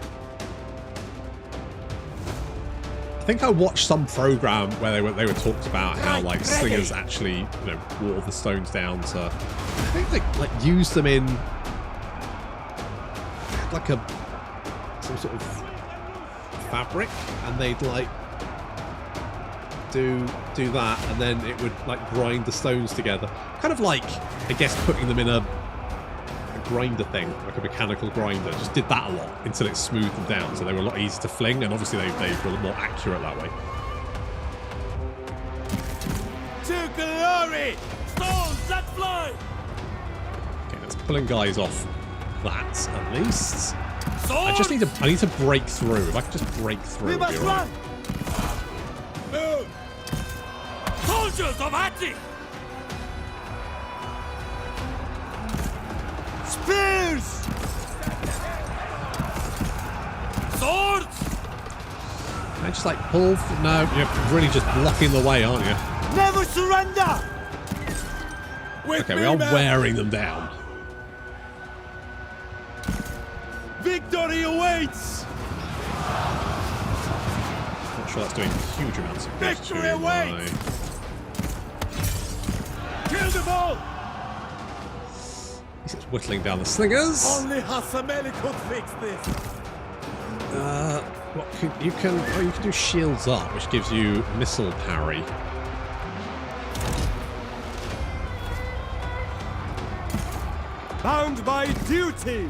I think I watched some program where they were talked about how like slingers actually, you know, wore the stones down to. I think they like used them in like some sort of fabric, and they'd like do that, and then it would like grind the stones together, kind of like, I guess, putting them in a grinder thing, like a mechanical grinder. Just did that a lot until it smoothed them down, so they were a lot easier to fling, and obviously they were more accurate that way. To glory! Stones that fly! Okay, that's pulling guys off that at least. Swords! I need to break through. If I can just break through, We it'll be must alright. run! Move! Soldiers of Hatti! Spears! Swords! Can I just like pull? No, you're really just blocking the way, aren't you? Never surrender! With Okay, me, we are man. wearing them down. Victory awaits! Not sure that's doing huge amounts of damage Victory to awaits! Kill them all! He's just whittling down the slingers. Only Hassameli could fix this. You can do shields up, which gives you missile parry. Bound by duty!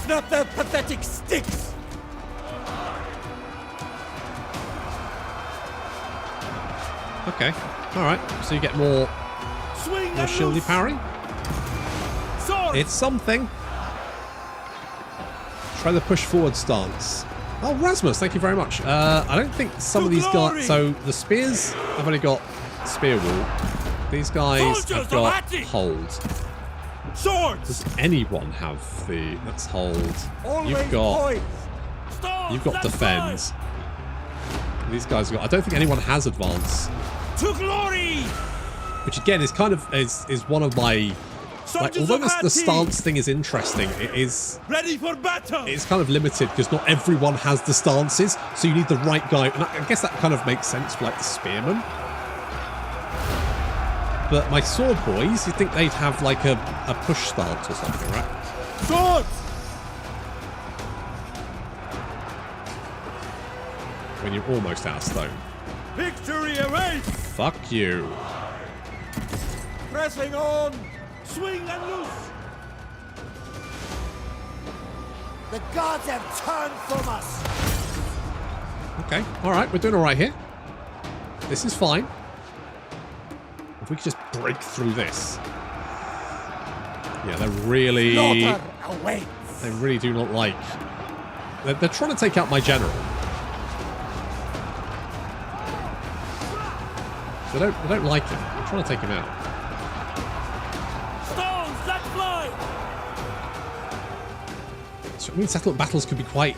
Snap their pathetic sticks! Okay, all right. So you get more Swing and shieldy loose. parry. Sword! It's something. Try the push forward stance. Oh, Rasmus, thank you very much. I don't think some of these glory! guys. So the spears have only got spear wall. These guys Soldiers have of got Hatti! hold. Swords! Does anyone have the? Let's hold. Always You've got. poised. Stones You've got that defend. fly! These guys have got. I don't think anyone has advance. To glory! Which again is kind of is one of my. Like, Soldiers although of the Hatti! stance thing is interesting, Ready for battle! it's kind of limited because not everyone has the stances, so you need the right guy. And I guess that kind of makes sense for like the spearmen. But my sword boys, you'd think they'd have like a push stance or something, right? Swords! When you're almost out of stone. Victory awaits! Fuck you. Pressing on! Swing and loose! The gods have turned from us! Okay, alright, we're doing alright here. This is fine. If we could just break through this. Yeah, they're really... Slaughter awaits! They really do not like... They're trying to take out my general. They don't like him. They're trying to take him out. Stones that fly! So it means settlement battles could be quite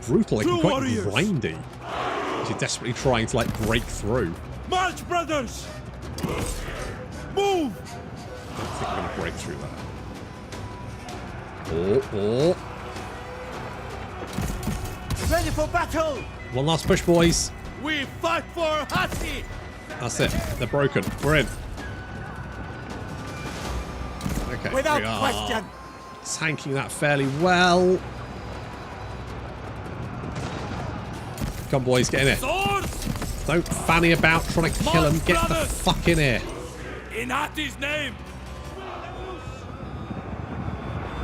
brutal. They can be quite grindy. Because you're desperately trying to like break through. March, brothers! Move! I don't think we're going to break through that. Oh. Ready for battle! One last push, boys. We fight for Hatti! That's it. They're broken. We're in. Okay. Without we are question! tanking that fairly well. Come on, boys. Get in here. Swords! Don't fanny about trying to kill them. Get the fuck in here. In Hatti's name!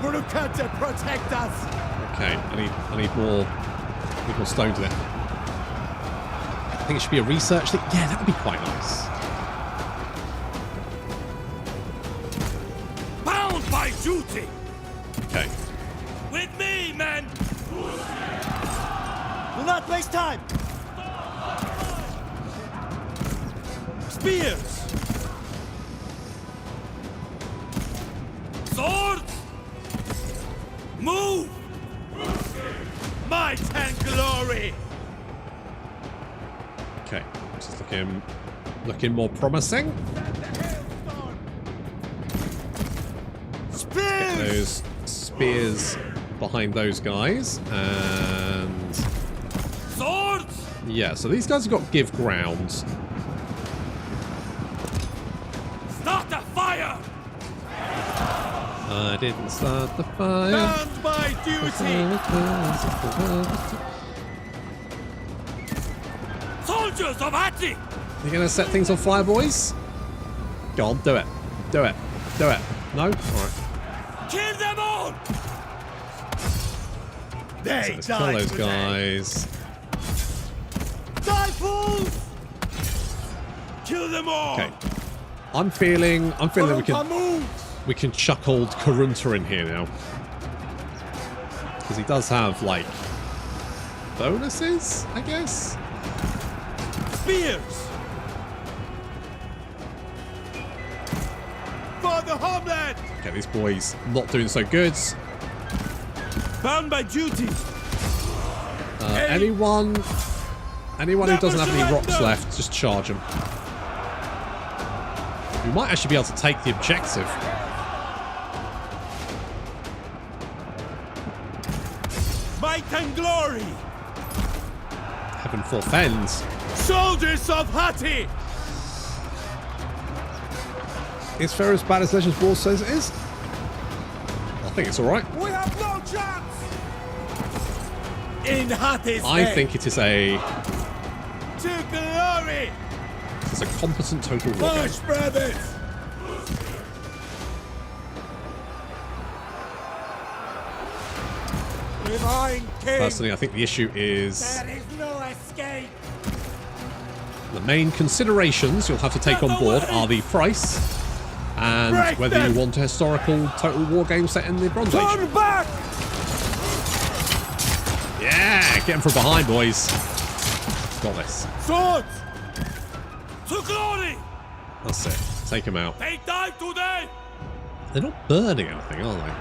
Kurunta, protect us! Okay, I need more stones there. I think it should be a research thing. Yeah, that would be quite nice. Bound by duty! Okay. With me, men! Do not waste time! Spears! Swords! Move! Might and glory! Okay, this is looking more promising. Spears! Those spears behind those guys, and Swords! yeah. So these guys have got give ground. Start the fire! I didn't start the fire. Bound by duty! Soldiers of Hatti! You gonna set things on fire, boys? Go on, do it. Do it. Do it. No? Alright. Kill them all! They So let's kill those guys. Die, fools! Kill them all! Okay. I'm feeling we can chuck old Kurunta in here now. Because he does have, like, bonuses, I guess? Spears! For the homeland! Okay, these boys not doing so good. Bound by duty! Anyone who doesn't have any rocks left, just charge them. We might actually be able to take the objective. Might and glory! Heaven forfends. Soldiers of Hatti! Is Pharaoh as bad as Legends War says it is? I think it's alright. We have no chance! In Hatti's I name. think it is a To glory! it's a competent total war game. Push, brothers! Divine King! Personally, I think the issue is There is no escape! the main considerations you'll have to take on board are the price and Break whether them. you want a historical total war game set in the Bronze Age. Turn back! Yeah, get them from behind, boys. Got this. Swords! To glory! That's it. Take them out. They die today! They're not burning anything, are they?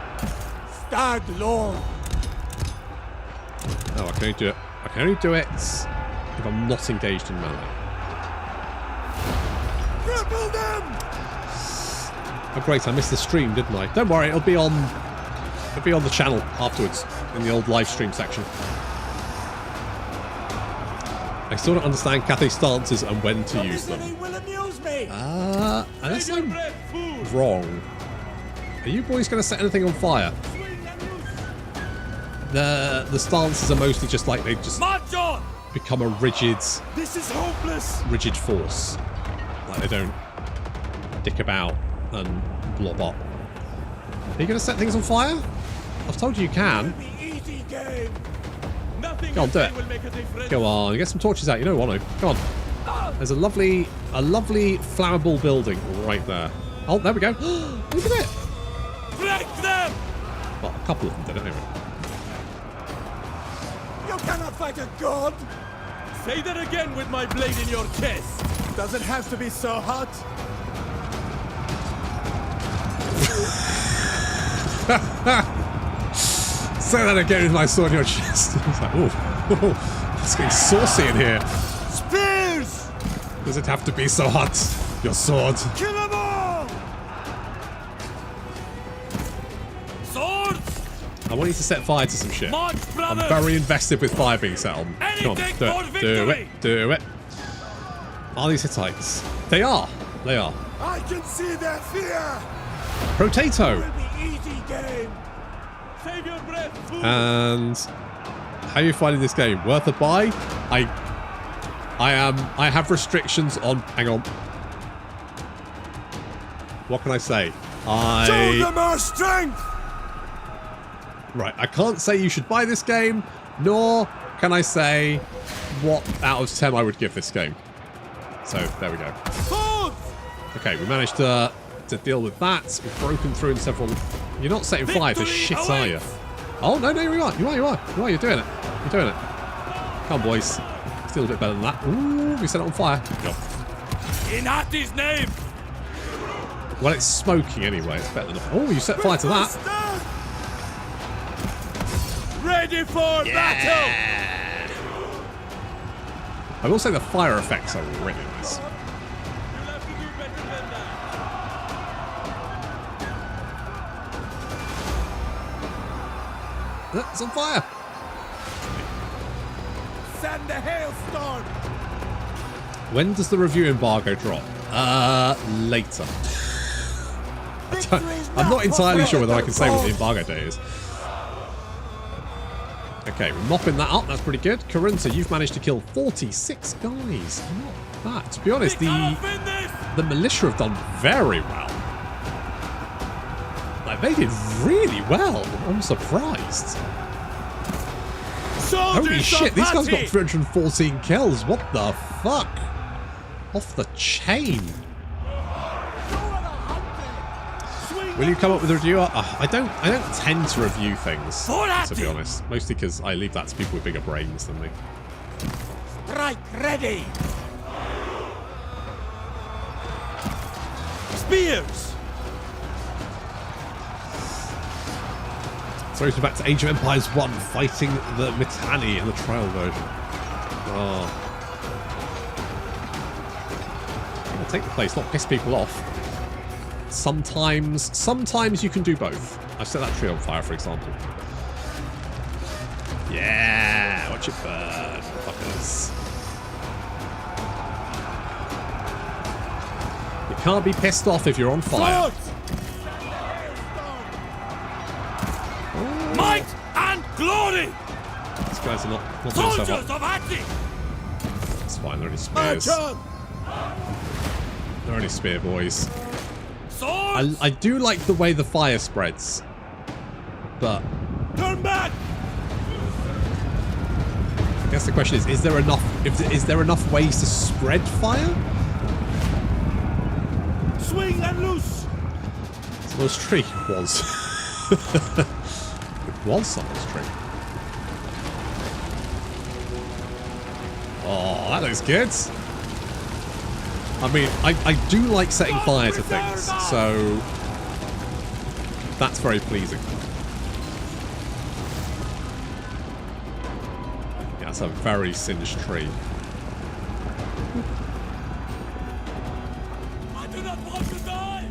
Stag Lord! No, I can only do it. I can only do it if I'm not engaged in melee. Cripple them! Oh great, I missed the stream, didn't I? Don't worry, it'll be on the channel afterwards, in the old live stream section. I still don't understand Cathy's stances and when to use them. It will amuse me! Unless I'm wrong. Are you boys going to set anything on fire? The stances are mostly just like they just March on! become a rigid This is hopeless! force. Like they don't dick about and blob up. Are you going to set things on fire? I've told you you can. The easy game! Nothing Go on, do it. will make a difference. Go on, get some torches out. You don't want to. Come on. There's a lovely flammable building right there. Oh, there we go. Look at it. Break them! Well, a couple of them did anyway. You cannot fight a god! Say that again with my blade in your chest! Does it have to be so hot? Say that again with my sword in your chest. It's like, ooh, it's getting saucy in here. Spears! Does it have to be so hot? Your sword. Kill them all! Swords! I want you to set fire to some shit. March, I'm brothers! very invested with fire being set on. Come on, Anything do for it, do victory! it, do it. Are these Hittites? They are. They are. I can see their fear! Potato. It will be easy game! Save your breath, fool! And how are you finding this game? Worth a buy? I have restrictions on. Hang on. What can I say? Show them our strength! Right, I can't say you should buy this game, nor can I say what out of 10 I would give this game. So there we go. Swords! Okay, we managed to deal with that. We've broken through in several. You're not setting fire to Victory shit, are you? awaits! Oh no, you are. You're doing it. You're doing it. Come on, boys. Still a bit better than that. Ooh, we set it on fire. Go. In Hatti's name! Well, it's smoking anyway. It's better than. Oh, you set fire to that. Ready for battle! I will say the fire effects are really nice. You'll have to do better than that. It's on fire. Send the hailstorm! When does the review embargo drop? Later. I'm not entirely sure whether I can say what the embargo date is. Okay, we're mopping that up. That's pretty good. Kurunta, you've managed to kill 46 guys. Not bad. To be honest, the militia have done very well. They did really well. I'm surprised. Soldiers Holy shit, these guys got Hatti! 314 kills. What the fuck? Off the chain. Will you come up with a review? I don't tend to review things, to be honest. Mostly because I leave that to people with bigger brains than me. Strike ready! Spears! So back to Age of Empires 1, fighting the Mitanni in the trial version. Oh. I'll take the place, not piss people off. Sometimes you can do both. I've set that tree on fire, for example. Yeah, watch it burn, fuckers. You can't be pissed off if you're on fire. Swords! Might and glory! These guys are not doing so Soldiers well. of Hatti! It's fine, they're only spears. They're only spear boys. Swords! I do like the way the fire spreads, but Turn back! I guess the question is there enough? Is there enough ways to spread fire? Swing and loose! Someone's tree was. It was someone's tree. Oh, that looks good. I mean, I do like setting fire to things, so that's very pleasing. Yeah, it's a very singed tree. I do not want to die!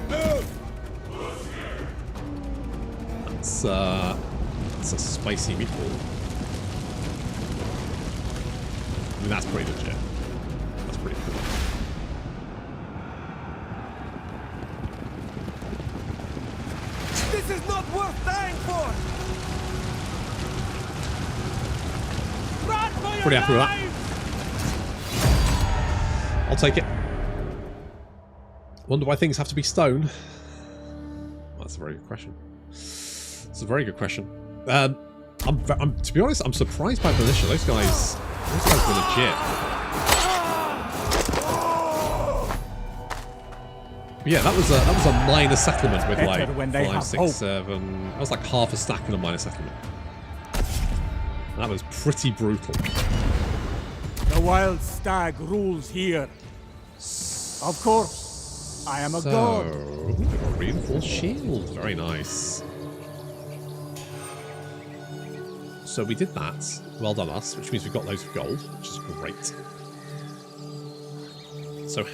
Move! That's a spicy meatball. I mean, that's pretty legit. That's pretty cool. This is not worth dying for! Run for your Pretty happy with that. I'll take it. Wonder why things have to be stone. Well, that's a very good question. It's a very good question. I'm to be honest, I'm surprised by the militia. Those guys were legit. But yeah, that was a minor settlement with like When they 5, have 6, hope. 7. That was like half a stack in a minor settlement. That was pretty brutal. The wild stag rules here. Of course, I am a god. Ooh, a reinforced shield. Very nice. So we did that. Well done us, which means we've got loads of gold, which is great. So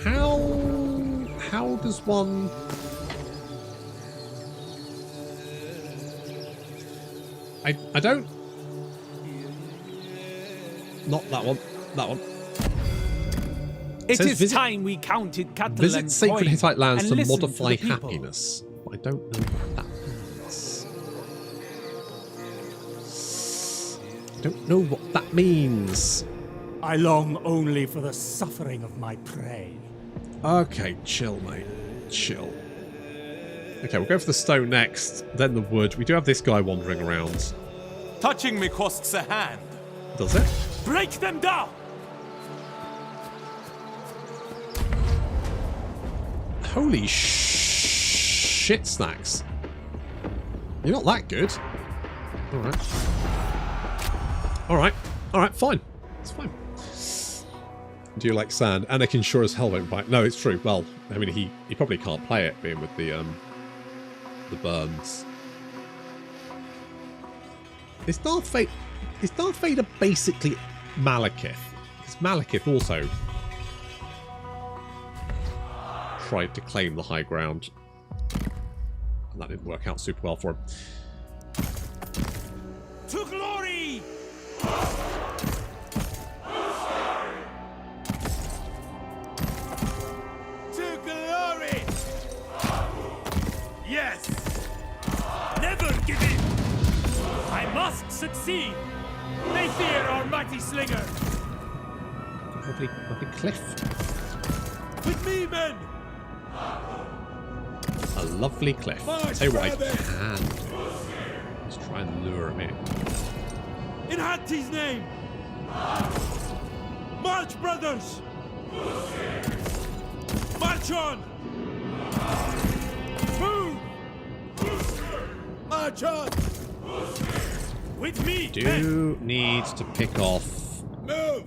how does one... I don't... Not that one. That one. It says is visit- time we counted cattle Visit and sacred coin Hittite lands and to listened modify the people. happiness. But I don't know what that means. I don't know what that means. I long only for the suffering of my prey. Okay, chill, mate. Chill. Okay, we'll go for the stone next, then the wood. We do have this guy wandering around. Touching me costs a hand. Does it? Break them down! Holy shit snacks. You're not that good. Alright. Alright. Alright, fine. It's fine. Do you like sand? Anakin sure as hell won't bite. No, it's true. Well, I mean, he probably can't play it, being with the burns. Is Darth Vader basically Malekith? Because Malekith also tried to claim the high ground. And that didn't work out super well for him. To glory! To glory! Yes! Never give in! I must succeed! They fear our mighty slinger! Lovely cliff. With me, men! a lovely cliff. I'll tell you what I can do. Let's try and lure him in. In Hitte's name! March, brothers! March on! Move! March on! With me! Do need to pick off Move!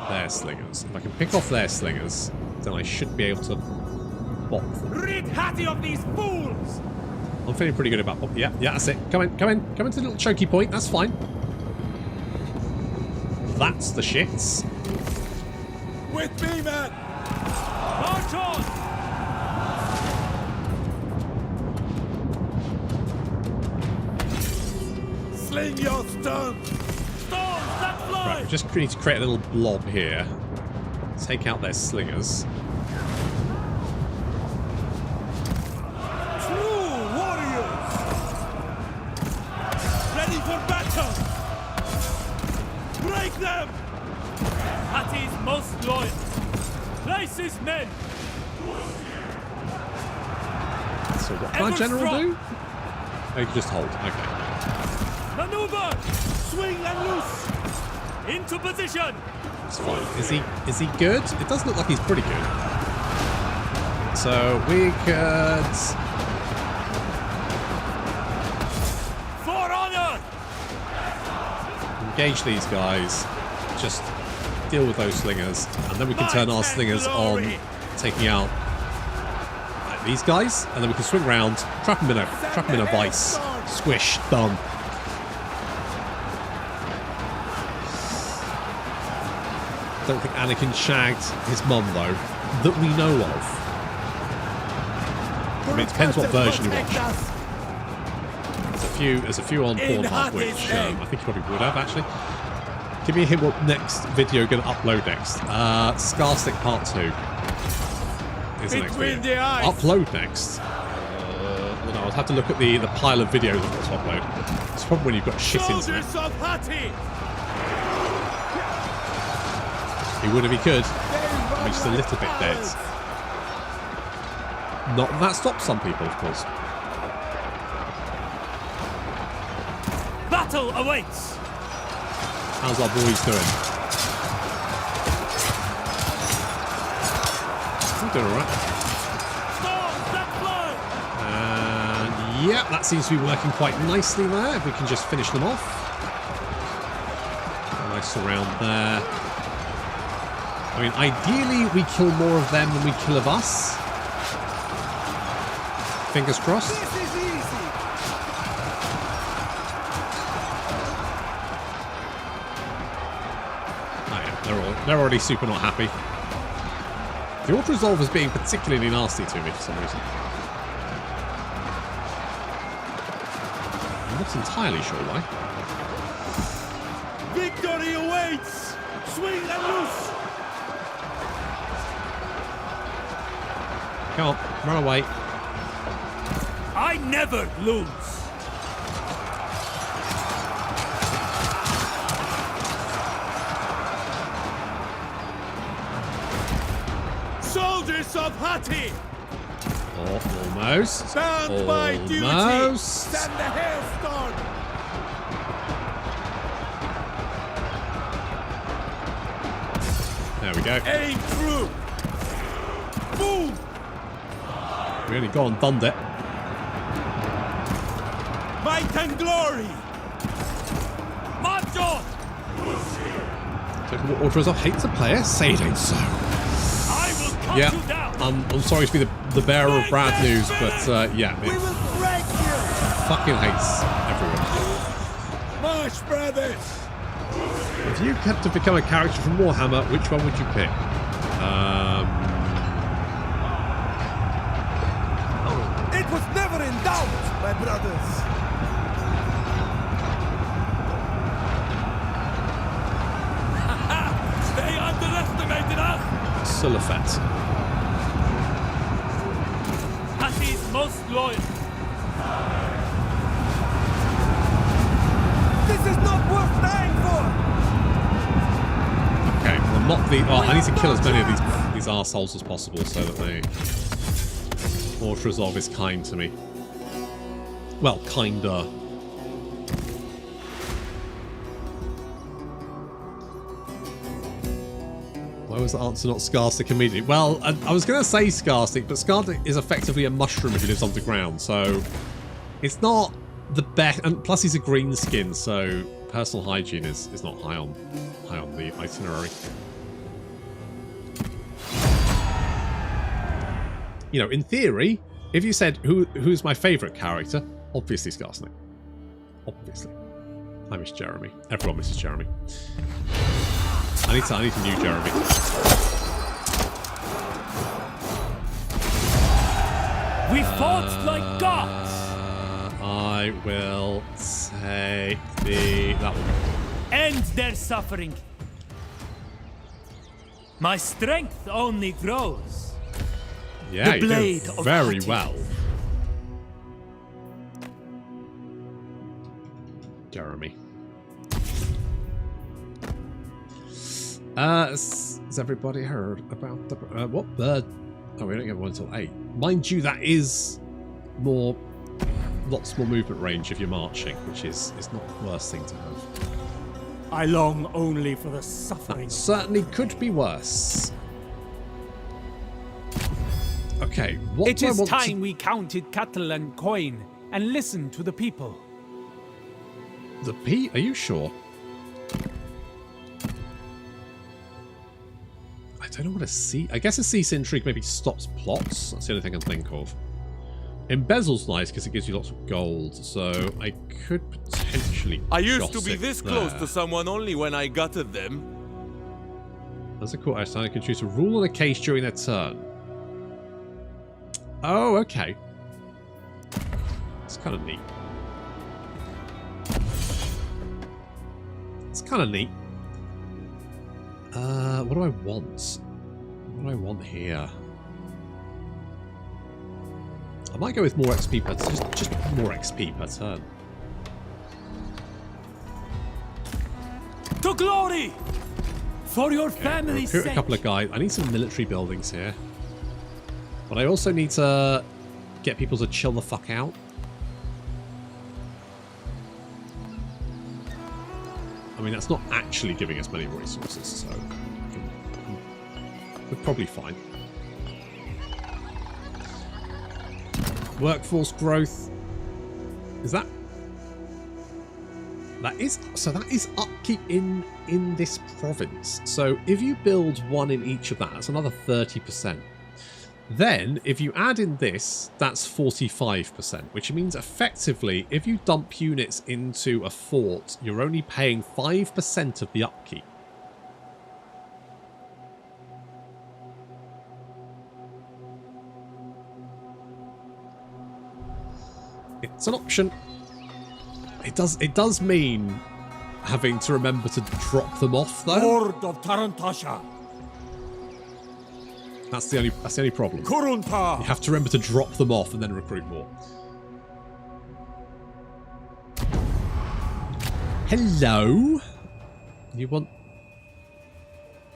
their slingers. If I can pick off their slingers, then I should be able to bop them. Rid Hittite of these fools! I'm feeling pretty good about bop. Yeah, that's it. Come in, come in. Come into the little choky point. That's fine. That's the shits. With me, man! March on! Sling your stones! Stones that fly! Right, we just need to create a little blob here. Take out their slingers. True warriors! Ready for battle! Break them! Hittite's most loyal. Place his men! So what can our Ever general strong. do? Oh, you can just hold. Okay. Maneuver! Swing and loose! Into position! It's fine. Is he good? It does look like he's pretty good. So we could For honor! engage these guys, just deal with those slingers, and then we can turn our slingers on, taking out these guys, and then we can swing around, trap them in a vice, squish, done. Don't think Anakin shagged his mum though, that we know of. I mean, it depends what version you watch. There's a few on Pornhub which I think you probably would have actually. Give me a hint what next video you're going to upload next. Scarstick Part 2 is the next Between video. the eyes. Upload next. Well, no, I'll have to look at the pile of videos I've got to upload. It's probably when you've got shit internet. Soldiers of Hittite! He would if he could. I'm just a little bit dead. Not that stops some people, of course. Battle awaits! How's our boys doing? We're doing alright. Stones that fly! And yeah, that seems to be working quite nicely there. If we can just finish them off. Nice around there. I mean, ideally we kill more of them than we kill of us. Fingers crossed. This is easy! Oh yeah, they're already super not happy. The auto resolve is being particularly nasty to me for some reason. I'm not entirely sure why. Victory awaits! Swing and loose! Come on, run away. I never lose! Soldiers of Hittite! Oh, almost. Stand by duty! Almost. Stand the hailstorm! There we go. Aim through! Move! We only gone and done it. Might and glory! March on! What auto resolve hates a player? Say it ain't so. I will cut Yeah, you down! I'm sorry to be the bearer of bad news, but yeah, We it will break you! fucking hates everyone. March, brothers! If you had to become a character from Warhammer, which one would you pick? It was never in doubt, my brothers! They underestimated us! Sulafet. Hittite's most loyal. This is not worth dying for! Okay, well, I'm not the. Oh, I need to kill as many of these assholes as possible so that they Auto Resolve is kind to me. Well, kinda. Why was the answer not Scarstick immediately? Well, I was going to say Scarstick, but Scarstick is effectively a mushroom if he lives underground, so it's not the best. And plus, he's a green skin, so personal hygiene is not high on the itinerary. You know, in theory, if you said who's my favourite character, obviously Scarsnick. Obviously. I miss Jeremy. Everyone misses Jeremy. I need a new Jeremy. We fought like gods. I will take that one. End their suffering. My strength only grows. Yeah, The blade you do of very Hittite. well. Jeremy. Has everybody heard about the what bird? Oh, we don't get one until 8. Mind you, that is lots more movement range if you're marching, which is not the worst thing to have. I long only for the suffering. That certainly could be worse. Okay, what It do I is want time we counted cattle and coin and listened to the people. Are you sure? I don't know what a sea... I guess a cease intrigue maybe stops plots. That's the only thing I can think of. Embezzle's nice because it gives you lots of gold, so I could potentially I used to be gossip this close there. to someone only when I gutted them. That's a cool item. I can choose to rule on a case during their turn. Oh, okay. It's kind of neat. It's kind of neat. What do I want? What do I want here? I might go with more XP per just more XP per turn. To glory! For your family's Recruit a sake. couple of guys. I need some military buildings here. But I also need to get people to chill the fuck out. I mean, that's not actually giving us many resources, so we're probably fine. Workforce growth. Is that... That is upkeep in this province. So if you build one in each of that, that's another 30%. Then, if you add in this, that's 45%, which means effectively, if you dump units into a fort, you're only paying 5% of the upkeep. It's an option. It does mean having to remember to drop them off, though. Lord of Tarantasha. That's the only problem. Kurunta. You have to remember to drop them off and then recruit more. Hello? You want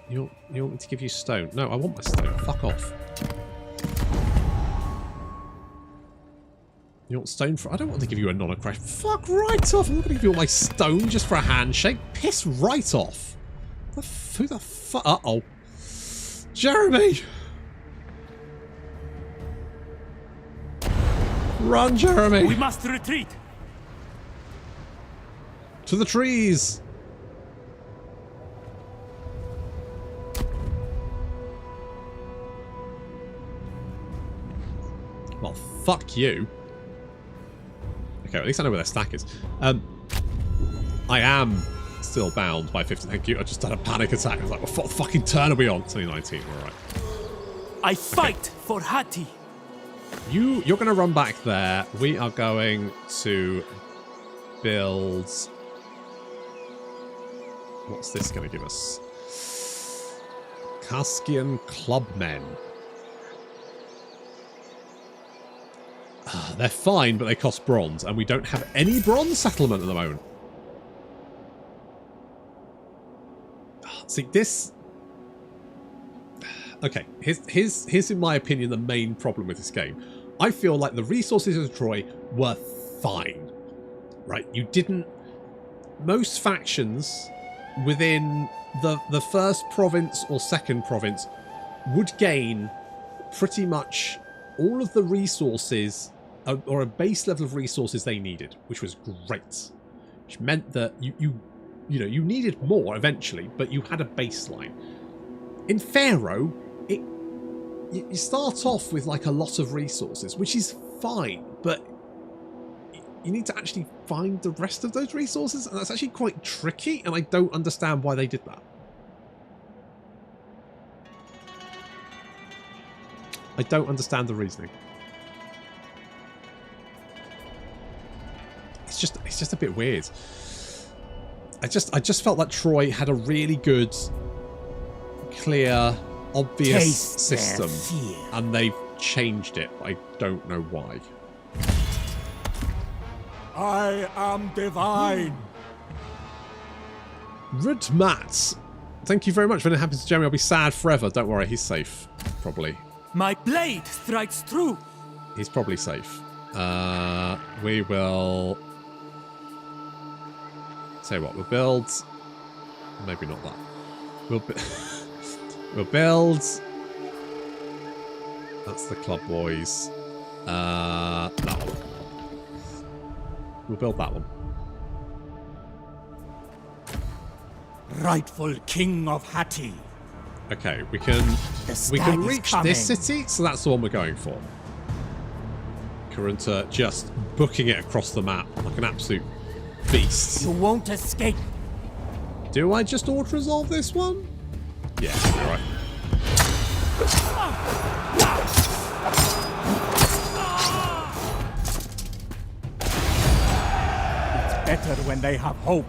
me to give you stone? No, I want my stone. Fuck off. You want stone for... I don't want to give you a non-aggression. Fuck right off. I'm not going to give you all my stone just for a handshake. Piss right off. Who the fuck... Uh-oh. Jeremy! Run, Jeremy! We must retreat. To the trees! Well, fuck you. Okay, at least I know where their stack is. I am still bound by 50. Thank you. I just had a panic attack. I was like, what fucking turn are we on? 2019. Alright. I fight for Hati. You're going to run back there. We are going to build... What's this going to give us? Kaskian Clubmen. They're fine, but they cost bronze, and we don't have any bronze settlement at the moment. See, this... Okay, here's in my opinion the main problem with this game. I feel like the resources of Troy were fine, right? You didn't... Most factions within the first province or second province would gain pretty much all of the resources or a base level of resources they needed, which was great. Which meant that you needed more eventually, but you had a baseline. In Pharaoh, you start off with like a lot of resources, which is fine, but you need to actually find the rest of those resources, and that's actually quite tricky, and I don't understand why they did that. I don't understand the reasoning. It's just a bit weird. I just felt that Troy had a really good, clear, obvious system, and they've changed it. I don't know why. I am divine. Rudmat, thank you very much. When it happens to Jeremy, I'll be sad forever. Don't worry, he's safe. Probably. My blade strikes true. He's probably safe. We will... Tell you what, we'll build... Maybe not that. We'll build... That's the club boys. That one. We'll build that one. Rightful king of Hatti. Okay, we can reach this city, so that's the one we're going for. Kurunta just booking it across the map like an absolute beast. You won't escape. Do I just auto-resolve this one? Yeah, you're right. It's better when they have hope.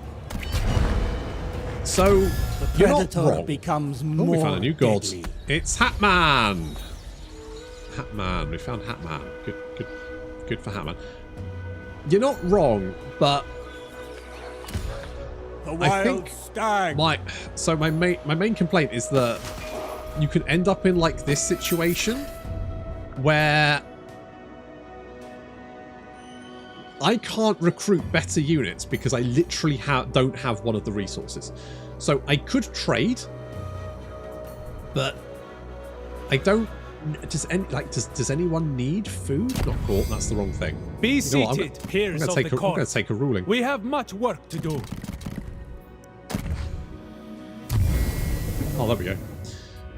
So, you're not Predator wrong. becomes Oh, more we found a new god. deadly. It's Hatman. Hatman. We found Hatman. Good for Hatman. You're not wrong, but The I wild think stag. my main complaint is that you can end up in like this situation where I can't recruit better units because I literally don't have one of the resources. So I could trade, but I don't. Does anyone need food? Not caught. That's the wrong thing. Be seated, peers of the I'm going court. to take a ruling. We have much work to do. Oh, there we go.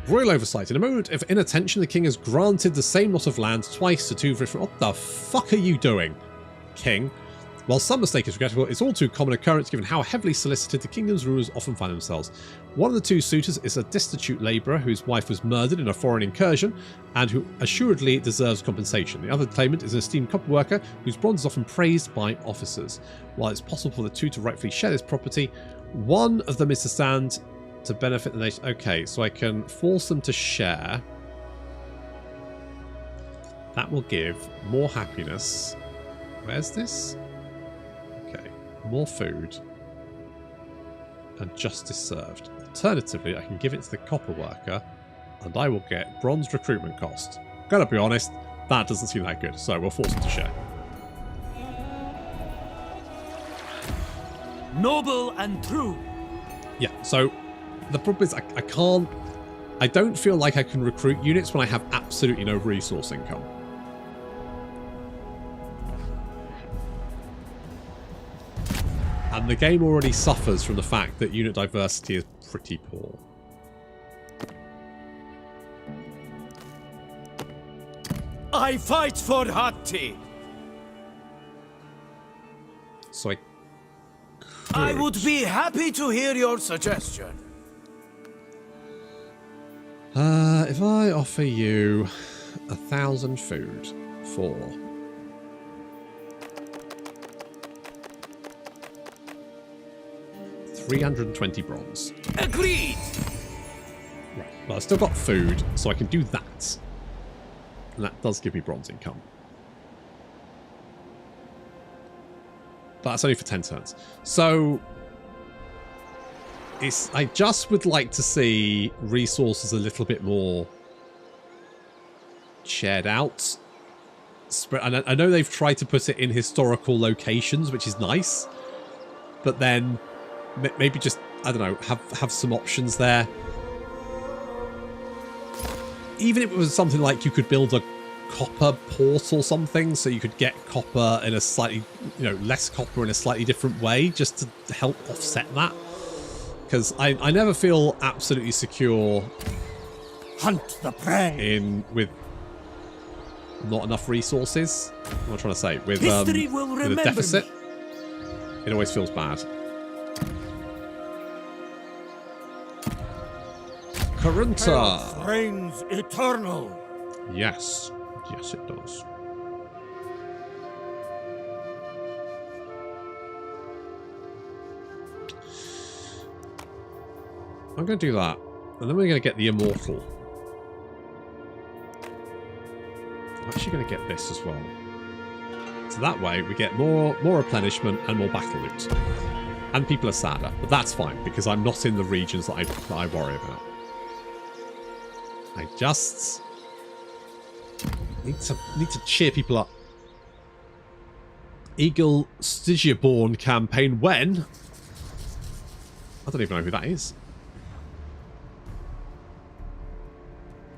Royal oversight. In a moment of inattention, the king has granted the same lot of land twice to two different... What the fuck are you doing, king? While some mistake is regrettable, it's all too common occurrence given how heavily solicited the kingdom's rulers often find themselves. One of the two suitors is a destitute labourer whose wife was murdered in a foreign incursion and who assuredly deserves compensation. The other claimant is an esteemed copper worker whose bronze is often praised by officers. While it's possible for the two to rightfully share this property, one of them is to stand to benefit the nation. Okay, so I can force them to share. That will give more happiness. Where's this? Okay, more food and justice served. Alternatively, I can give it to the copper worker and I will get bronze recruitment cost. Gotta be honest, that doesn't seem that good, so we'll force it to share. Noble and true. Yeah, so the problem is I don't feel like I can recruit units when I have absolutely no resource income. And the game already suffers from the fact that unit diversity is pretty poor. I fight for Hatti. So I would be happy to hear your suggestion. If I offer you 1,000 food for 320 bronze. Agreed. Right. Well, I've still got food, so I can do that. And that does give me bronze income. But that's only for 10 turns. So I just would like to see resources a little bit more shared out. spread. And I know they've tried to put it in historical locations, which is nice. But then maybe just, I don't know, have some options there. Even if it was something like you could build a copper port or something, so you could get copper in a slightly, less copper in a slightly different way, just to help offset that. Because I never feel absolutely secure Hunt the prey. with not enough resources. What am I trying to say? With History will with a remember deficit. me. It always feels bad. Kurunta. Chaos reigns eternal. Yes. Yes, it does. I'm going to do that. And then we're going to get the Immortal. I'm actually going to get this as well. So that way we get more replenishment and more battle loot. And people are sadder. But that's fine, because I'm not in the regions that I worry about. I just need to cheer people up. Eagle Stygiaborn campaign. When? I don't even know who that is.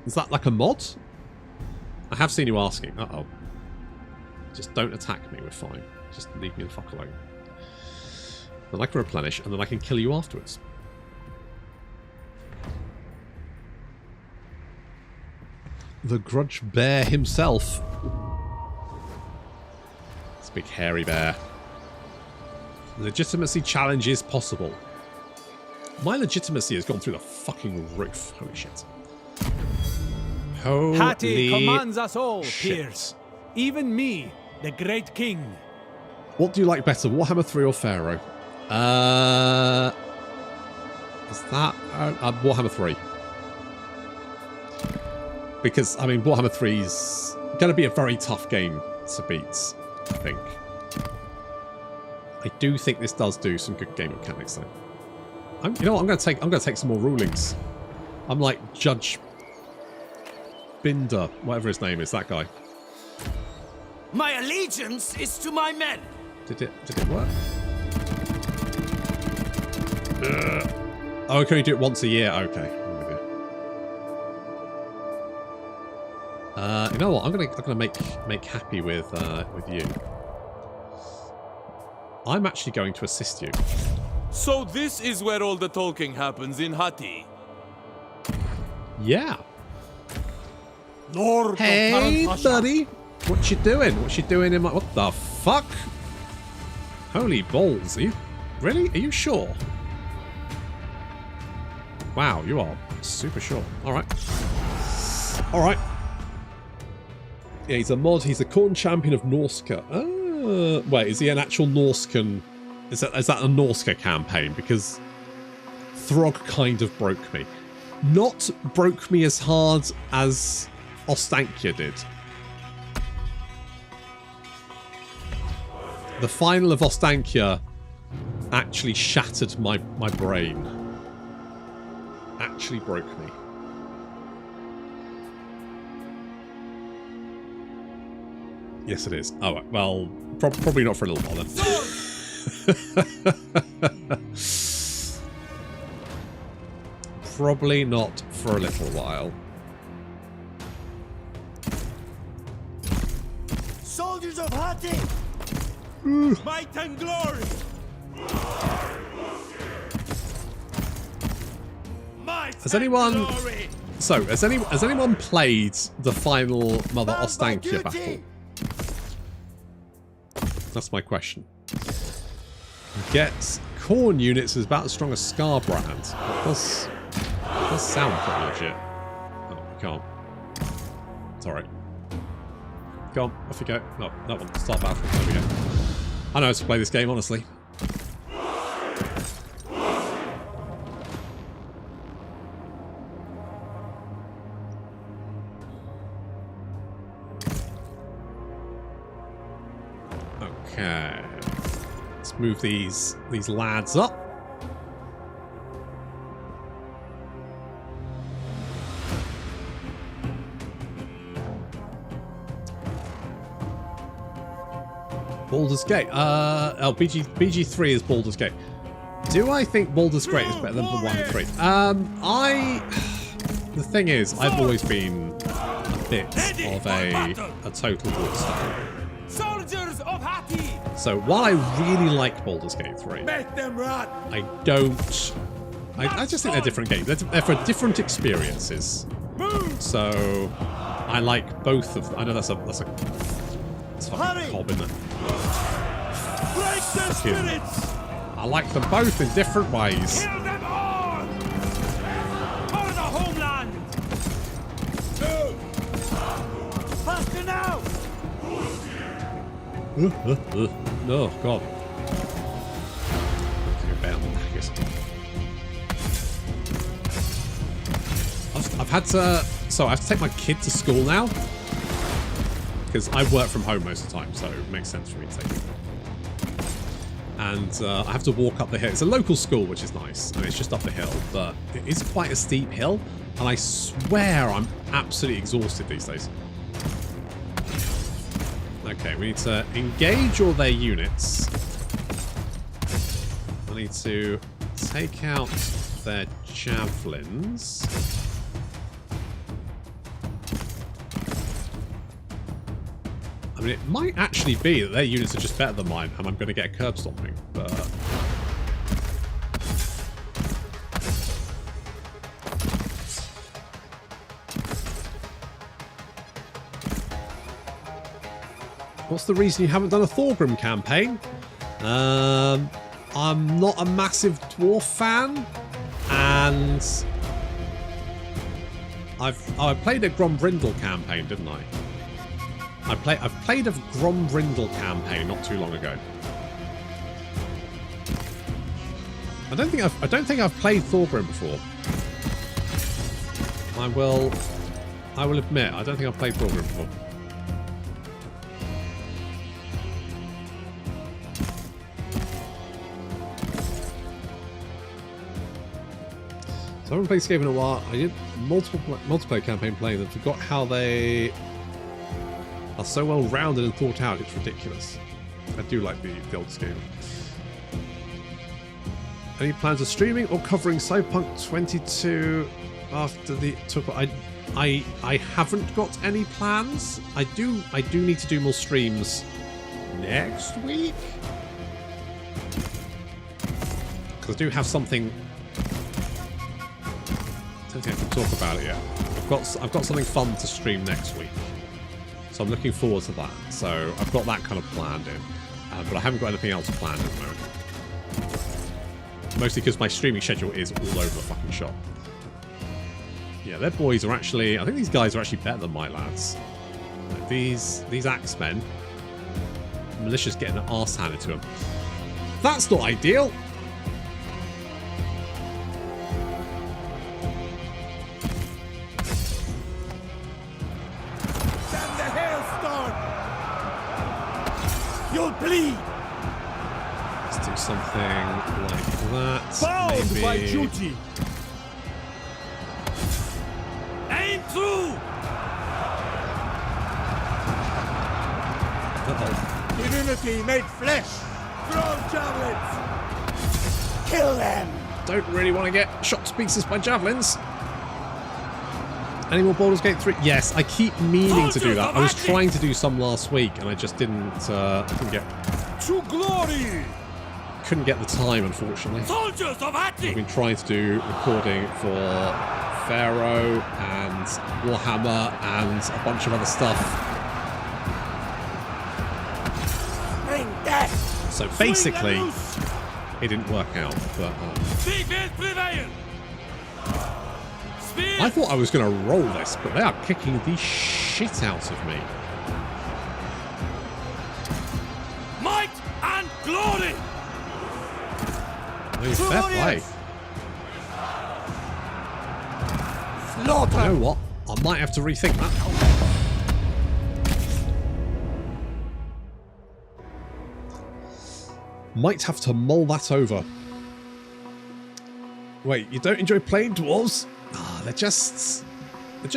Is that like a mod? I have seen you asking. Uh-oh. Just don't attack me. We're fine. Just leave me the fuck alone. Then I can replenish, and then I can kill you afterwards. The Grudge Bear himself. This big hairy bear. Legitimacy challenge is possible. My legitimacy has gone through the fucking roof. Holy shit. Holy Hatti commands us all, shit. peers. Even me, the great king. What do you like better, Warhammer 3 or Pharaoh? Is that Warhammer 3? Because, I mean, Warhammer 3's going to be a very tough game to beat, I think. I do think this does do some good game mechanics, though. You know what? I'm going to take some more rulings. I'm like Judge Binder, whatever his name is, that guy. My allegiance is to my men. Did it work? Oh, can you do it once a year? Okay. You know what? I'm gonna make happy with you. I'm actually going to assist you. So this is where all the talking happens in Hatti. Yeah. Lord Hey, of buddy. What you doing? What you doing in my... What the fuck? Holy balls. Are you... Really? Are you sure? Wow, you are super sure. Alright. Alright. Yeah, he's a mod. He's a corn champion of Norska. Wait, is he an actual Norscan? Is that a Norska campaign? Because Throg kind of broke me. Not broke me as hard as Ostankya did. The final of Ostankya actually shattered my brain. Actually broke me. Yes, it is. Oh, well, probably not for a little while then. Probably not for a little while. Soldiers of Hatti! Might and glory! Has anyone... So, has anyone played the final Mother Ostankya battle? That's my question. Gets corn units is about as strong as Scarbrand. It does sound pretty legit. Oh, we can't. It's alright. Go on, off you go. No, that one. Start battle. There we go. I know how to play this game, honestly. Okay. Let's move these lads up. Baldur's Gate. BG3 is Baldur's Gate. Do I think Baldur's Gate is better than the 1 and 3? The thing is, I've always been a bit of a total war star. Soldiers of Hati! So while I really like Baldur's Gate 3, Make them run! I don't... I just think they're different games. They're for different experiences. So I like both of them. I know that's a fucking cob, isn't it? Break their spirits! I like them both in different ways. Kill them all! For the homeland! Faster now! Oh, God. I've had to... So I have to take my kid to school now. Because I work from home most of the time, so it makes sense for me to take him. And I have to walk up the hill. It's a local school, which is nice. And it's just up a hill, but it is quite a steep hill. And I swear I'm absolutely exhausted these days. Okay, we need to engage all their units. I need to take out their javelins. I mean, it might actually be that their units are just better than mine, and I'm going to get a curb stomping, but... What's the reason you haven't done a Thorgrim campaign? I'm not a massive dwarf fan, and I played a Grombrindle campaign, didn't I? I've played a Grombrindle campaign not too long ago. I don't think I've played Thorgrim before. I will admit I don't think I've played Thorgrim before. So I haven't played Escape in a while. I did multiplayer campaign playing and forgot how they are so well rounded and thought out. It's ridiculous. I do like the old Escape. Any plans of streaming or covering Cyberpunk 22 after the I haven't got any plans. I do need to do more streams next week because I do have something. I don't think I can talk about it yet. I've got something fun to stream next week, so I'm looking forward to that. So I've got that kind of planned in, but I haven't got anything else planned at the moment. Mostly because my streaming schedule is all over the fucking shop. Yeah, their boys are actually... I think these guys are actually better than my lads. Like these axemen, militia's getting an arse handed to them. That's not ideal. Bleed. Let's do something like that. Bound maybe. by duty. Aim true! Uh-oh. Divinity made flesh. Throw javelins. Kill them. Don't really want to get shot to pieces by javelins. Any more Baldur's Gate 3? Yes, I keep meaning to do that. I was trying to do some last week and I just didn't get... To glory! Couldn't get the time, unfortunately. Soldiers of Hati! I've been trying to do recording for Pharaoh and Warhammer and a bunch of other stuff. Bring death! So basically, it didn't work out, but... I thought I was going to roll this, but they are kicking the shit out of me. Might and glory! I mean, fair play. Slaughter! You know what? I might have to rethink that. Might have to mull that over. Wait, you don't enjoy playing dwarves? Ah, they're just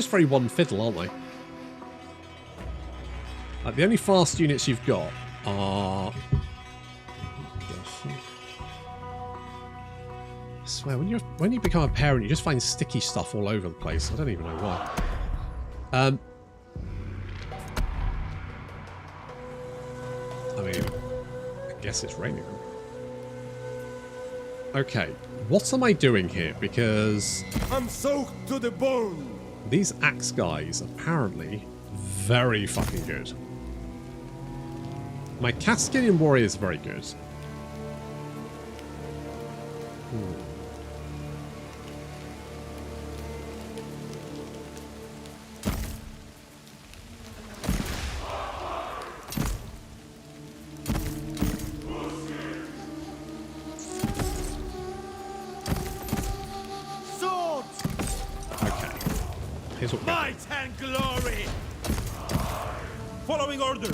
very one fiddle, aren't they? Like the only fast units you've got are... I swear, when you become a parent, you just find sticky stuff all over the place. I don't even know why. I mean, I guess it's raining. Okay, what am I doing here? Because I'm soaked to the bone. these axe guys apparently very fucking good. My Cascadian warrior is very good. Might and glory! Following orders!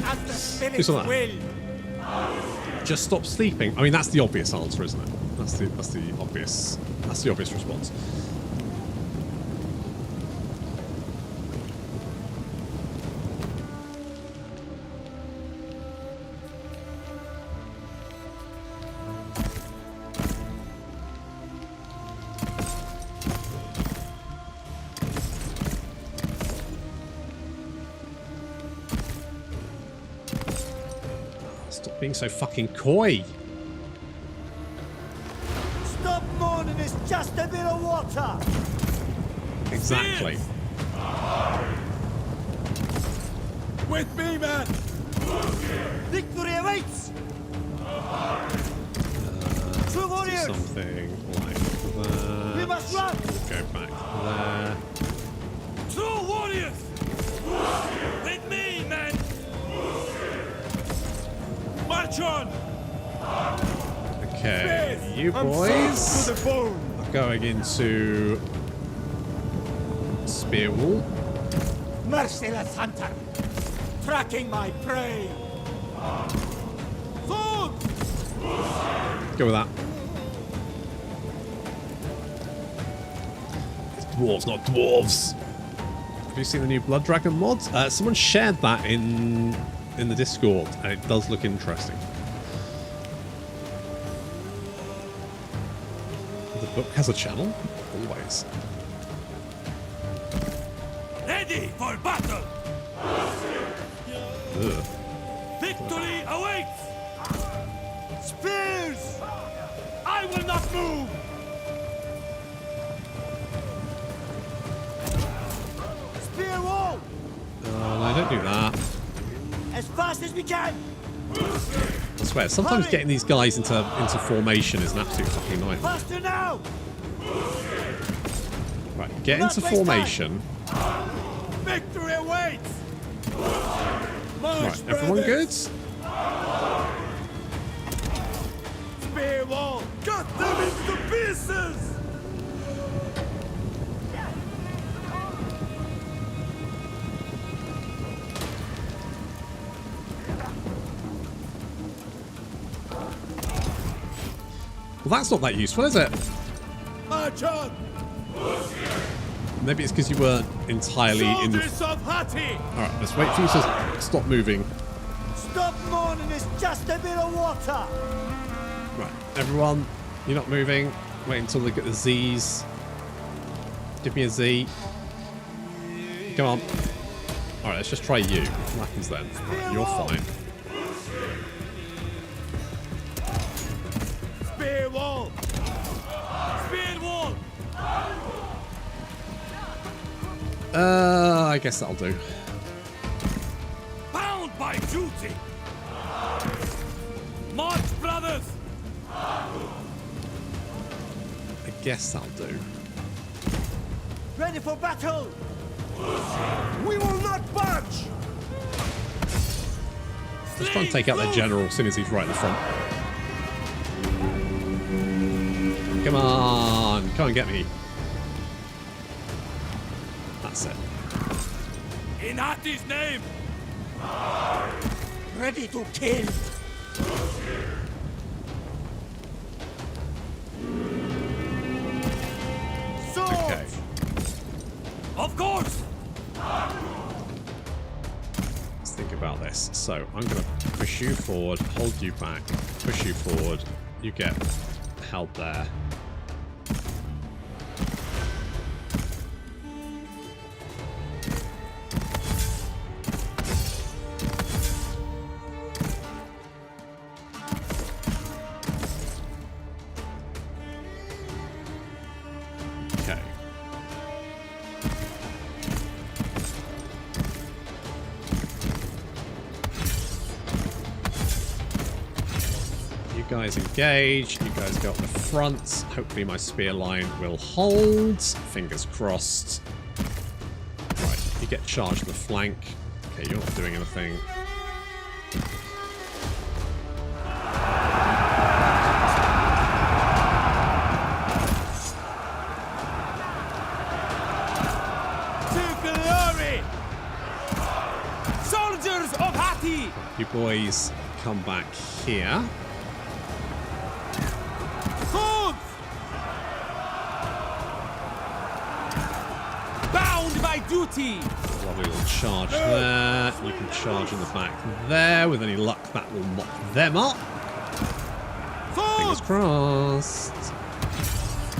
As the spirit Who's on that? will. Just stop sleeping. I mean, that's the obvious answer, isn't it? That's the obvious response. Stop being so fucking coy. Stop moaning, it's just a bit of water. Exactly. With me, man! Victory awaits! True Do warriors! something like that. We must run! Go back there. True warriors! With me, men! March on! Okay, you I'm boys soaked to the bone. are going into spear wall. Merciless hunter. Tracking my prey. Food! Go with that. It's dwarves, not dwarves. Have you seen the new Blood Dragon mod? Someone shared that in the Discord, and it does look interesting. The book has a channel? Always. Ready for battle! Ugh. Victory awaits! Spears! I will not move! Spear wall! No, don't do that. As fast as we can! I swear, sometimes getting these guys into formation is an absolute fucking nightmare. Faster now! Right, get into formation. Victory awaits! Right, everyone good? Spear wall! Cut them into pieces! Well, that's not that useful, is it? March on! Maybe it's because you weren't entirely in the... Soldiers of Hatti! Alright, let's wait for you to stop moving. Stop moaning, it's just a bit of water! Right, everyone, you're not moving. Wait until they get the Z's. Give me a Z. Come on. Alright, let's just try you. What happens then? Right, you're fine. Spear wall! Spear wall! I guess that'll do. Bound by duty! March, brothers! I guess that'll do. Ready for battle! We will not budge! Let's try and take out their general as soon as he's right in the front. Come on, come and get me. That's it. In Hatti's name! Ready to kill. Of course! Let's think about this. So I'm going to push you forward, hold you back, push you forward. You get held there. Okay. You guys engage. You guys go up the front. Hopefully my spear line will hold. Fingers crossed. Right, you get charged in the flank. Okay, you're not doing anything. Soldiers of Hatti! You boys come back here. Bound by duty! Lovely little charge there. You can charge in the back there. With any luck, that will mop them up. Fingers crossed.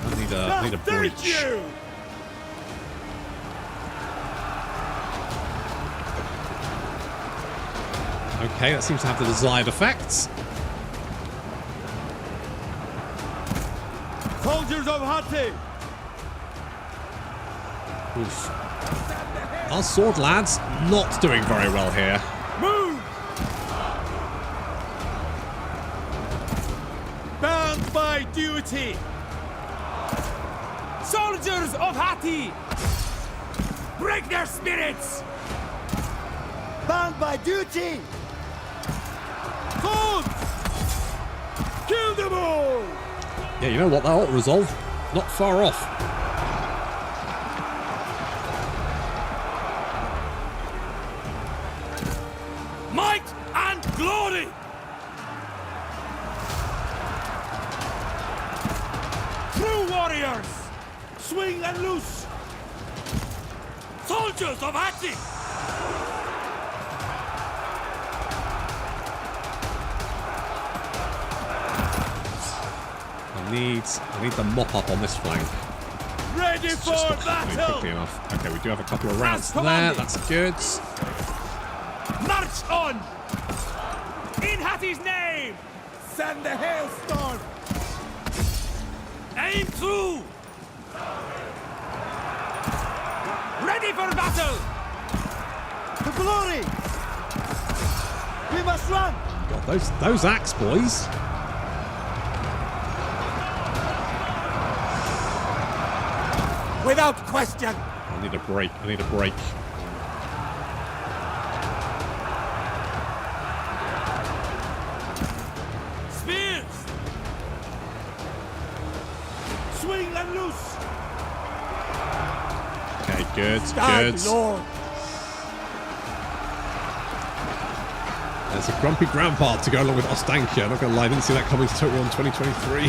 I need a breach. Okay, that seems to have the desired effects. Soldiers of Hatti! Oof. Our sword lads not doing very well here. Move! Bound by duty! Soldiers of Hatti! Break their spirits! Bound by duty! Hold! Kill them all! Yeah, you know what? That ought to resolve. Not far off. Might and glory! True warriors! Swing and loose! Soldiers of Hatti! I need the mop up on this flank. Ready It's for just not happening battle! quickly enough. Okay, we do have a couple of rounds As there. commanded. That's good. March on! In Hatti's name! Send the hailstorm! Aim true! Ready for battle! To glory! We must run! God, those axe boys. Without question. I need a break. I need a break. Spears! Swing and loose! Okay, good, Stand, good. Lord. There's a grumpy grandpa to go along with Ostankia. I'm not going to lie, I didn't see that coming to Total War 2023.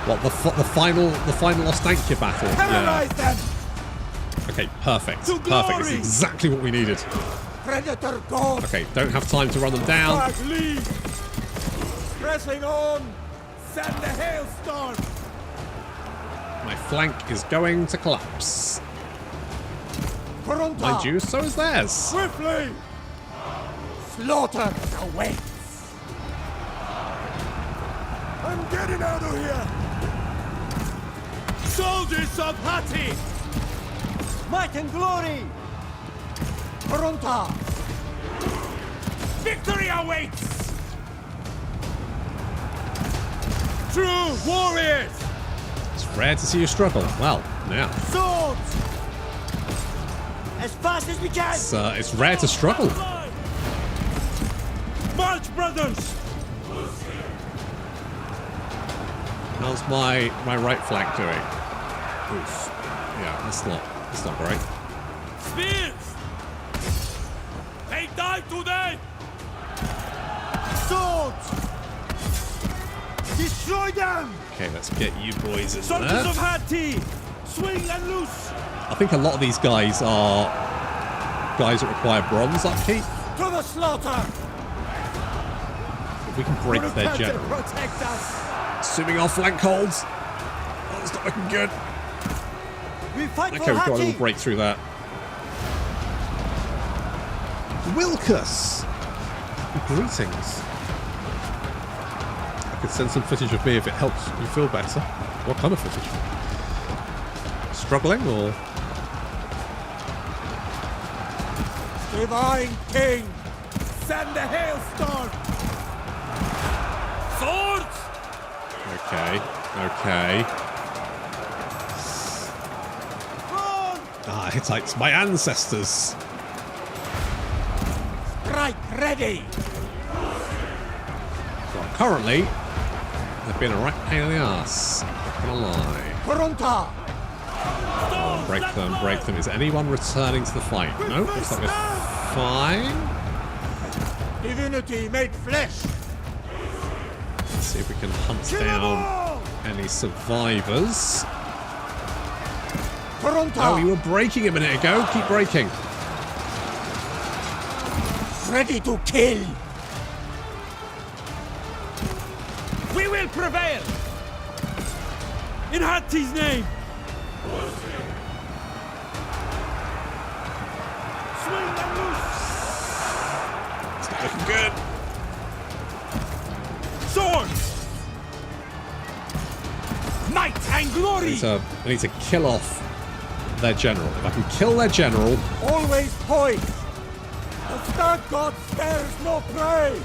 What, the final Ostankia battle? Terrorize them. Okay, perfect. To Perfect. It's glory! exactly what we needed. Predator God. Okay, don't have time to run them down. Flag lead! Pressing on! Send the hailstorm! My flank is going to collapse. Kurunta. Mind you, so is theirs. Swiftly! Slaughter awaits. I'm getting out of here! Soldiers of Hatti! Might and glory! Kurunta. Victory awaits! True warriors! It's rare to see you struggle. Well, now. Swords! As fast as we can! It's rare to struggle. March, brothers! How's my right flank doing? Oof. Yeah, that's not great. Spears! They die today! Swords! Destroy them! Okay, let's get you boys in Soldiers there. of Hatti! Swing and loose. I think a lot of these guys are guys that require bronze upkeep. To the slaughter. If we can break their Kurunta general. protect us. Assuming our flank holds. Oh, it's not looking good. We fight Okay, for we've got a little Haki. break through that. Wilkus! Greetings. I could send some footage of me if it helps you feel better. What kind of footage? Struggling or? Divine King. Send the hailstorm. Swords! Okay, okay. Run. Ah, Hittites, my ancestors! Right, ready. Well, currently, they've been a right pain in the ass. Not gonna lie. Kurunta. Break them. Is anyone returning to the fight? No, looks like we're fine. Divinity made flesh. Let's see if we can hunt Kill them down all. any survivors. Kurunta. Oh, you were breaking a minute ago. Keep breaking. Ready to kill. We will prevail! In Hatti's name! Swing and loose. It's not looking good. Swords. Might and glory. I need to kill off their general. If I can kill their general, Always poised. The star god spares no prey.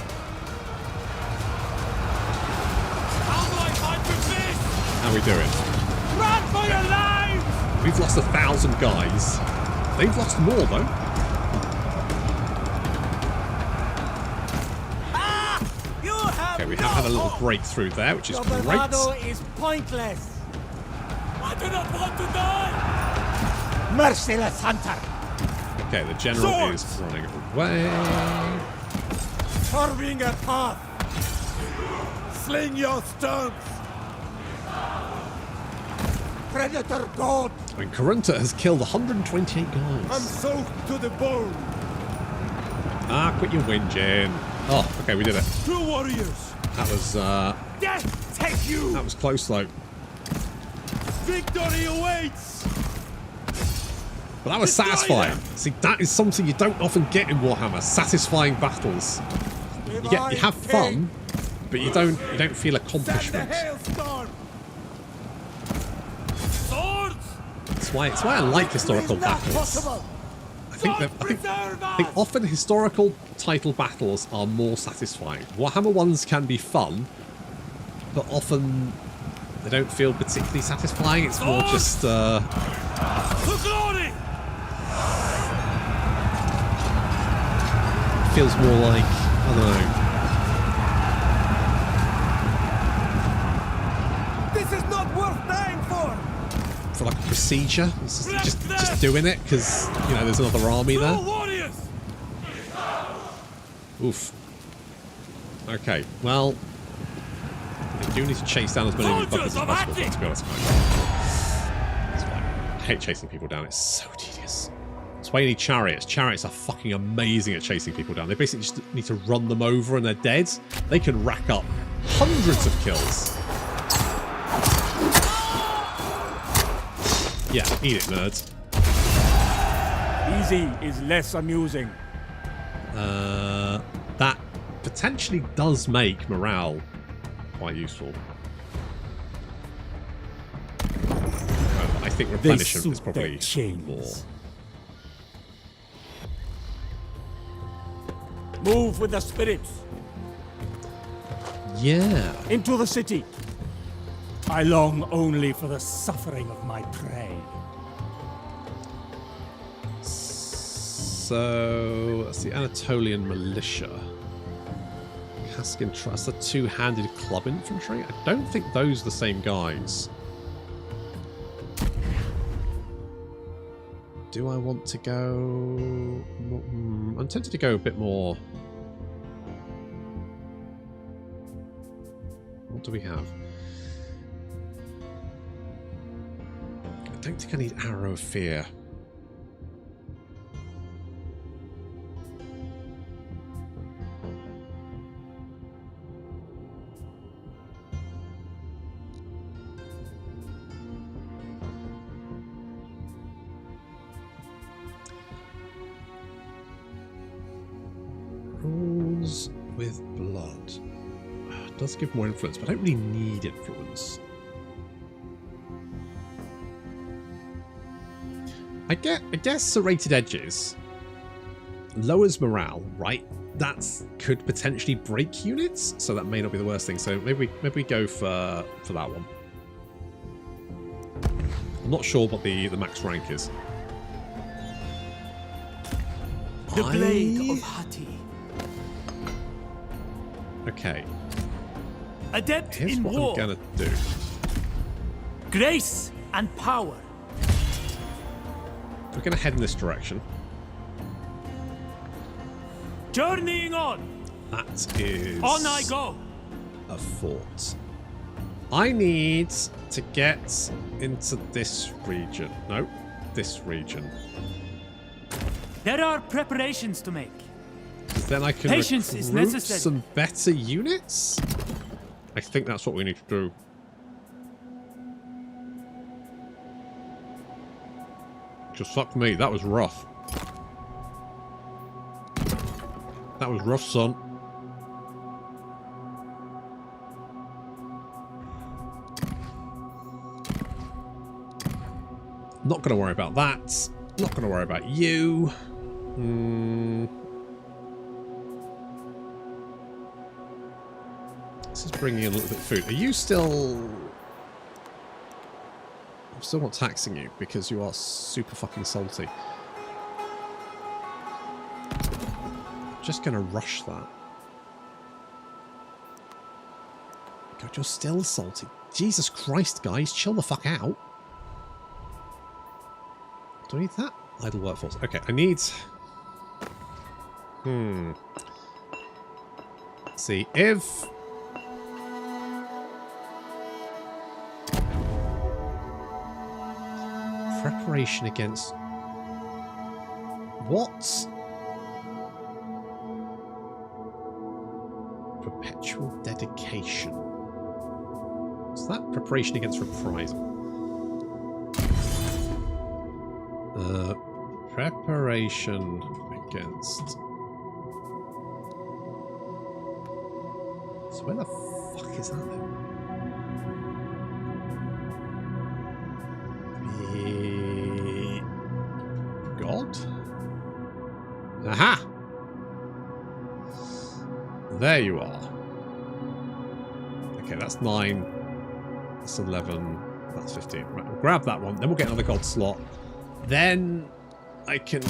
How do I fight with this? how we do it? Run for your lives. We've lost 1,000 guys. They've lost more though. You have Okay, we have had a little breakthrough there, which is Your great. bravado is pointless. I do not want to die! Merciless hunter. Okay, the general Swords! is running away. Carving a path. Sling your stones. Predator god. I mean, Kurunta has killed 128 I'm guys. soaked to the bone. Ah, quit your whinging. Oh, okay, we did it. Two warriors. That was Death take you. that was close though. Victory awaits. But that was satisfying. See, that is something you don't often get in Warhammer. Satisfying battles. You have fun, but you don't feel Send the accomplishment. hailstorm. Swords! That's why I like historical battles. I think often historical title battles are more satisfying. Warhammer ones can be fun, but often they don't feel particularly satisfying. It's more just To glory! feels more like, I don't know, This is not worth dying for. for like a procedure. It's just doing it because you know there's another army there. Warriors! Oof. Okay, well, we do need to chase down as many of these buggers as possible. To be honest, it's fine. I hate chasing people down. It's so tedious. That's why you need chariots. Chariots are fucking amazing at chasing people down. They basically just need to run them over and they're dead. They can rack up hundreds of kills. Yeah, eat it, nerds. Easy is less amusing. That potentially does make morale quite useful. I think They replenishment suit is probably their chains. more. Move with the spirits. Yeah. Into the city. I long only for the suffering of my prey. So that's the Anatolian militia. Kaskin Trust, the two-handed club infantry. I don't think those are the same guys. Do I want to go? I'm tempted to go a bit more. What do we have? don't think I need Arrow of Fear. Rules with blood. It does give more influence, but I don't really need influence. I guess serrated edges lowers morale, right? That could potentially break units, so that may not be the worst thing. So maybe we go for that one. I'm not sure what the max rank is. The blade of Hati. Okay. Adept Here's in what war. I'm gonna do. Grace and power. We're gonna head in this direction. Journeying on. That is On I go. a fort. I need to get into this region. No, this region. There are preparations to make. Then I can Patience is recruit necessary. some better units. I think that's what we need to do. Just fuck me, that was rough. That was rough, son. Not gonna worry about that. Not gonna worry about you. This is bringing in a little bit of food. Are you still... I'm still not taxing you because you are super fucking salty. I'm just gonna rush that. God, you're still salty. Jesus Christ, guys, chill the fuck out. Do I need that? Idle workforce. Okay, I need... See, if... Preparation against... What? Perpetual dedication. Is that preparation against reprisal? Preparation against... So where the fuck is that then? God? Aha! There you are. Okay, that's 9. That's 11. That's 15. Right, we'll grab that one. Then we'll get another god slot. Then I can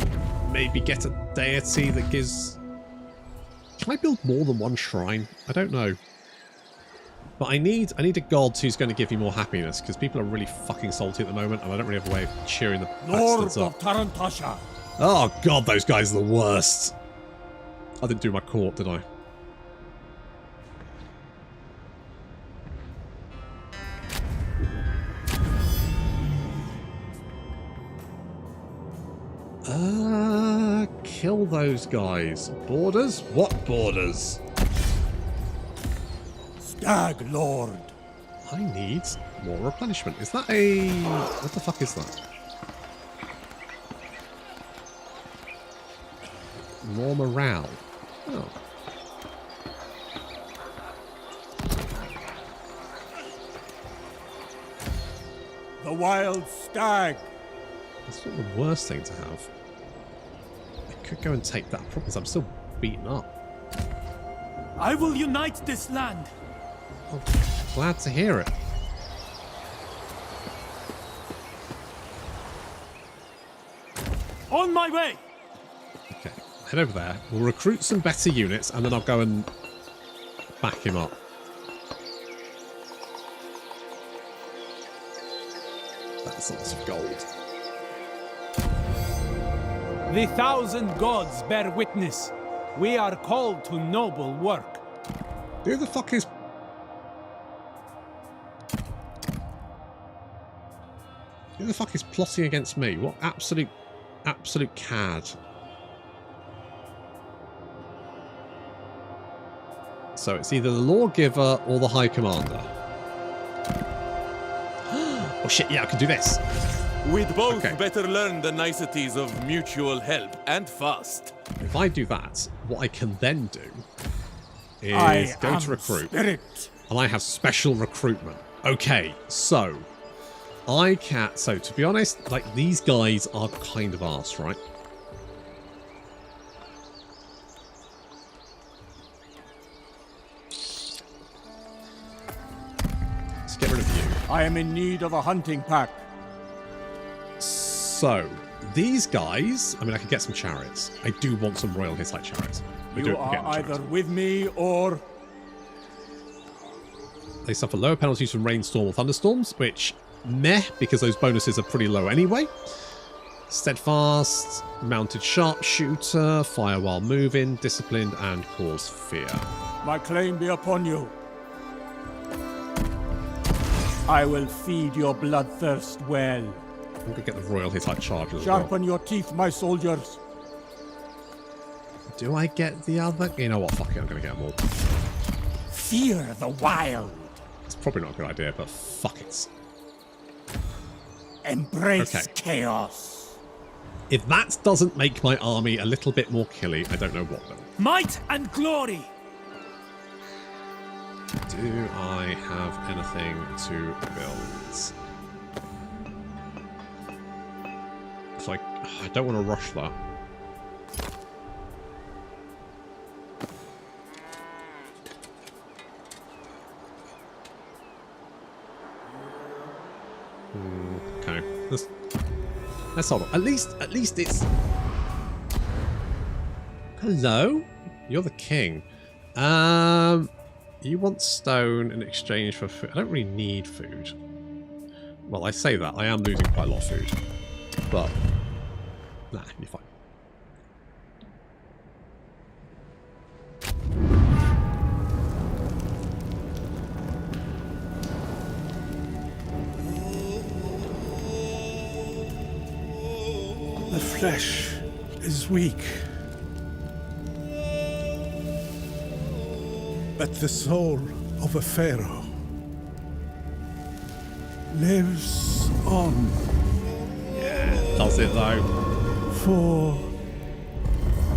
maybe get a deity that gives... Can I build more than one shrine? I don't know. But I need a god who's going to give me more happiness, because people are really fucking salty at the moment, and I don't really have a way of cheering the Lord bastards up. of Tarantasha. Oh god, those guys are the worst. I didn't do my court, did I? Kill those guys. Borders? What borders? Stag Lord. I need more replenishment. Is that a... What the fuck is that? More morale. Oh. The wild stag. That's not the worst thing to have. I could go and take that. Problem is I'm still beaten up. I will unite this land. Oh, glad to hear it. On my way. Okay, head over there. We'll recruit some better units, and then I'll go and back him up. That's lots of gold. The 1,000 gods bear witness. We are called to noble work. Who the fuck is... Who the fuck is plotting against me? What absolute cad. So it's either the lawgiver or the high commander. Oh shit, yeah, I can do this. We'd both Okay. better learn the niceties of mutual help, and fast. If I do that, what I can then do I is go am to recruit. Spirit. And I have special recruitment. Okay, so I can... So, to be honest, like, these guys are kind of arse, right? Let's get rid of you. I am in need of a hunting pack. So, these guys... I mean, I could get some chariots. I do want some Royal Hittite chariots. You are either with me or... They suffer lower penalties from rainstorm or thunderstorms, which, meh, because those bonuses are pretty low anyway. Steadfast, mounted sharpshooter, fire while moving, disciplined, and cause fear. My claim be upon you. I will feed your bloodthirst well. I'm going to get the Royal Hittite charger as Sharpen well. your teeth, my soldiers. Do I get the other? You know what, fuck it, I'm going to get them all. Fear the wild. It's probably not a good idea, but fuck it. Embrace Okay. chaos. If that doesn't make my army a little bit more killy, I don't know what will. Might and glory! Do I have anything to build? So I don't want to rush that. Okay. Let's hold on. At least it's... Hello? You're the king. You want stone in exchange for food. I don't really need food. Well, I say that. I am losing quite a lot of food. But... Nah, you're fine. The flesh is weak, but the soul of a pharaoh lives on Does it though? for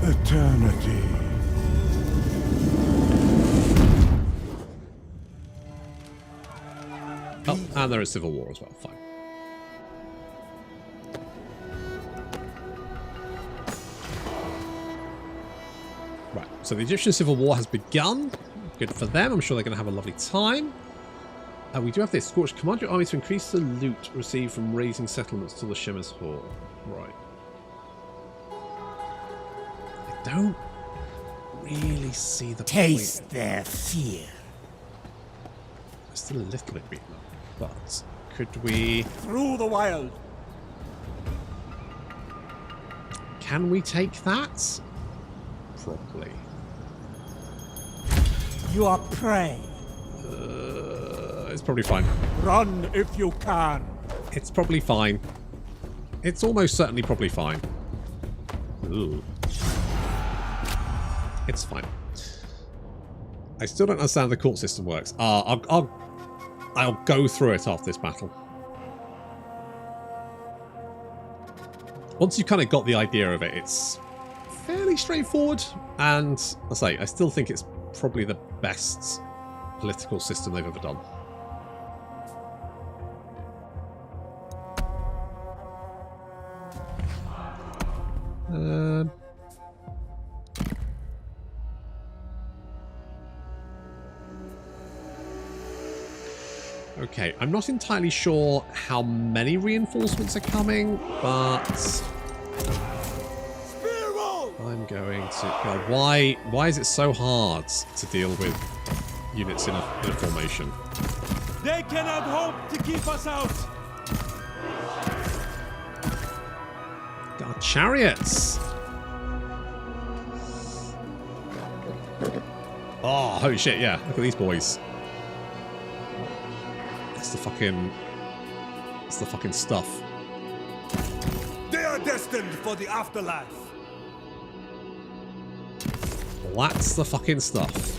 eternity. Oh, and there is civil war as well. Fine. Right, so the Egyptian civil war has begun. Good for them. I'm sure they're going to have a lovely time. We do have this. Scorched, command your army to increase the loot received from raising settlements to the Shemmer's Hall. Right. I don't really see the Taste point. their fear. I'm still a little bit beaten up, but could we... Through the wild. Can we take that? Probably. You are prey. It's probably fine. Run if you can. It's probably fine. It's almost certainly probably fine. Ooh. It's fine. I still don't understand how the court system works. I'll go through it after this battle. Once you've kind of got the idea of it, it's fairly straightforward. And I say, I still think it's probably the best political system they've ever done. Okay, I'm not entirely sure how many reinforcements are coming, but I'm going to... God, why is it so hard to deal with units in a formation? They cannot hope to keep us out. God, chariots! Oh, holy shit, yeah. Look at these boys. That's the fucking stuff. destined for the afterlife. Well, that's the fucking stuff.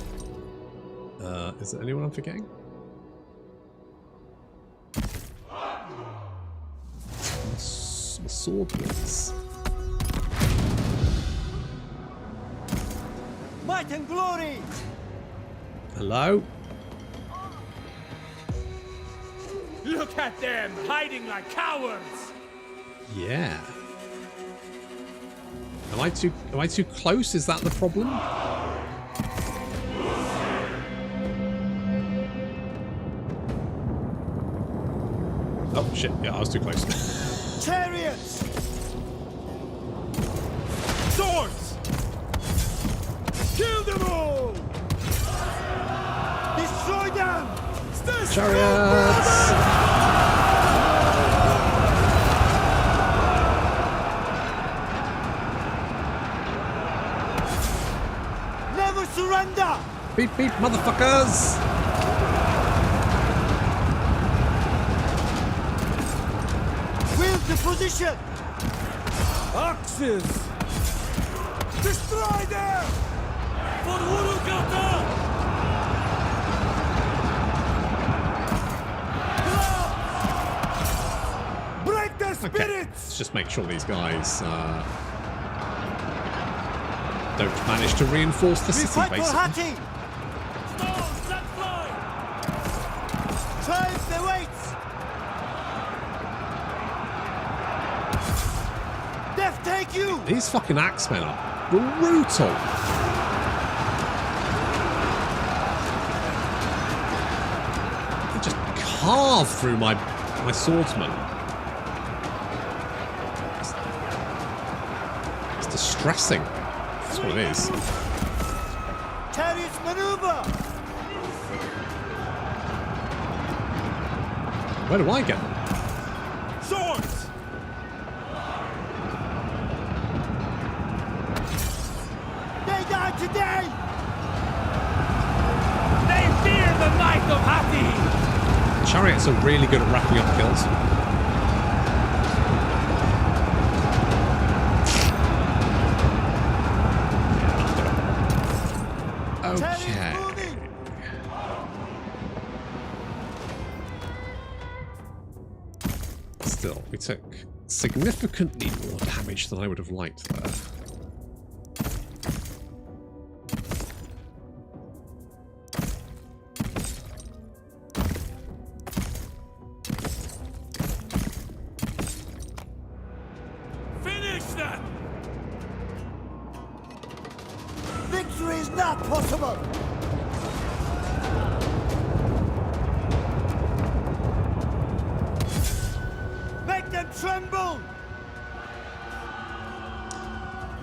Is there anyone I'm forgetting? Swordsmiths. Might and glory! Hello? Look at them, hiding like cowards! Yeah. Am I too close? Is that the problem? Oh shit, yeah, I was too close. Chariots! Swords! Kill them all! Destroy them! Chariots! Never surrender! Beep beep, motherfuckers! Wield the position! Axes! Destroy them! For Kurunta! Break their Okay, spirits! let's just make sure these guys don't manage to reinforce the We city, fight for basically. Hatti! Stones, let fly! Triumph the weights! Death take you! These fucking axemen are brutal. They just carve through my swordsman. It's distressing. That's what it is. Chariots maneuver! Where do I get them? Swords! They die today! They fear the might of Hatti! Chariots are really good at wrapping up kills. Okay. Chariots moving! Still, we took significantly more damage than I would have liked there. Finish them! Victory is not possible! Make them tremble!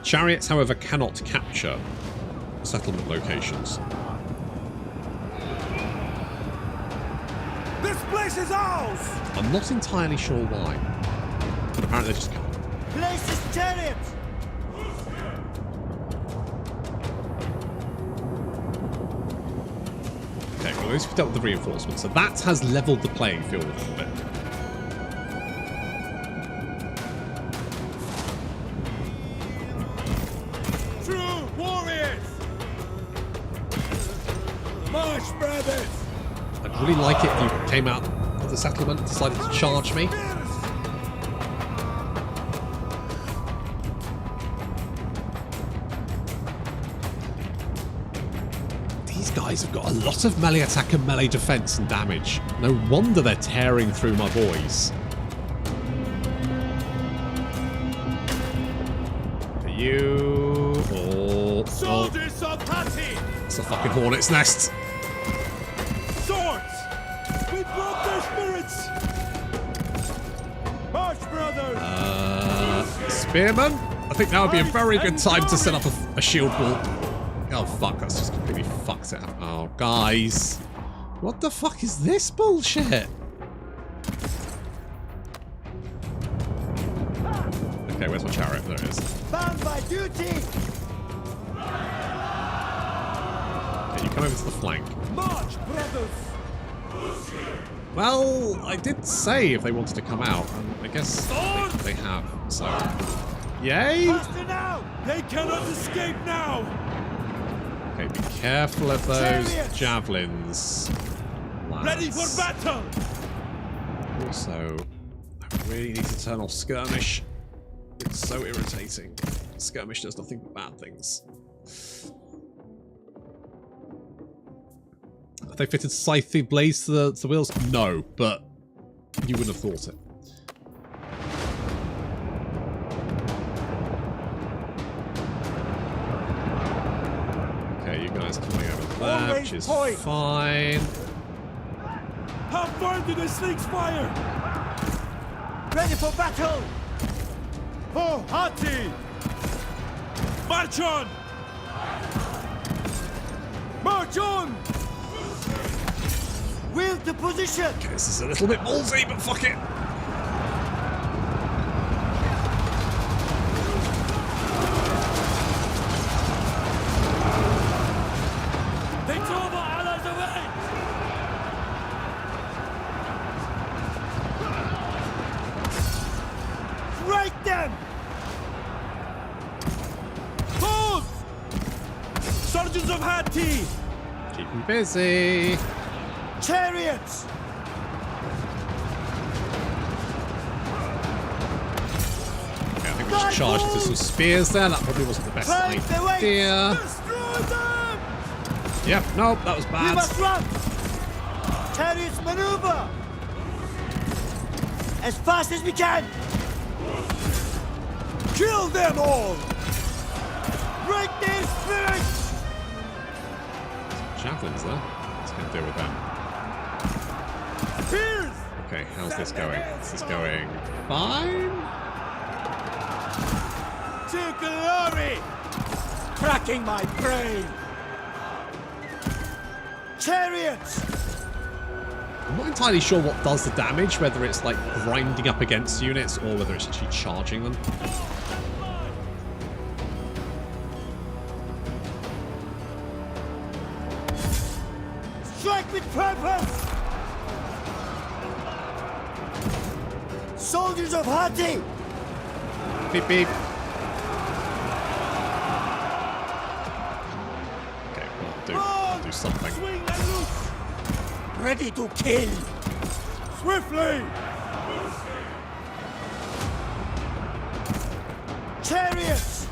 Chariots, however, cannot capture settlement locations. This place is ours! I'm not entirely sure why, but apparently they just can't. Place his chariot! Okay, well, at least we've dealt with the reinforcements, so that has leveled the playing field a little bit. True warriors! March, brothers! I'd really like it if you came out of the settlement and decided to charge me. These guys have got a lot of melee attack and melee defense and damage. No wonder they're tearing through my boys. Are you... Oh, Soldiers of Hatti! it's a fucking hornet's nest. Swords! We broke their spirits! March, brothers! Spearman? I think that would be a very good time to set up a shield wall. Oh fuck, that's just completely fucked it up. Oh, guys. What the fuck is this bullshit? Okay, where's my chariot? There it is. Bound by duty! Okay, you come over to the flank. March, brothers! Well, I did say if they wanted to come out, and I guess they have, so... Yay! Faster now! They cannot escape now! Okay, be careful of those javelins. Ready for lads. battle! Also, I really need to turn off skirmish. It's so irritating. Skirmish does nothing but bad things. Have they fitted scythe blades to the wheels? No, but you wouldn't have thought it. Okay, you guys coming over there, which is fine. How far do the slings fire? Ready for battle! Oh, Hati! March on! March on! Wield the position! Okay, this is a little bit ballsy, but fuck it. They drove our allies away! Break them! Hold! Soldiers of Hati! Keep them busy. Chariots! Okay, I think we should charge into some spears there. That probably wasn't the best Drive the way. idea. Destroy them! Yep, nope, that was We bad. must run! Chariots maneuver! As fast as we can! Kill them all! Break their spirits! Javelins there. Let's go deal with that. Pierce! Okay, how's this going? This is going fine. To glory! Cracking my brain! Chariots! I'm not entirely sure what does the damage, whether it's like grinding up against units or whether it's actually charging them. Strike with purpose! Soldiers of Hati! Beep beep. Okay, well, I'll do something. Swing and loose! Ready to kill. Swiftly! Chariots!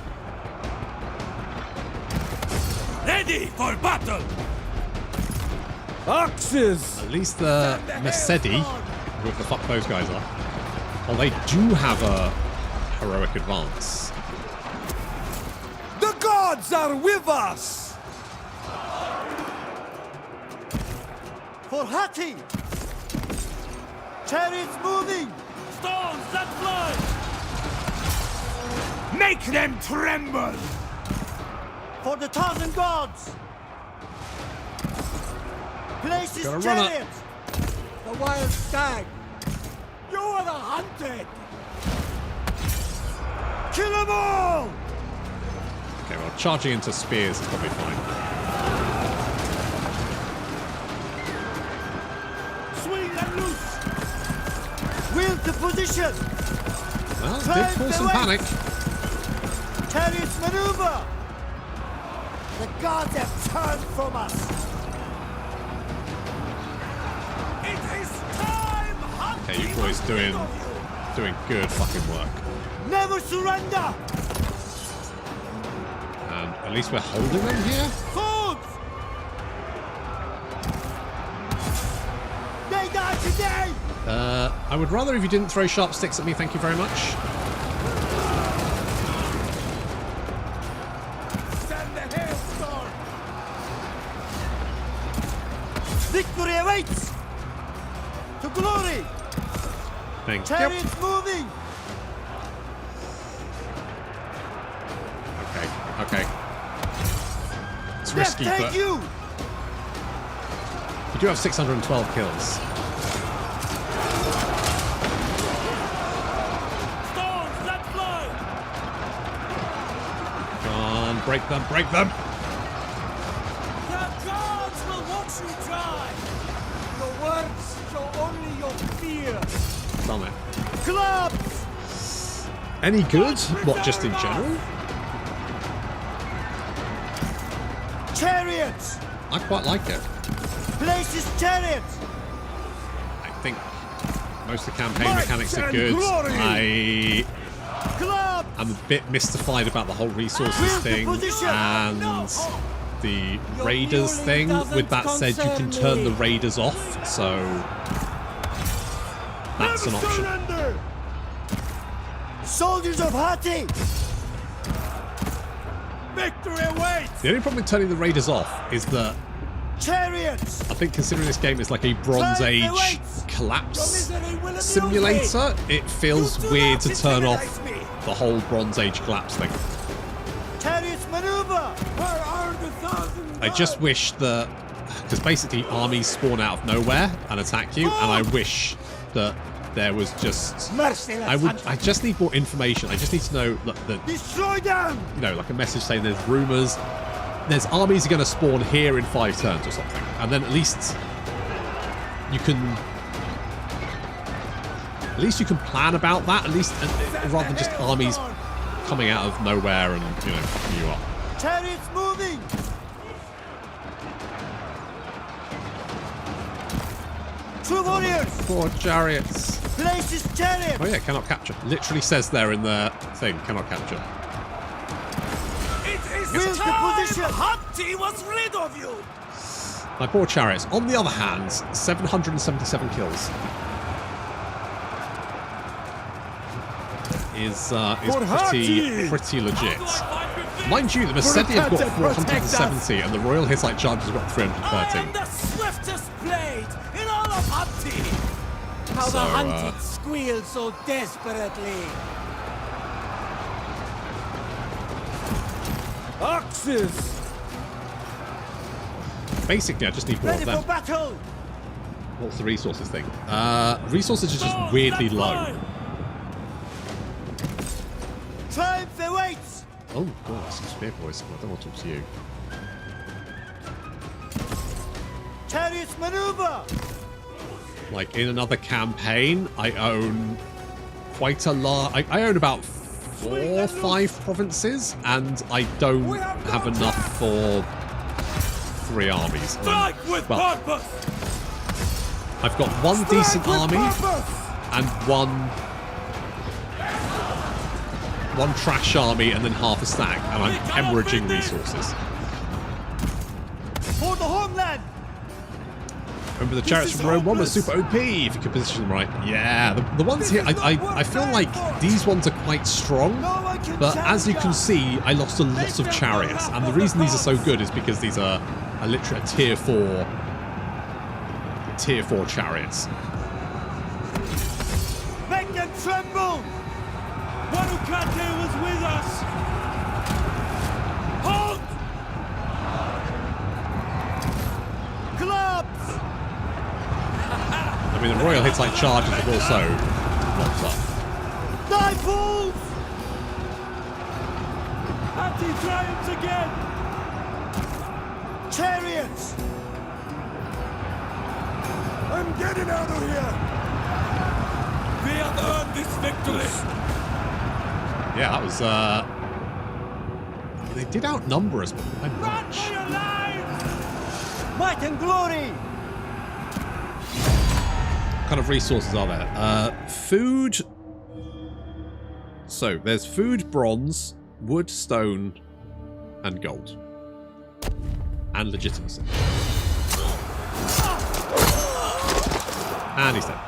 Ready for battle! Axes! At least the Mesedi, whoever the fuck those guys are, well, they do have a heroic advance. The gods are with us! For Hati! Chariots moving! Stones that fly! Make them tremble! For the 1,000 gods! Place his Gotta run up. chariots! The wild stag. You are the hunted. Kill them all! Okay, well, charging into spears is probably fine. Swing and loose! Wield the position! Well, it did Drive cause the some way. panic. Chariots maneuver! The gods have turned from us! It is time! Okay, you boys doing good fucking work. Never surrender! And at least we're holding them here. Swords! They die today! I would rather if you didn't throw sharp sticks at me, thank you very much. Send the hailstorm! Victory awaits! To glory! Thank you. Chariots moving! Okay. It's Left, risky, thank but you! you do have 612 kills. Stones that fly! Come on, break them, break them! The gods will watch you die! Your words show only your fear. Damn it. Clubs! Any good? What, just in general? Chariots! I quite like it. Places chariots! I think most of the campaign mechanics are good. I am a bit mystified about the whole resources thing and the raiders thing. With that said, you can turn the raiders off, so that's an option. Soldiers of Hatti! Victory awaits! The only problem with turning the raiders off is that Chariots! I think considering this game is like a Bronze Age collapse simulator, it feels weird to turn off the whole Bronze Age collapse thing. Chariots maneuver! Where are the thousand? I just wish that, because basically armies spawn out of nowhere and attack you, and I wish that there was just, I just need more information. I just need to know that Destroy them! you know, like a message saying there's rumors, there's armies are going to spawn here in 5 turns or something, and then at least you can plan about that, at least, rather than just armies coming out of nowhere and, you know, fucking you up. Chariots moving! True warriors! Poor chariots. Places chariots! Oh yeah, cannot capture. Literally says there in the thing, cannot capture. It is time! Hatti was rid of you! My poor chariots. On the other hand, 777 kills. Is pretty legit. Mind you, the Mercedes have got 470 and the Royal Hittite Chargers have got 330. I am the swiftest blade in all of Hatti! How the hunted squeal so desperately. Axes! Basically, I just need more Ready of them. for battle! What's the resources thing? Resources are just weirdly low. Triumph awaits! Oh god, some spear boys. I don't want to talk to you. Chariots maneuver! Like in another campaign, I own quite a lot. I own about 4 or 5 provinces, and I don't have enough for 3 armies. Strike with purpose! I've got 1 decent army and one trash army, and then half a stack, and I'm hemorrhaging resources. For the homeland! Remember the chariots from Rome 1 was super OP if you could position them right. Yeah, the ones here, I feel like these ones are quite strong, but as you can see, I lost a lot of chariots, and the reason these are so good is because these are literally a tier 4 chariots. Make them tremble! Warukate was with us! Halt! Clubs! I mean, the Royal Hittite Chargers have also locked up. Die fools! Hatti triumphs again! Chariots! I'm getting out of here! We have earned this victory! Yeah, that was, they did outnumber us, but by much. Might and glory! What kind of resources are there? Food. So, there's food, bronze, wood, stone, and gold. And legitimacy. And he's dead.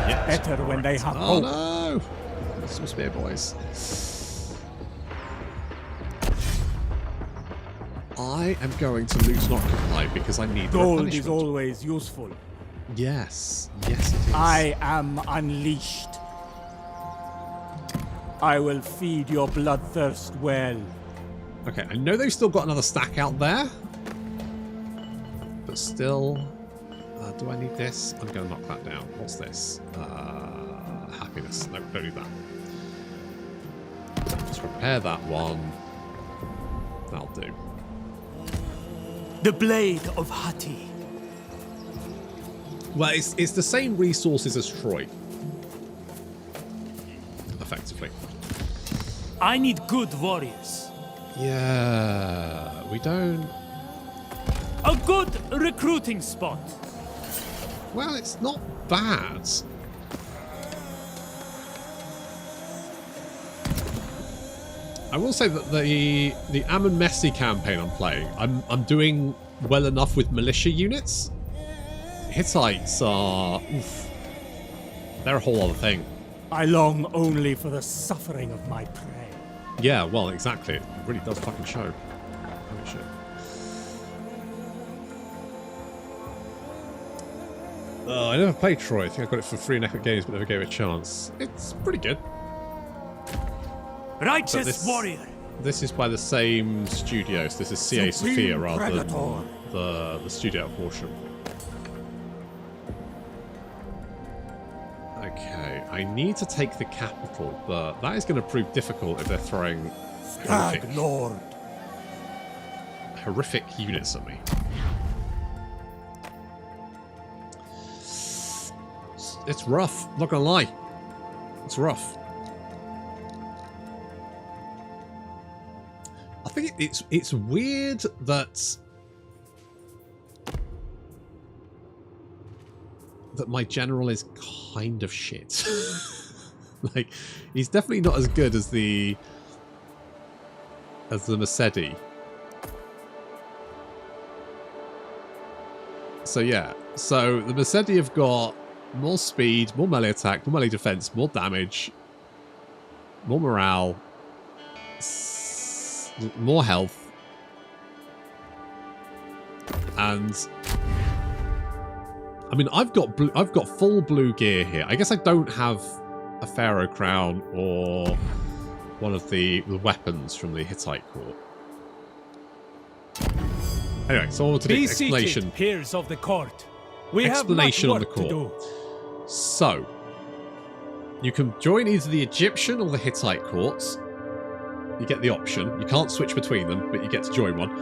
Yep. Better when they have Oh no! Some spear boys. I am going to loot and occupy because I need the gold replenishment. is always useful. Yes. Yes, it is. I am unleashed. I will feed your bloodthirst well. Okay, I know they've still got another stack out there. But still... do I need this? I'm going to knock that down. What's this? Happiness. No, don't need that. Let's repair that one. That'll do. The blade of Hatti. Well, it's the same resources as Troy. effectively. I need good warriors. Yeah, we don't... A good recruiting spot. Well, it's not bad. I will say that the Ammon Messi campaign I'm playing, I'm doing well enough with militia units. Hittites are... oof, they're a whole other thing. I long only for the suffering of my prey. Yeah, well, exactly. It really does fucking show. Holy shit. I never played Troy. I think I got it for free in Epic Games, but never gave it a chance. It's pretty good. Righteous warrior. This is by the same studios. This is CA Sophia rather than the studio portion. Okay, I need to take the capital, but that is going to prove difficult if they're throwing horrific units at me. It's rough, not gonna lie. It's rough. I think it's weird that my general is kind of shit. Like, he's definitely not as good as the Masedi. So yeah, so the Masedi have got more speed, more melee attack, more melee defense, more damage, more morale, more health, and I mean, I've got full blue gear here. I guess I don't have a Pharaoh crown or one of the weapons from the Hittite court. Anyway, so on to the explanation. Peers of the court. We Explanation have on the much work to court. do. So, you can join either the Egyptian or the Hittite courts. You get the option. You can't switch between them, but you get to join one.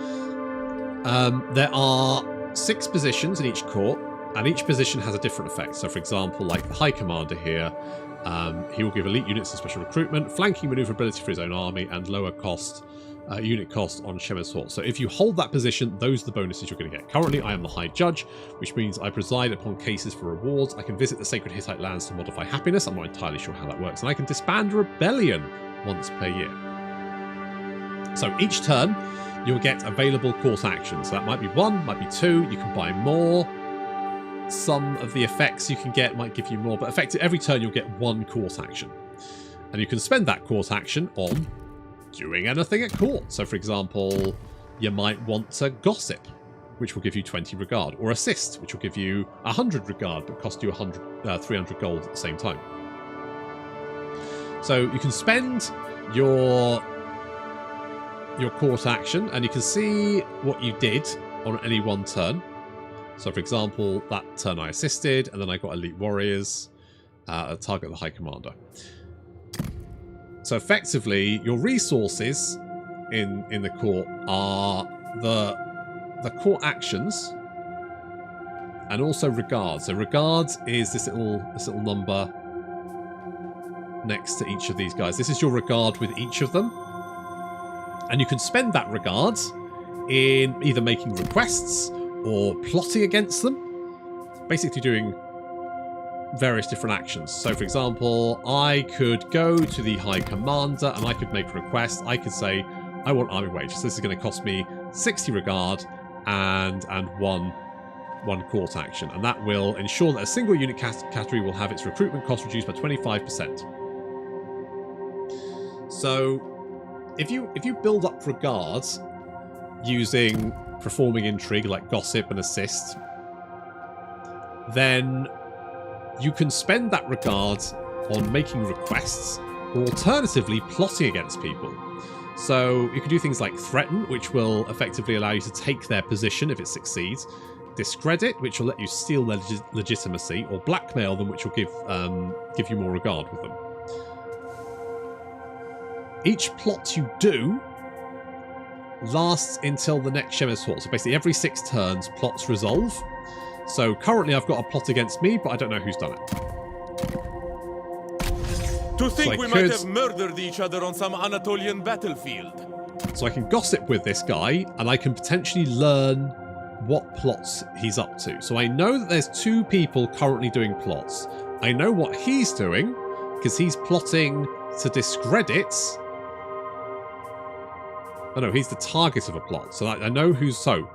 There are 6 positions in each court, and each position has a different effect. So, for example, like the High Commander here, he will give elite units and special recruitment, flanking maneuverability for his own army, and lower cost unit cost on Shem's Hort. So if you hold that position, those are the bonuses you're going to get. Currently, I am the High Judge, which means I preside upon cases for rewards. I can visit the sacred Hittite lands to modify happiness. I'm not entirely sure how that works. And I can disband a rebellion once per year. So each turn, you'll get available court actions. So that might be 1, might be 2. You can buy more. Some of the effects you can get might give you more, but effectively every turn you'll get 1 court action. And you can spend that court action on doing anything at court. So, for example, you might want to gossip, which will give you 20 regard, or assist, which will give you 100 regard, but cost you 300 gold at the same time. So you can spend your court action, and you can see what you did on any one turn. So, for example, that turn I assisted, and then I got elite warriors, target the High Commander. So effectively, your resources in the court are the court actions and also regards. So regards is this little number next to each of these guys. This is your regard with each of them. And you can spend that regards in either making requests or plotting against them. Basically doing various different actions. So, for example, I could go to the High Commander and I could make a request. I could say, I want army wages. So this is going to cost me 60 regard and one court action. And that will ensure that a single unit category will have its recruitment cost reduced by 25%. So, if you build up regards using performing intrigue like gossip and assist, then you can spend that regard on making requests, or alternatively plotting against people. So you can do things like threaten, which will effectively allow you to take their position if it succeeds, discredit, which will let you steal their legitimacy, or blackmail them, which will give you more regard with them. Each plot you do lasts until the next Shem's Hort. So basically every 6 turns, plots resolve. So currently I've got a plot against me, but I don't know who's done it. To think I we could- might have murdered each other on some Anatolian battlefield. So I can gossip with this guy, and I can potentially learn what plots he's up to. So I know that there's 2 people currently doing plots. I know what he's doing, because he's plotting to discredit... Oh no, he's the target of a plot. So I know who's... So,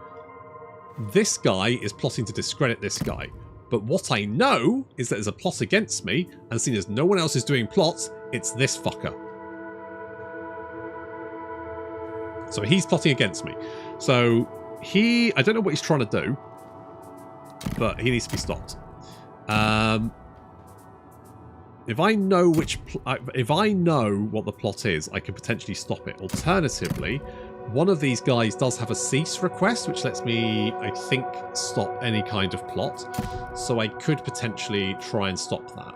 this guy is plotting to discredit this guy. But what I know is that there's a plot against me, and seeing as no one else is doing plots, it's this fucker. So he's plotting against me. So I don't know what he's trying to do, but he needs to be stopped. If I know if I know what the plot is, I can potentially stop it. Alternatively, one of these guys does have a cease request, which lets me, I think, stop any kind of plot. So I could potentially try and stop that.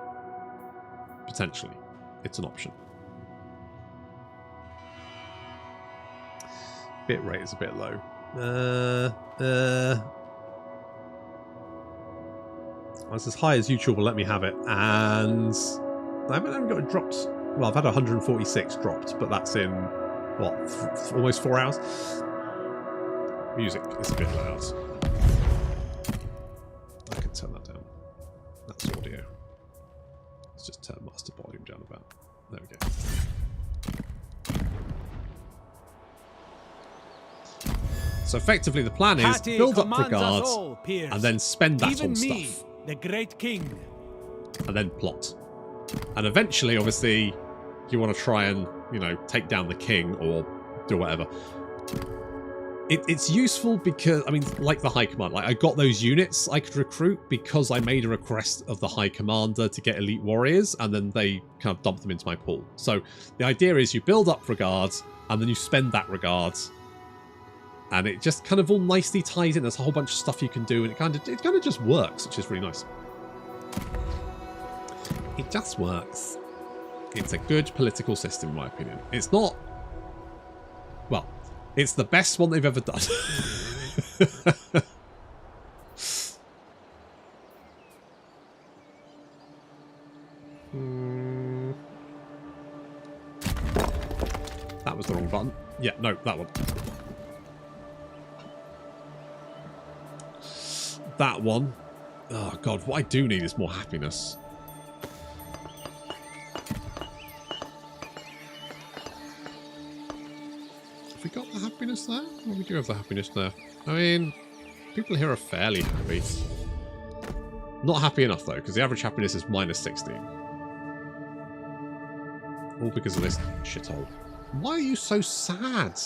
Potentially. It's an option. Bitrate is a bit low. That's as high as YouTube will let me have it, and I haven't got it dropped. Well, I've had 146 dropped, but that's in what, almost 4 hours. Music is a bit loud. I can turn that down. That's audio. Let's just turn master volume down about. There we go. So effectively, the plan is Hatti build up commands us regards all, peers. and then spend that Even on me, stuff. the great king. And then plot. And eventually, obviously, you want to try and, you know, take down the king or do whatever. It's useful because, I mean, like the High Command, like I got those units I could recruit because I made a request of the High Commander to get elite warriors, and then they kind of dumped them into my pool. So the idea is you build up regards, and then you spend that regards, and it just kind of all nicely ties in. There's a whole bunch of stuff you can do, and it kind of just works, which is really nice. It just works. It's a good political system, in my opinion. It's not... Well, it's the best one they've ever done. That was the wrong button. Yeah, no, that one. That one. Oh, God, what I do need is more happiness. Have we got the happiness there? Well, we do have the happiness there. I mean, people here are fairly happy. Not happy enough, though, because the average happiness is minus 16. All because of this shithole. Why are you so sad?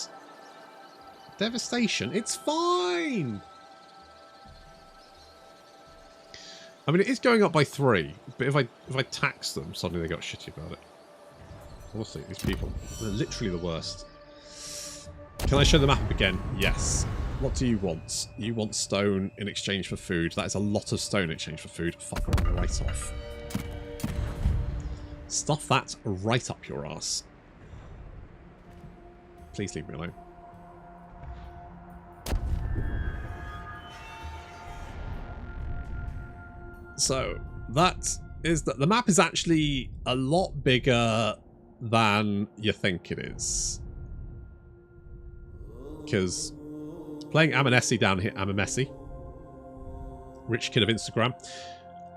Devastation. It's fine! I mean, it is going up by 3, but if I tax them, suddenly they got shitty about it. Honestly, these people, they're literally the worst. Can I show the map again? Yes. What do you want? You want stone in exchange for food. That is a lot of stone in exchange for food. Fuck right off. Stuff that right up your ass. Please leave me alone. So, that is that the map is actually a lot bigger than you think it is. Because playing Amanesi down here, Amamesi, rich kid of Instagram,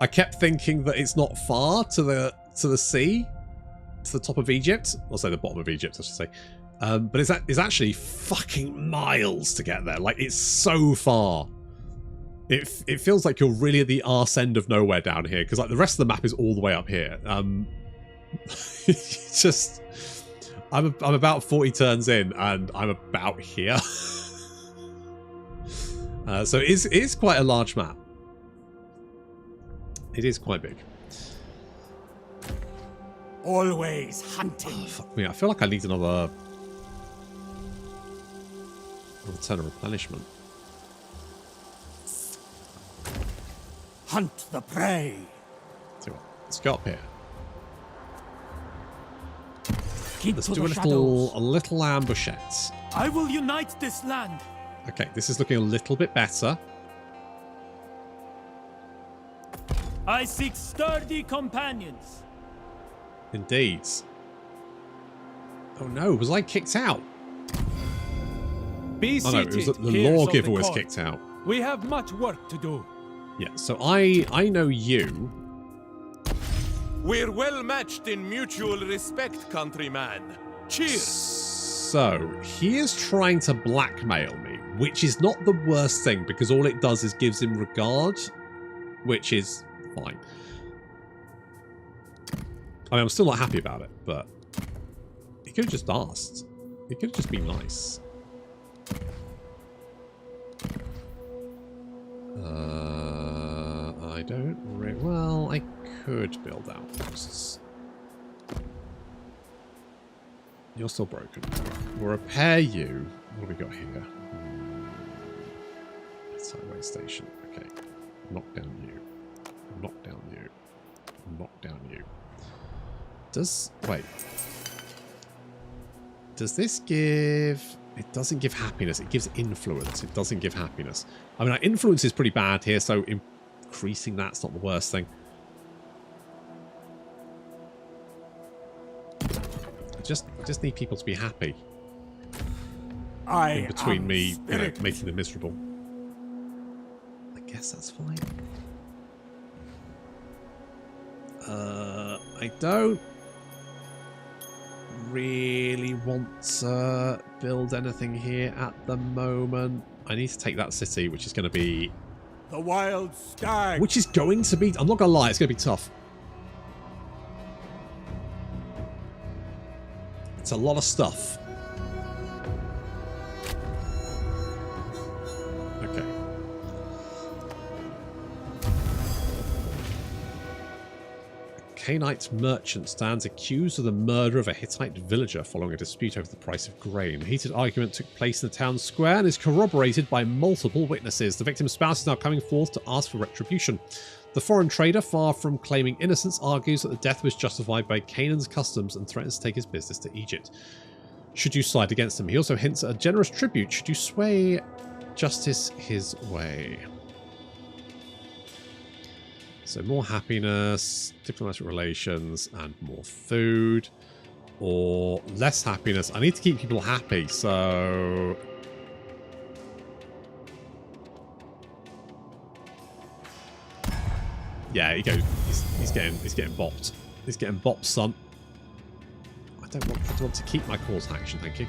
I kept thinking that it's not far to the sea, to the top of Egypt. I'll say the bottom of Egypt, I should say. But it's actually fucking miles to get there. Like, it's so far. It feels like you're really at the arse end of nowhere down here, because like the rest of the map is all the way up here. It's just... I'm about 40 turns in, and I'm about here. So it is quite a large map. It is quite big. Always hunting. Oh, fuck me, I feel like I need another turn of replenishment. Hunt the prey. See what? Let's go up here. Keep Let's to do the a shadows. little ambushette. I will unite this land. Okay, this is looking a little bit better. I seek sturdy companions. Indeed. Oh no, was I kicked out? Be Oh no, it was seated, the peers of lawgiver was court. kicked out. We have much work to do. Yeah, so I know you. We're well matched in mutual respect, countryman. Cheers! So, he is trying to blackmail me, which is not the worst thing, because all it does is gives him regard, which is fine. I mean, I'm still not happy about it, but he could have just asked. He could have just been nice. I don't really... Well, I could build outposts. You're still broken. We'll repair you. What have we got here? Highway station. Okay. Knock down you. Knock down you. Knock down you. Does... Wait. Does this give... It doesn't give happiness. It gives influence. It doesn't give happiness. I mean, our influence is pretty bad here, so increasing that's not the worst thing. I just need people to be happy. In between me, you know, making them miserable. I guess that's fine. I don't really want to build anything here at the moment. I need to take that city, which is going to be... The wild stag. Which is going to be... I'm not going to lie, it's going to be tough. It's a lot of stuff. Okay. Canaanite merchant stands accused of the murder of a Hittite villager following a dispute over the price of grain. A heated argument took place in the town square and is corroborated by multiple witnesses. The victim's spouse is now coming forth to ask for retribution. The foreign trader, far from claiming innocence, argues that the death was justified by Canaan's customs and threatens to take his business to Egypt. Should you side against him? He also hints at a generous tribute should you sway justice his way. So more happiness, diplomatic relations, and more food. Or less happiness. I need to keep people happy, so... Yeah, he goes. He's getting bopped. He's getting bopped, son. I don't want to keep my cause action, thank you.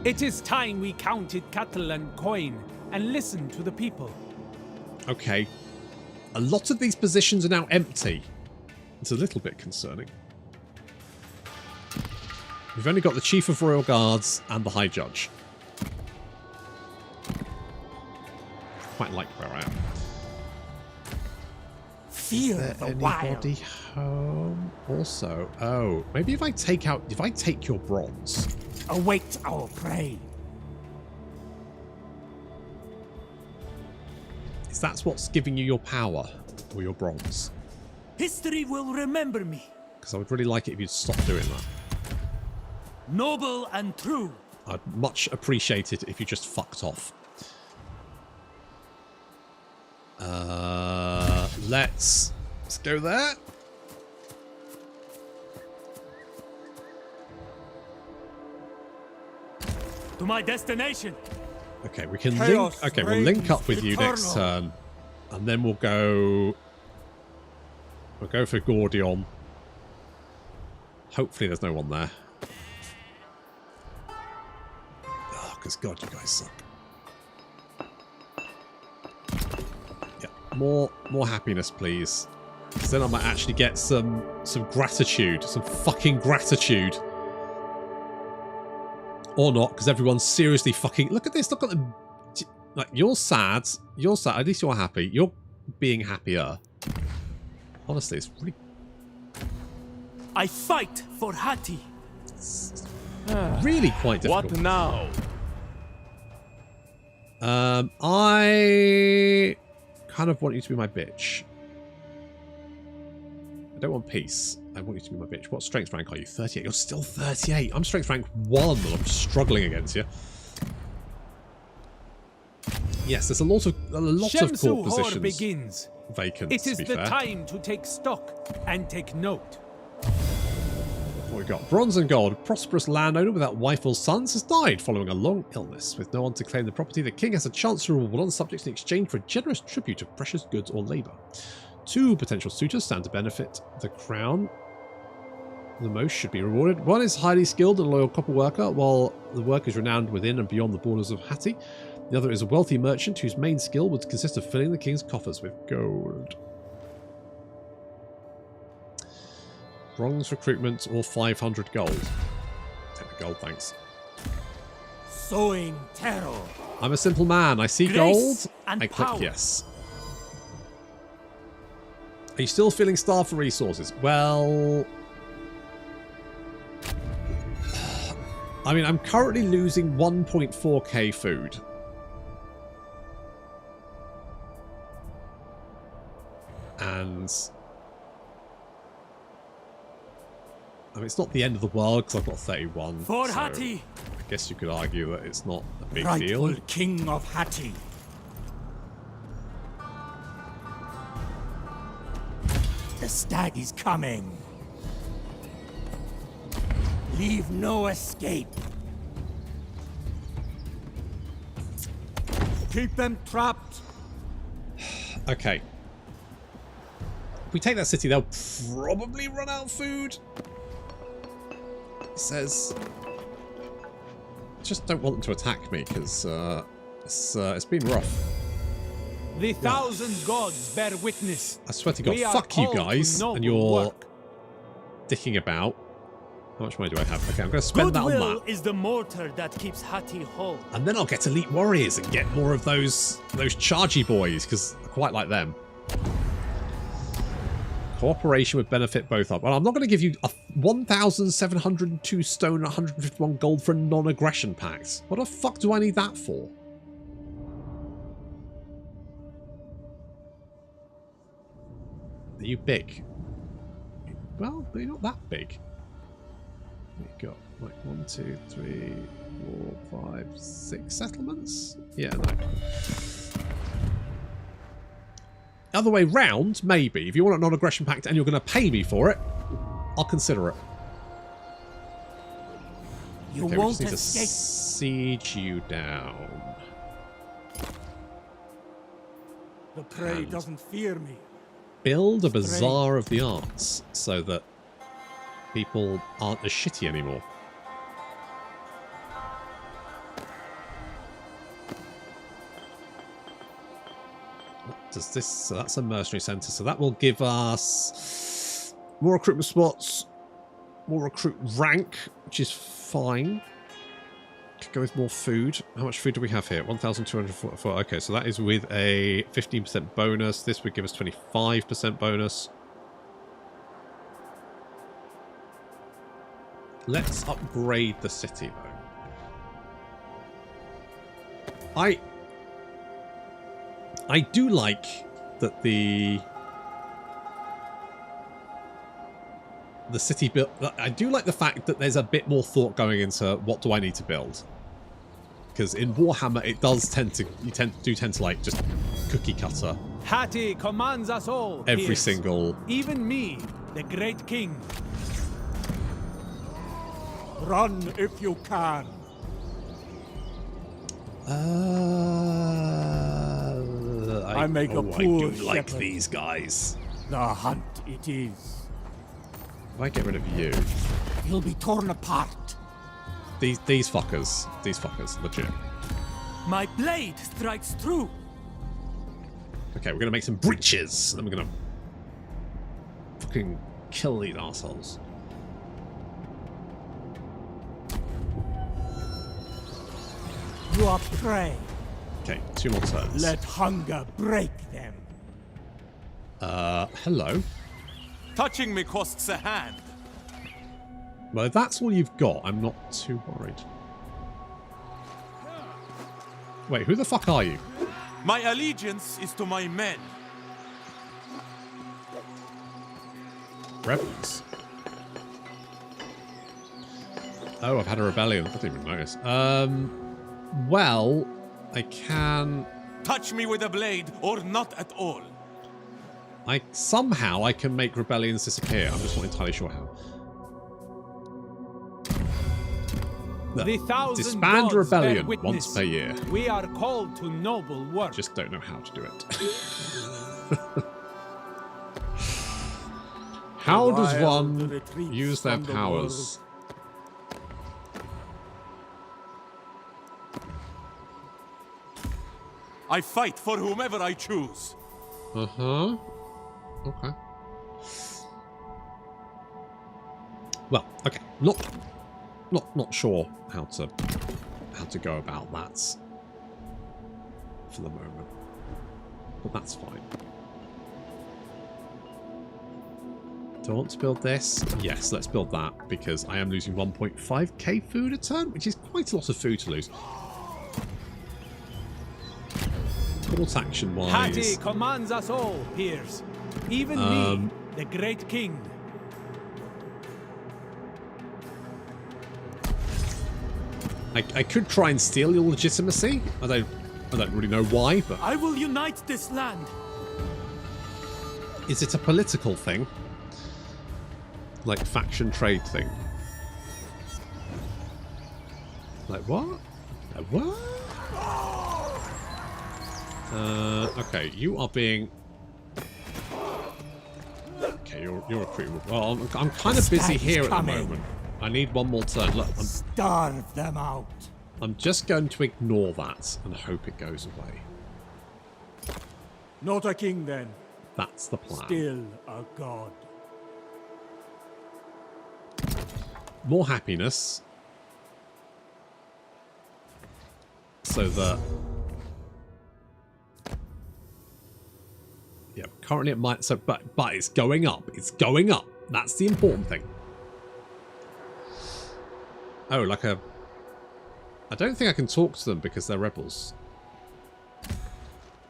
It is time we counted cattle and coin and listened to the people. Okay. A lot of these positions are now empty. It's a little bit concerning. We've only got the Chief of Royal Guards and the High Judge. Quite like where I am. Fear the wild. Anybody home? Also, oh, maybe if I take your bronze. Await our prey. Is that what's giving you your power? Or your bronze? History will remember me. Because I would really like it if you'd stop doing that. Noble and true. I'd much appreciate it if you just fucked off. Let's go there. To my destination. Okay, we can Chaos link. Okay, we'll link up with you eternal. next turn, and then we'll go. We'll go for Gordion. Hopefully, there's no one there. Oh, because God, you guys suck. Yeah, more happiness, please. Because then I might actually get some gratitude, some fucking gratitude. Or not, because everyone's seriously fucking... Look at this, look at them. Like, you're sad. You're sad. At least you're happy. You're being happier. Honestly, it's really... I fight for Hatti. It's really quite difficult. What now? I kind of want you to be my bitch. I don't want peace. I want you to be my bitch. What strength rank are you? 38. You're still 38. I'm strength rank 1 and I'm struggling against you. Yes, there's a lot of court Hor positions. begins. vacant, It is to be the fair. time to take stock and take note. What we got? Bronze and gold. A prosperous landowner without wife or sons has died following a long illness. With no one to claim the property, the king has a chance to reward all the subjects in exchange for a generous tribute of precious goods or labour. 2 potential suitors stand to benefit the crown. The most should be rewarded. One is highly skilled and loyal copper worker, while the work is renowned within and beyond the borders of Hittite. The other is a wealthy merchant whose main skill would consist of filling the king's coffers with gold. Bronze recruitment or 500 gold. Take the gold, thanks. Sowing terror. I'm a simple man. I see Grace gold. and I click power. yes. Are you still feeling starved for resources? Well, I mean, I'm currently losing 1.4k food. And I mean, it's not the end of the world because I've got 31. For so Hatti! I guess you could argue that it's not a big Rightful deal. king of Hatti. The stag is coming. Leave no escape. Keep them trapped. Okay. If we take that city, they'll probably run out of food. It says... I just don't want them to attack me because it's been rough. The 1,000 gods bear witness. I swear to God, We are fuck you called to guys noble and your work. dicking about. How much money do I have? Okay, I'm going to spend that on Goodwill that. is the mortar that keeps Hatti whole. And then I'll get elite warriors and get more of those chargy boys because I quite like them. Cooperation would benefit both up. Well, I'm not going to give you a 1,702 stone and 151 gold for a non-aggression pact. What the fuck do I need that for? Are you big? Well, they're not that big. We've got like 1, 2, 3, 4, 5, 6 settlements? Yeah, no. Other way round, maybe. If you want a non-aggression pact and you're going to pay me for it, I'll consider it. You Okay, we won't just need to escape. siege you down. The prey And doesn't fear me. build a bazaar of the arts so that people aren't as shitty anymore. What does this? So that's a mercenary centre. So that will give us more recruitment spots, more recruit rank, which is fine. Could go with more food. How much food do we have here? 1,244. Okay, so that is with a 15% bonus. This would give us 25% bonus. Let's upgrade the city, though. I do like that the city build. I do like the fact that there's a bit more thought going into what do I need to build. Because in Warhammer, it does tend to tend to like just cookie cutter Hatti commands us all. every here. single. Even me, the great king. Run if you can. I make a I poor do like shepherd. these guys. The hunt it is. If I get rid of you, You'll be torn apart. these fuckers, legit. My blade strikes true. Okay, we're gonna make some breaches, and we're gonna fucking kill these assholes. You are prey. Okay, 2 more turns. Let hunger break them. Hello. Touching me costs a hand. Well, if that's all you've got, I'm not too worried. Wait, who the fuck are you? My allegiance is to my men. Rebels. Oh, I've had a rebellion. I didn't even notice. Well, I can... Touch me with a blade or not at all. Somehow I can make rebellions disappear. I'm just not entirely sure how. No. The thousand Disband gods rebellion bear witness. once per year. We are called to noble work. Just don't know how to do it. How does one use their powers? I fight for whomever I choose. Uh-huh. Okay. Well, okay. Not sure how to go about that for the moment. But that's fine. Do I want to build this? Yes, let's build that, because I am losing 1.5k food a turn, which is quite a lot of food to lose. Court action wise. Hatti commands us all, peers. Even me, the great king. I could try and steal your legitimacy. I don't really know why, but I will unite this land. is it a political thing? Like faction trade thing? Like what? Like what? Okay, you are being... Okay, you're recruitable. Well, I'm kind of busy here at the moment. I need one more turn. Look, Starve them out. I'm just going to ignore that and hope it goes away. Not a king then. That's the plan. Still a god. More happiness. So that... Yeah, currently it might... So, but it's going up. It's going up. That's the important thing. Oh, like a... I don't think I can talk to them because they're rebels.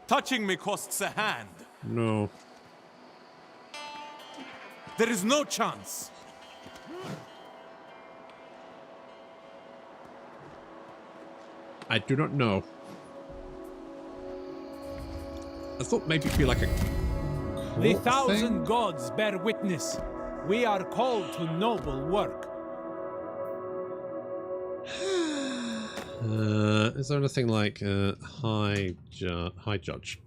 Touching me costs a hand. No. There is no chance. I do not know. I thought maybe it'd be like a... The court thousand thing? gods bear witness. We are called to noble work. Is there anything like high judge?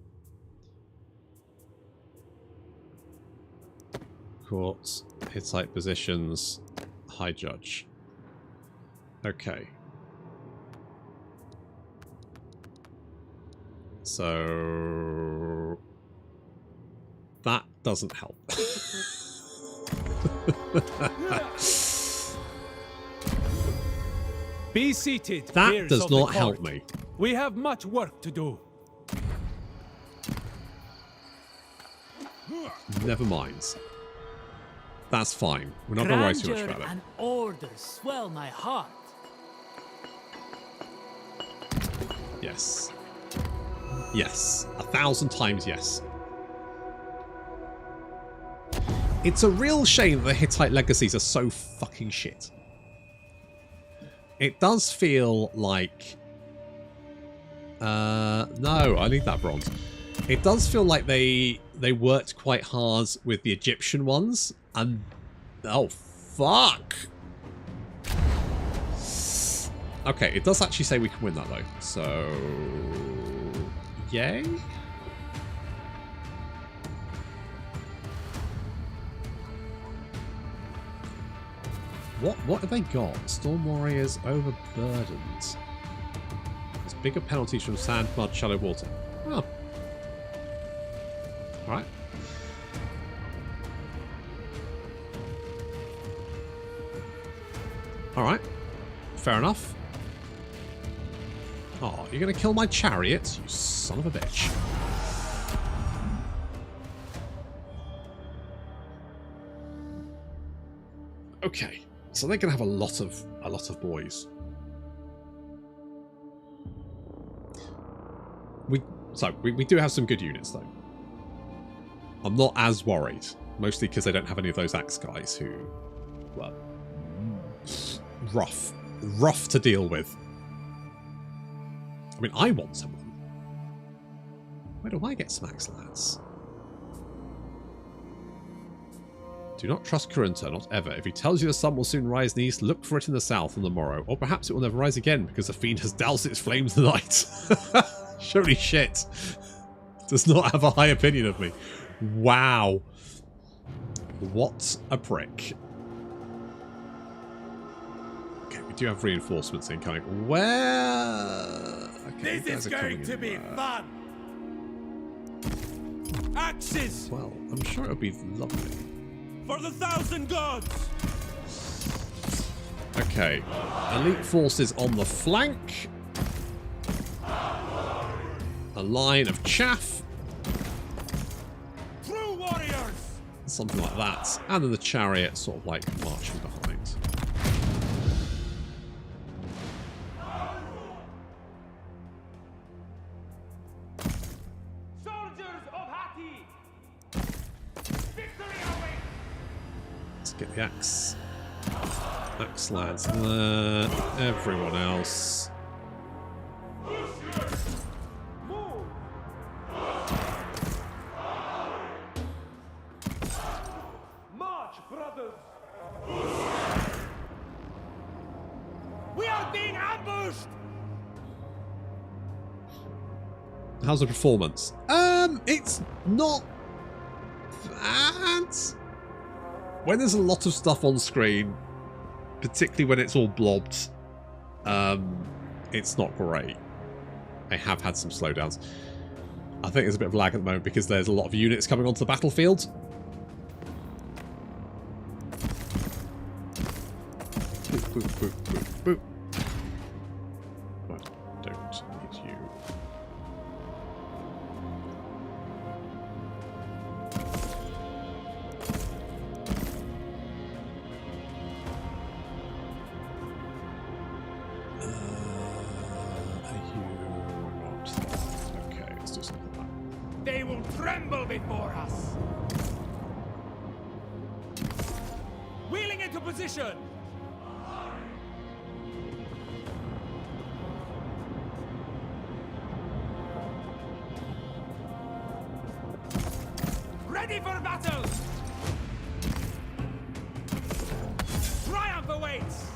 Courts, Hittite positions, high judge. Okay. So that doesn't help. Be seated. That peers does of the not help court. me. We have much work to do. Never mind. That's fine. We're not going to worry too much Grandeur about it. and order swell my heart. Yes. Yes. 1,000 times yes. It's a real shame that the Hittite legacies are so fucking shit. It does feel like... no, I need that bronze. It does feel like they worked quite hard with the Egyptian ones, and... Oh, fuck! Okay, it does actually say we can win that, though. So... Yay? What have they got? Storm Warriors overburdened. There's bigger penalties from sand, mud, shallow water. Oh. Alright. Alright. Fair enough. Oh, you're going to kill my chariot? You son of a bitch. Okay. So they're going to have a lot of boys. We do have some good units, though. I'm not as worried. Mostly because they don't have any of those axe guys who... Well... Rough. Rough to deal with. I mean, I want some of them. Where do I get some axe lads? Do not trust Kurunta, not ever. If he tells you the sun will soon rise in the east, look for it in the south on the morrow. Or perhaps it will never rise again because the fiend has doused its flames in the night. Holy shit. Does not have a high opinion of me. Wow. What a prick. Okay, we do have reinforcements incoming. Where? Okay, This is going to be fun. Axes Well, I'm sure it would be lovely. for the 1,000 gods. Okay, elite forces on the flank. A line of chaff. True warriors. Something like that. And then the chariot sort of like marching behind. Soldiers of Hatti. Victory awaits. Let's get the axe. Axe lads there. Everyone else. March, brothers. We are being ambushed. How's the performance? It's not bad. When there's a lot of stuff on screen, particularly when it's all blobbed, it's not great. I have had some slowdowns. I think there's a bit of lag at the moment because there's a lot of units coming onto the battlefield. Boop, boop, boop, boop, boop. Right, don't need you. Okay, let's do something like that. They will tremble before us. Wheeling into position. Ready for battle. Triumph awaits.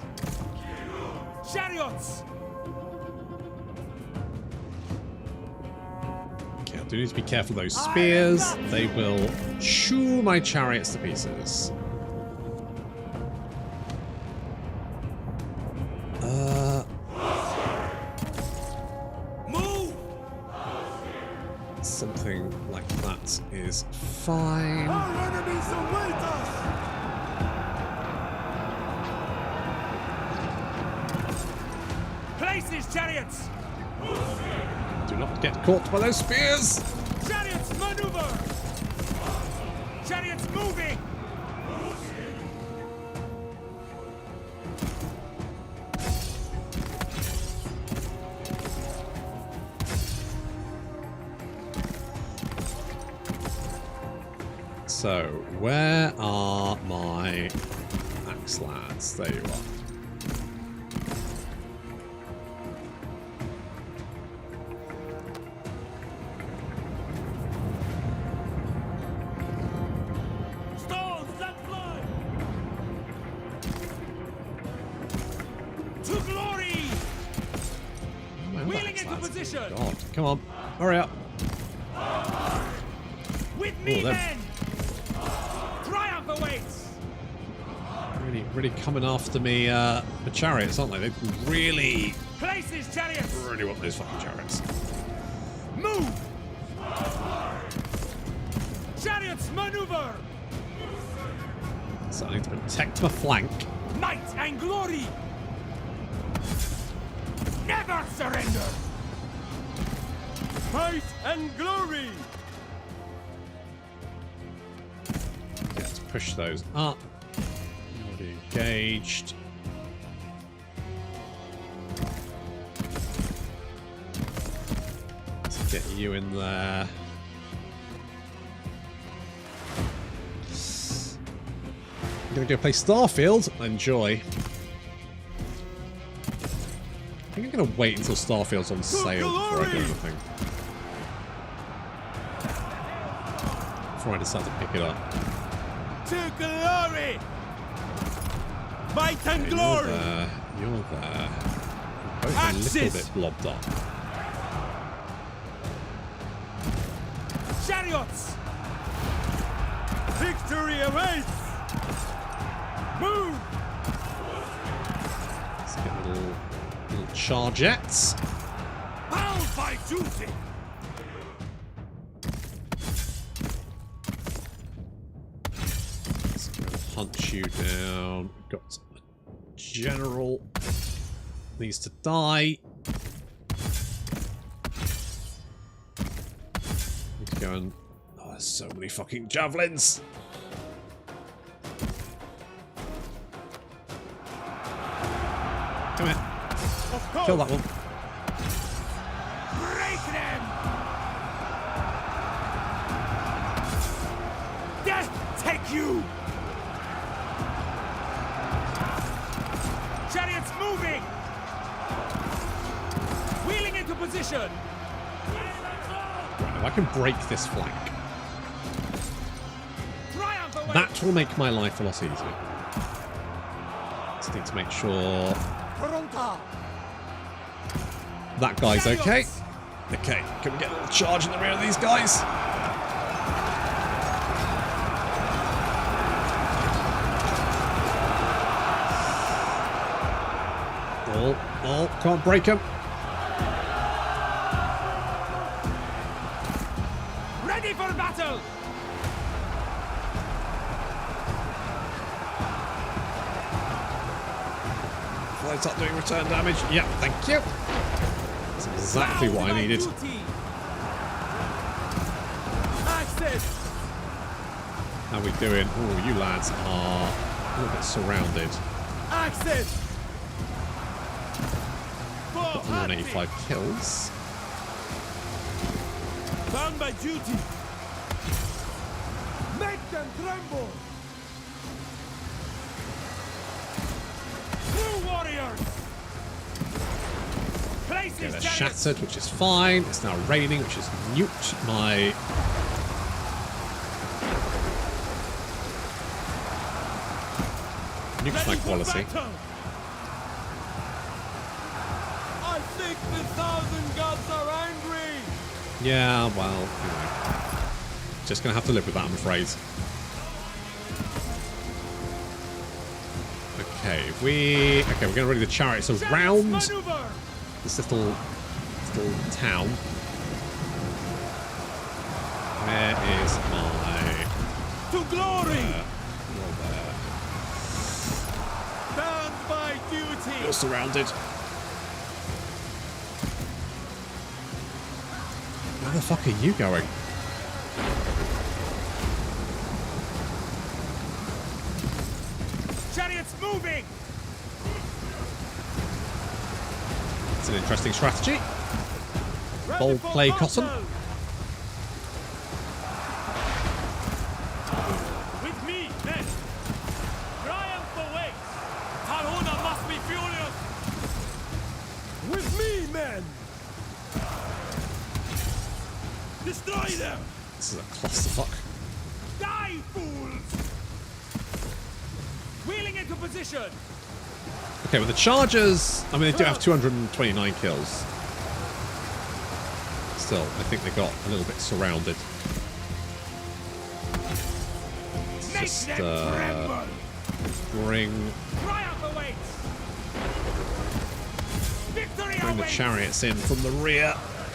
Chariots. Okay, I do need to be careful of those spears. They will chew my chariots to pieces. Move. Something like that is fine. Our enemies await us. Place these chariots. Do not get caught by those spears. Chariots maneuver. Chariots moving. So, where are my axe lads? There you are. Stalls that fly. To glory. My Wheeling axe into lads. position. God, come on, hurry up. With me, they're- men. Triumph awaits. Really coming after me, the chariots, aren't they? They really, Place these chariots. really want those fucking chariots. Move. Chariots maneuver. So I need to protect my flank. Might and glory. Never surrender. Might and glory. Let's push those up. Already engaged. Let's get you in there. I'm gonna go play Starfield. Enjoy. I think I'm gonna wait until Starfield's on sale before I do anything. Before I decide to pick it up. to glory! Might and You're glory! there. You're there. Both a little bit blobbed up. Chariots! Victory awaits! Move! Let's get little chargettes. Bound by duty! Let's go hunt you down. We've got a general. Needs to die. Need to go and... Oh, there's so many fucking javelins. Come here. Kill that one. Break them! Death take you! Chariots moving! Wheeling into position! Right, if I can break this flank, Triumph away! that will make my life a lot easier. Just need to make sure Kurunta! that guy's okay. Okay, can we get a little charge in the rear of these guys? Oh, can't break him. Ready for battle! Flight up doing return damage. Yeah, thank you. That's exactly what I needed. Access! How we doing? Oh, you lads are a little bit surrounded. Access! 185 kills. Bound by duty! Make them tremble! True warriors! Place Okay, these they're chariots! shattered, which is fine. It's now raining, which has nuked my... Nuked my Ready for quality. battle! I think the 1,000 gods are angry! Yeah, well, you know. Just gonna have to live with that, I'm afraid. Okay, we're gonna ready the chariots around Maneuver! this little town. Where is my... To glory! You're there. Bound by duty! You're surrounded. Where the fuck are you going? Chariots moving! It's an interesting strategy. Ready Bold for play, battle! Cotton. With me, men! Triumph awaits! Tarhuna must be furious! With me, men! Destroy them! This is a clusterfuck. Die, fools! Wheeling into position! Okay, well the Chargers, I mean they do have 229 kills. Still, I think they got a little bit surrounded. Let's Make just them tremble! bring Triumph awaits! Victory the awaits! chariots in from the rear.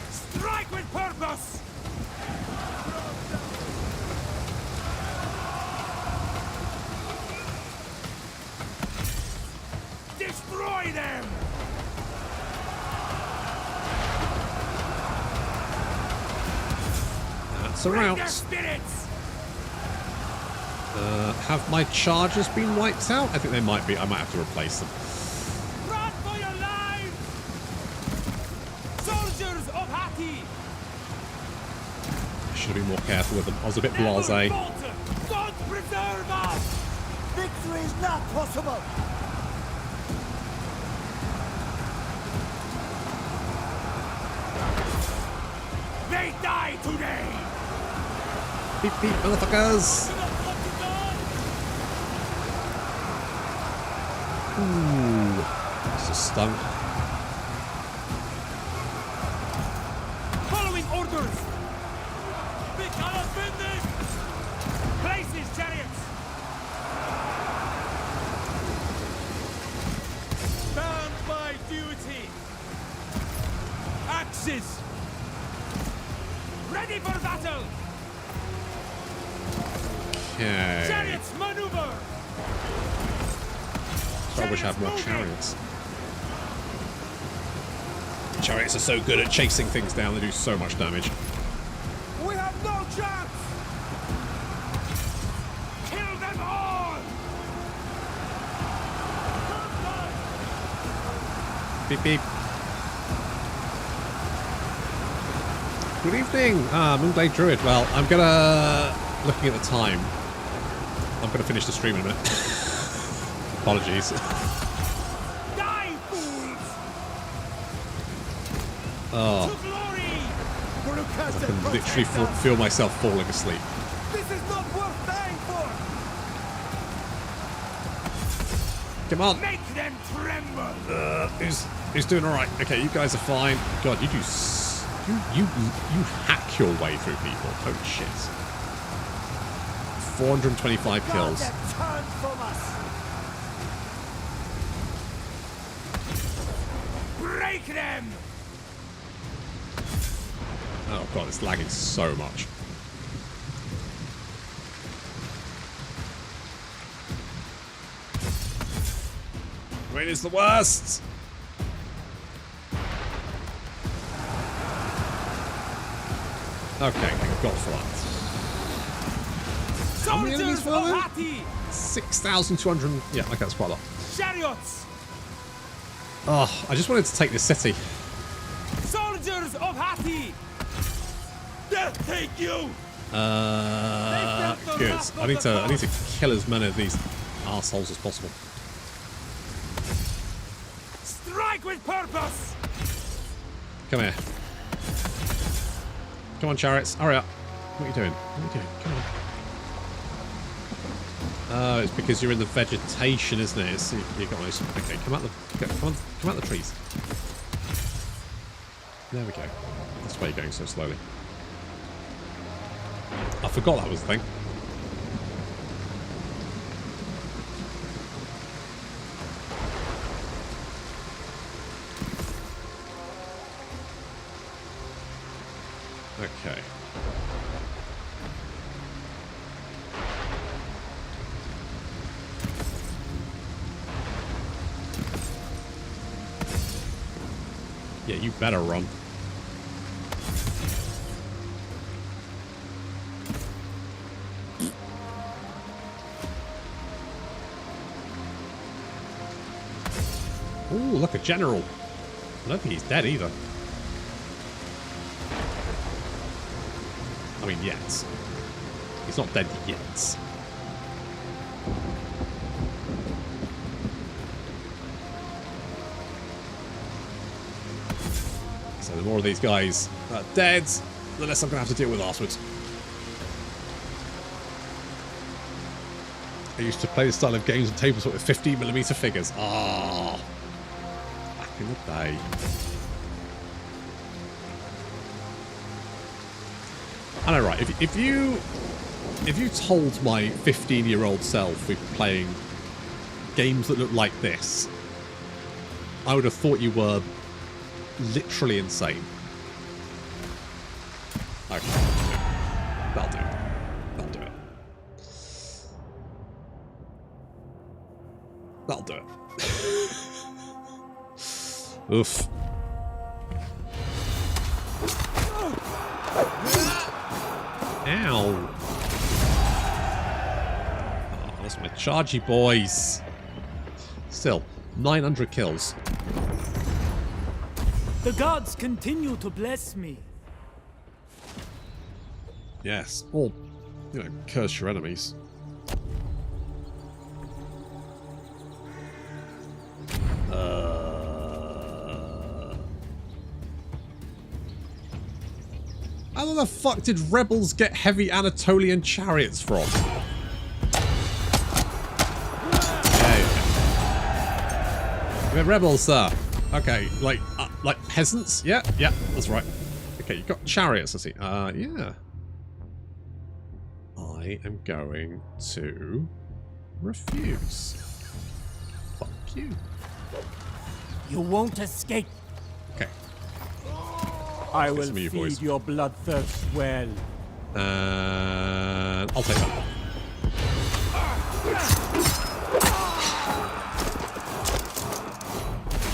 Strike with purpose! Destroy them! That's a Bring their rout. spirits! Have my Chargers been wiped out? I think they might be. I might have to replace them. Run for your lives! Soldiers of Hatti! I should have been more careful with them. I was a bit Never blasé. falter! God preserve us! Victory is not possible! They die today! Beep beep, motherfuckers! Ooh, that's a stunk. Following orders! Places, chariots! Bound by duty. Axes. Ready for battle! Okay. Chariots, maneuver! So I wish I had more chariots. Chariots are so good at chasing things down, they do so much damage. We have no chance. Kill them all! Beep beep. Good evening, Moonblade Druid. Well, I'm gonna, looking at the time, I'm gonna finish the stream in a minute. Apologies. Die, fools! Oh, To glory! I can literally feel myself falling asleep. This is not worth dying for. Come on. Make them tremble! Who's doing all right? Okay, you guys are fine. God, you do. You hack your way through people. Holy shit. 425 kills. Turn from us. Break them! Oh god, it's lagging so much. Rain is the worst. Okay, thank God for that. How many enemies Soldiers were of there? Hatti! 6,200. Yeah, okay, that's quite a lot. Chariots! Oh, I just wanted to take this city. Soldiers of Hatti! Death take you. Good. I need to kill as many of these arseholes as possible. Strike with purpose! Come here. Come on, chariots. Hurry up. What are you doing? What are you doing? Come on. Oh, it's because you're in the vegetation, isn't it? It's, you got nice. Okay, come out the trees. There we go. That's why you're going so slowly. I forgot that was the thing. Okay. Yeah, you better run. Ooh, look, a general. I don't think he's dead either. I mean, yet. He's not dead yet. So the more of these guys are dead, the less I'm going to have to deal with afterwards. I used to play this style of games on tables with 15mm figures. Ah, back in the day. I know, right? If you told my 15-year-old self we'd be playing games that look like this, I would have thought you were literally insane. Okay, that'll do. That'll do it. That'll do it. Oof. Ow. Oh, that's my chargy boys. Still, 900 kills. The gods continue to bless me. Yes, or, you know, curse your enemies. How the fuck did rebels get heavy Anatolian chariots from? There you go. We're rebels, sir. Okay, like peasants? Yeah, that's right. Okay, you've got chariots, I see. Yeah. I am going to refuse. Fuck you. You won't escape. Okay. I will some of you feed boys. your bloodthirst well. I'll take that.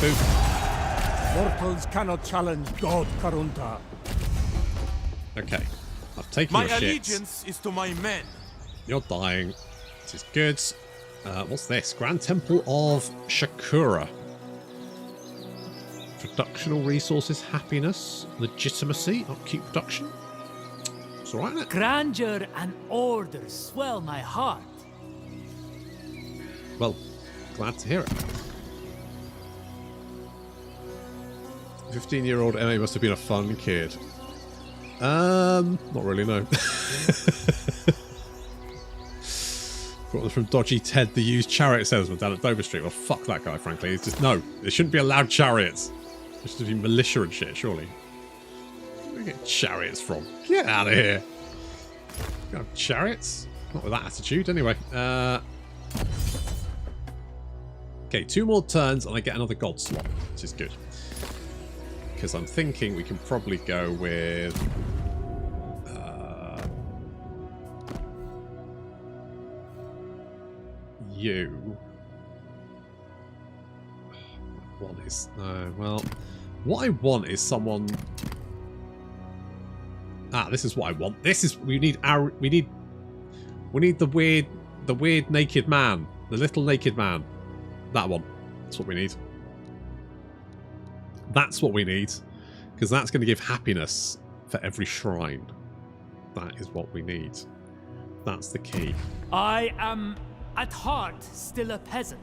Boom. Mortals cannot challenge God, Kurunta. Okay. I've taken My your shit. allegiance is to my men. You're dying. This is good. What's this? Grand Temple of Shakura. Productional resources, happiness, legitimacy, upkeep production. It's alright, isn't it? Grandeur and order swell my heart. Well, glad to hear it. 15-year-old Emma must have been a fun kid. Not really, no. Got from Dodgy Ted, the used chariot salesman down at Dover Street. Well, fuck that guy, frankly. It's just, no, there shouldn't be allowed chariots. There should be militia and shit, surely. Where do we get chariots from? Get out of here. You have chariots? Not with that attitude, anyway. Okay, 2 more turns and I get another god slot, which is good. Because I'm thinking we can probably go with... you. What is... well... What I want is someone... this is what I want. This is... We need the weird naked man. The little naked man. That one. That's what we need. That's what we need. Because that's going to give happiness for every shrine. That is what we need. That's the key. I am, at heart, still a peasant.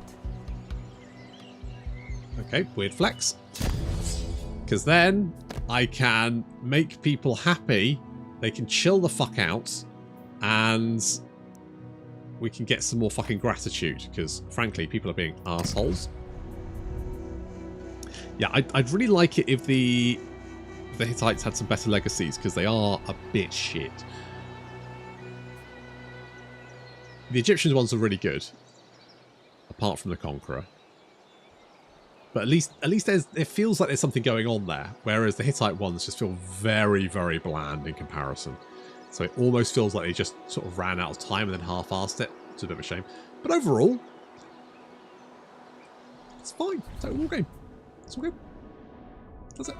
Okay, weird flex. Because then I can make people happy. They can chill the fuck out. And we can get some more fucking gratitude. Because, frankly, people are being assholes. Yeah, I'd really like it if the Hittites had some better legacies. Because they are a bit shit. The Egyptian ones are really good. Apart from the Conqueror. But at least it feels like there's something going on there. Whereas the Hittite ones just feel very, very bland in comparison. So it almost feels like they just sort of ran out of time and then half-assed it. It's a bit of a shame. But overall, it's fine. It's a war game. It's all good. That's it.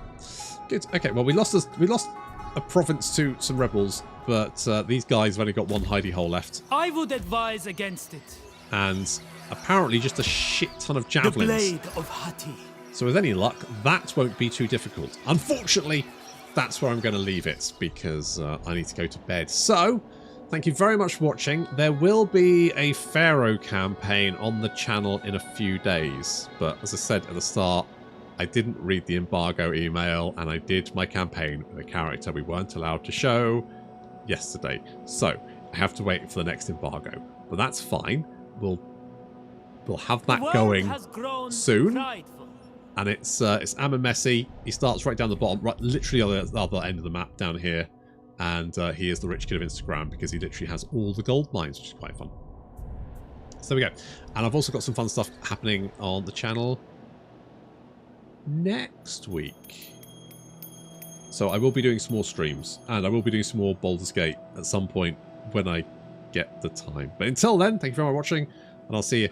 Good. Okay, well we lost a province to some rebels, but these guys have only got one hidey hole left. I would advise against it. And apparently just a shit ton of javelins. The blade of Hatti. So with any luck, that won't be too difficult. Unfortunately, that's where I'm going to leave it because I need to go to bed. So, thank you very much for watching. There will be a Pharaoh campaign on the channel in a few days. But as I said at the start, I didn't read the embargo email and I did my campaign with a character we weren't allowed to show yesterday. So, I have to wait for the next embargo. But that's fine. We'll have that going soon. Prideful. And it's Ammon Messi. He starts right down the bottom, right, literally on the other end of the map down here. And he is the rich kid of Instagram because he literally has all the gold mines, which is quite fun. So there we go. And I've also got some fun stuff happening on the channel next week. So I will be doing some more streams. And I will be doing some more Baldur's Gate at some point when I get the time. But until then, thank you very much for watching. And I'll see you